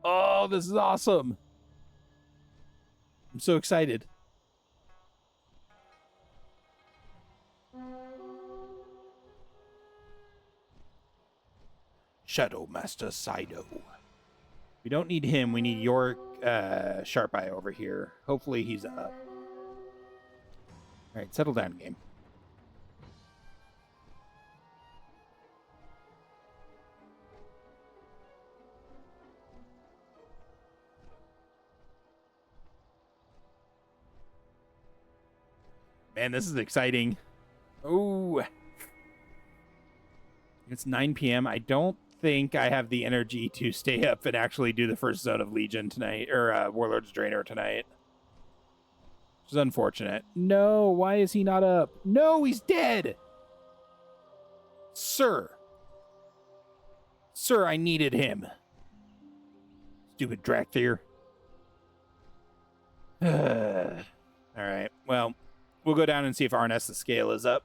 Oh, this is awesome. I'm so excited. Shadow Master Sido. We don't need him. We need your Sharp Eye over here. Hopefully he's up. All right, settle down, game. Man, this is exciting. Oh. It's 9 p.m. I don't think I have the energy to stay up and actually do the first zone of Legion tonight, or Warlord's Draenor tonight. Which is unfortunate. No, why is he not up? No, he's dead! Sir. Sir, I needed him. Stupid Drakthir. Alright, well, we'll go down and see if Arnes the Scale is up.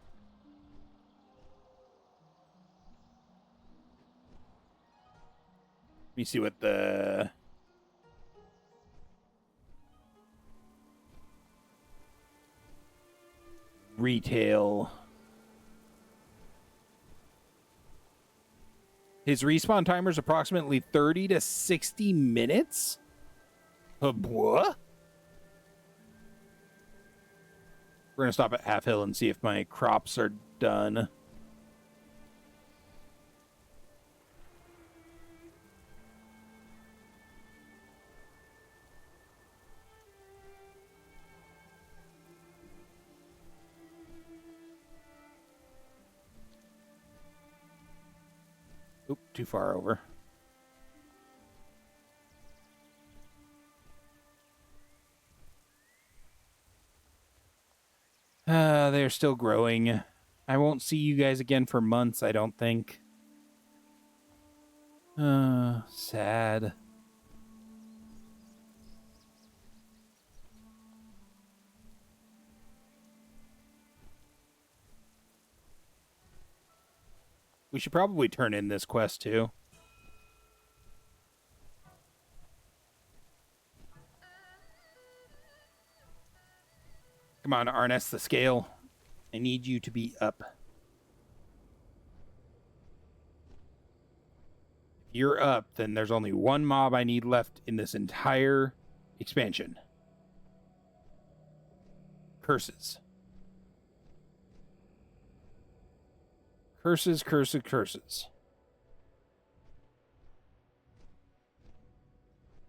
Let me see what the retail. His respawn timer is approximately 30 to 60 minutes? What? We're going to stop at Half Hill and see if my crops are done. Oop, too far over. They're still growing. I won't see you guys again for months, I don't think. Sad. We should probably turn in this quest too. Come on, Arnest the scale. I need you to be up. If you're up, then there's only one mob I need left in this entire expansion. Curses. Curses, curses, curses.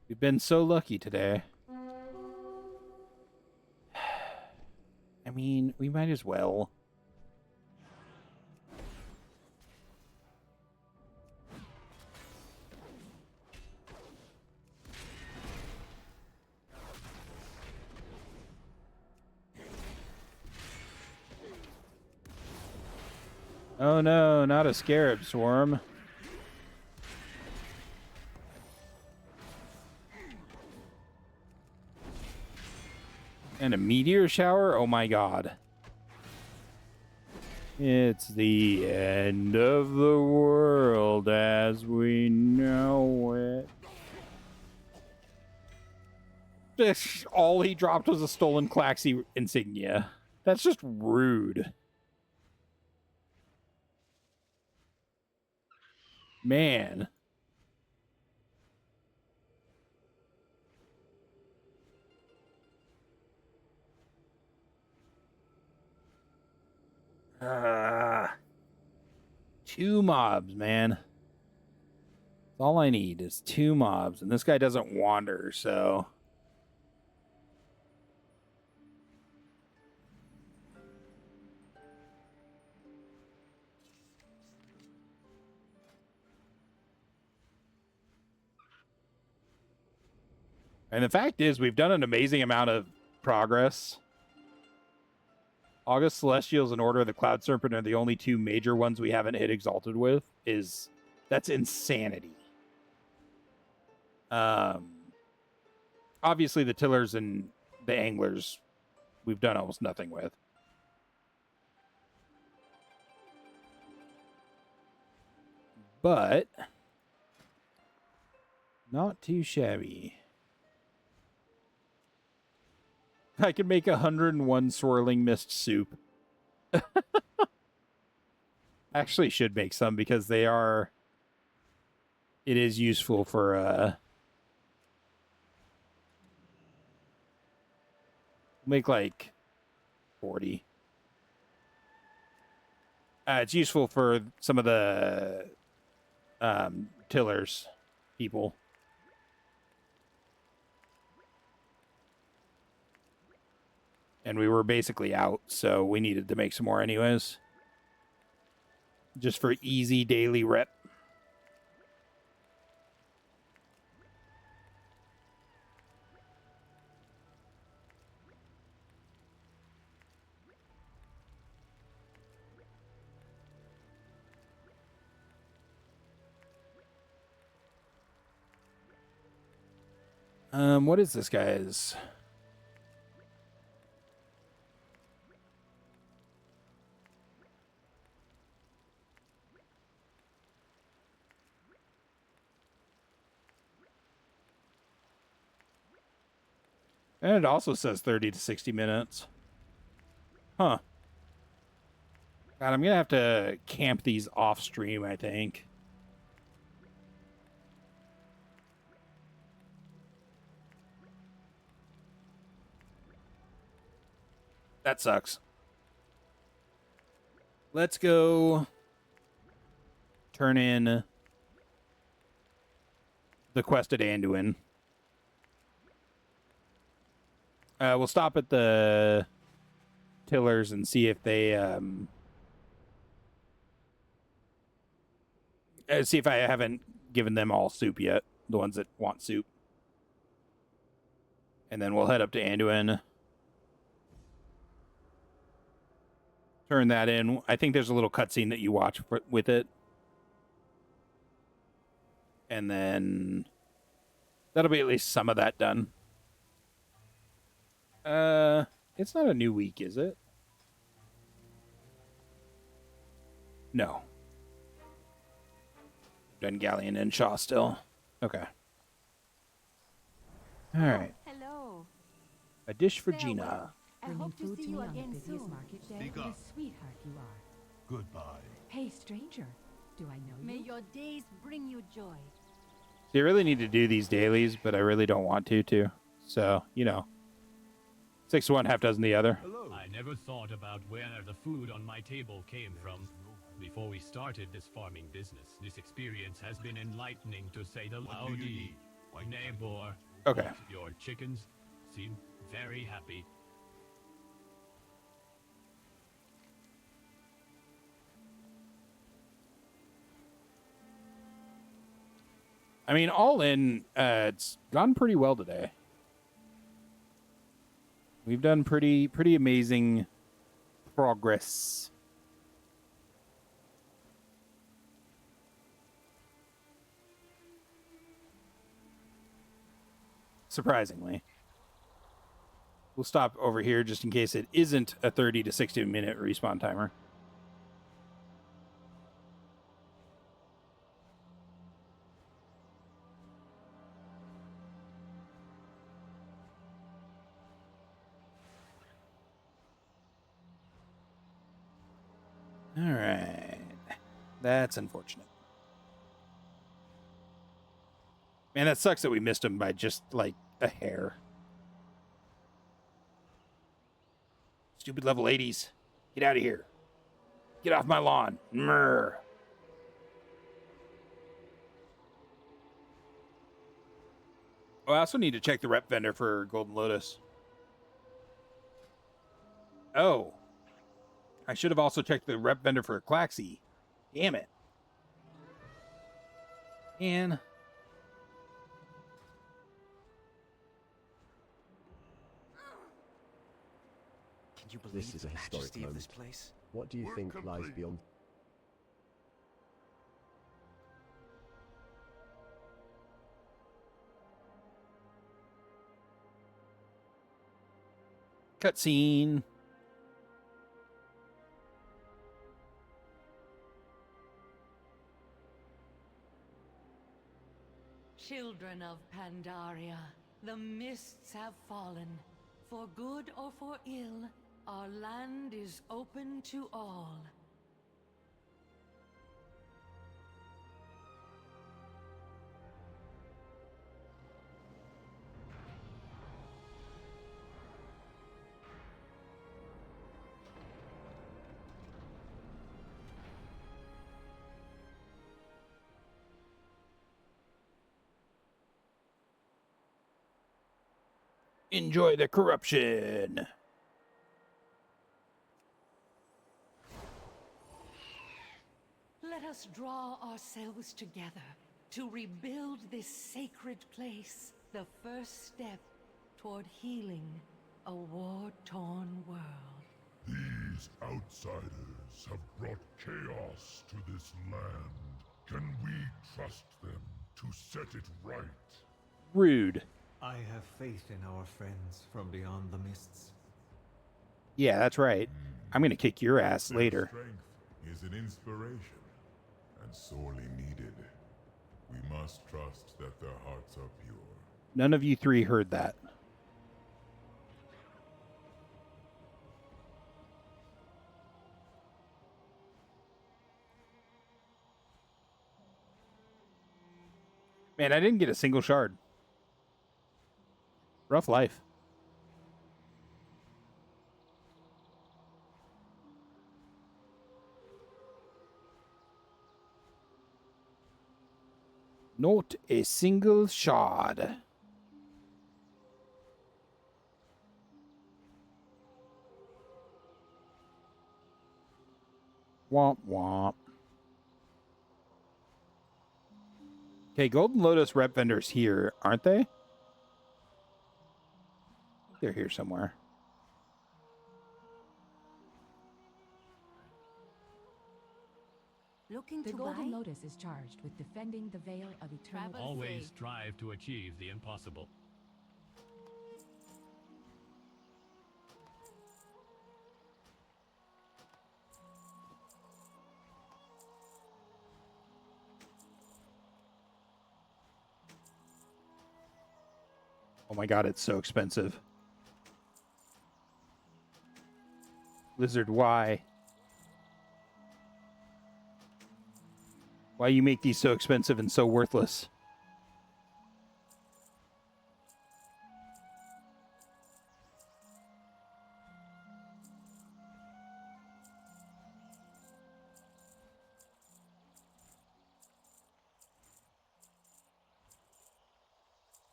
We've been so lucky today. I mean, we might as well. Oh no, not a scarab swarm. And a meteor shower? Oh my god. It's the end of the world as we know it. All he dropped was a stolen Klaxi insignia. That's just rude. Man. Two mobs, man. That's all I need is two mobs. And this guy doesn't wander, so... And the fact is, we've done an amazing amount of progress. August Celestials and Order of the Cloud Serpent are the only two major ones we haven't hit Exalted with. That's insanity. Obviously, the Tillers and the Anglers, we've done almost nothing with. But not too shabby. I can make 101 swirling mist soup. Actually should make some because it is useful for make like 40. It's useful for some of the Tillers people. And we were basically out, so we needed to make some more anyways. Just for easy daily rep. What is this guy's? And it also says 30 to 60 minutes. Huh. God, I'm going to have to camp these off stream, I think. That sucks. Let's go turn in the quest at Anduin. We'll stop at the Tillers and see if they see if I haven't given them all soup yet, the ones that want soup. And then we'll head up to Anduin. Turn that in. I think there's a little cutscene that you watch with it. And then that'll be at least some of that done. It's not a new week, is it? No. Done Galleon and Shaw still. Okay. All right. Hello. A dish for Farewell. Gina. I Bringing hope to food see to me you on the again busiest soon. market day. Speak What a up. sweetheart you are. Goodbye. Hey, stranger. Do I know May you? your days bring you joy. They really need to do these dailies, but I really don't want to. So, you know. 6 to 1, half dozen the other. Hello. I never thought about where the food on my table came from. Before we started this farming business, this experience has been enlightening to say the What do you loudest. need? White Neighbor, Okay. but your chickens seem very happy. I mean, all in, it's gone pretty well today. We've done pretty amazing progress. Surprisingly. We'll stop over here just in case it isn't a 30 to 60 minute respawn timer. All right. That's unfortunate. Man, that sucks that we missed him by just, like, a hair. Stupid level 80s. Get out of here. Get off my lawn. Mrr. Oh, I also need to check the rep vendor for Golden Lotus. Oh. I should have also checked the rep vendor for Claxy. Damn it. And Can you believe This is the a historic majesty of this moment. place? What do you think lies beyond? cutscene. Children of Pandaria, the mists have fallen. For good or for ill, our land is open to all. Enjoy the corruption. Let us draw ourselves together to rebuild this sacred place, the first step toward healing a war-torn world. These outsiders have brought chaos to this land. Can we trust them to set it right? Rude. I have faith in our friends from beyond the mists. Yeah, that's right. I'm going to kick your ass Their later. strength is an inspiration, and sorely needed. We must trust that their hearts are pure. None of you three heard that. Man, I didn't get a single shard. Rough life. Not a single shard. Womp womp. Okay, Golden Lotus rep vendors here, aren't they? They're here somewhere. Look Looking The to Golden buy? Lotus is charged with defending the Veil of Eternal. Always strive to achieve the impossible. Oh my god, it's so expensive. Lizard, why? Why you make these so expensive and so worthless?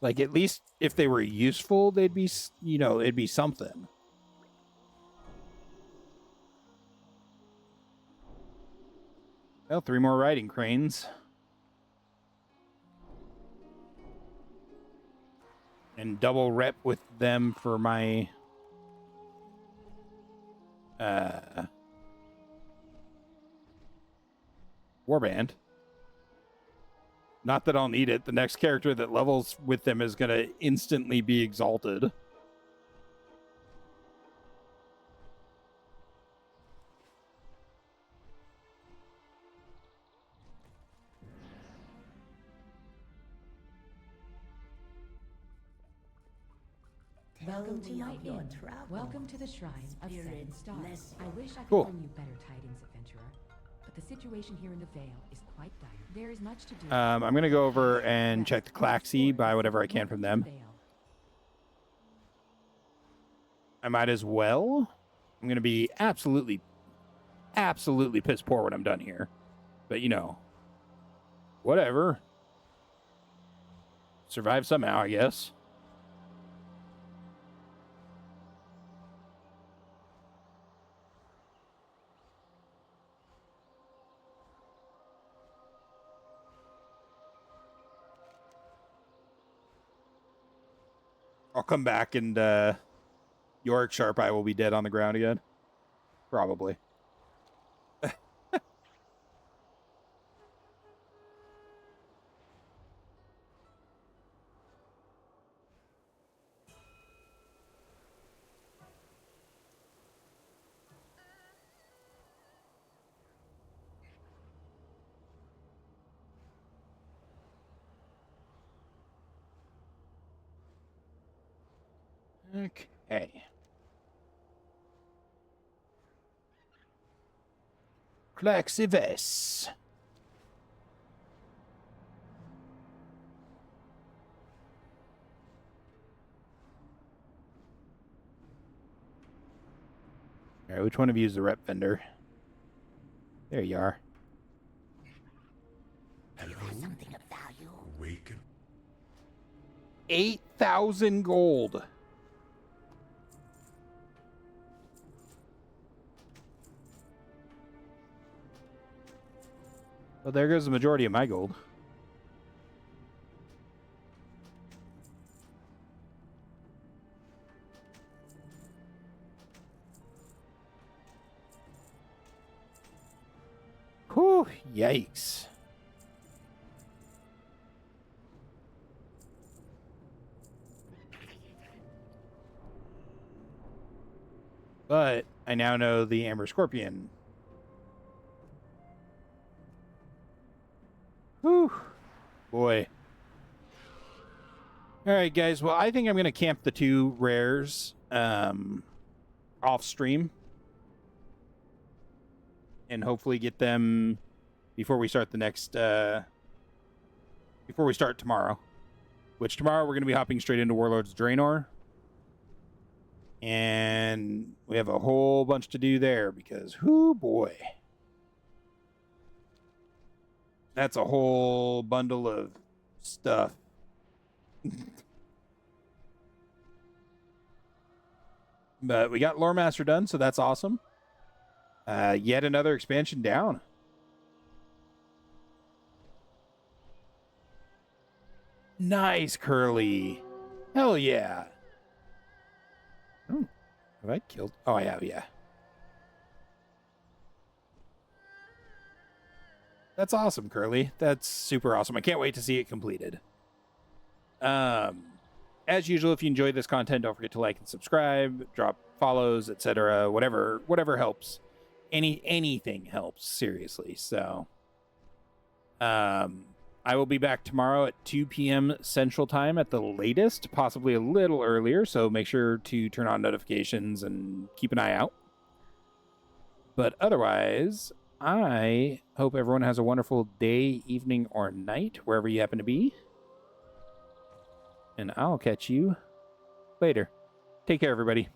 Like, at least if they were useful, they'd be, you know, it'd be something. Well, 3 more riding cranes. And double rep with them for my... warband. Not that I'll need it. The next character that levels with them is going to instantly be exalted. Welcome to me my of your inn. trouble. Welcome to the Shrine of Seven Spirit Stars. bless I wish I could Cool. bring you better tidings, adventurer. But the situation here in the Vale is quite dire. There is much to do. I'm going to go over and check the Claxi, buy whatever I can from them. I might as well. I'm going to be absolutely piss poor when I'm done here. But, you know, whatever. Survive somehow, I guess. I'll come back and Yorick Sharpeye will be dead on the ground again. Probably. Okay. Claxives. All right, which one of you is the rep vendor? There you are. You have something of value. Awaken. 8,000 gold. Well, there goes the majority of my gold. Whew, yikes. But I now know the Amber Scorpion. Whew. Boy. All right, guys. Well, I think I'm going to camp the 2 rares off stream. And hopefully get them before we start the next... before we start tomorrow. Which tomorrow we're going to be hopping straight into Warlords of Draenor. And we have a whole bunch to do there because, whoo boy. That's a whole bundle of stuff. But we got Lore Master done, so that's awesome. Yet another expansion down. Nice, Curly. Hell yeah. Oh, have I killed? Oh, I have, yeah. That's awesome, Curly. That's super awesome. I can't wait to see it completed. As usual, if you enjoy this content, don't forget to like and subscribe, drop follows, etc. Whatever helps. Anything helps, seriously. So, I will be back tomorrow at 2 p.m. Central Time at the latest, possibly a little earlier. So make sure to turn on notifications and keep an eye out. But otherwise, I hope everyone has a wonderful day, evening, or night, wherever you happen to be. And I'll catch you later. Take care, everybody.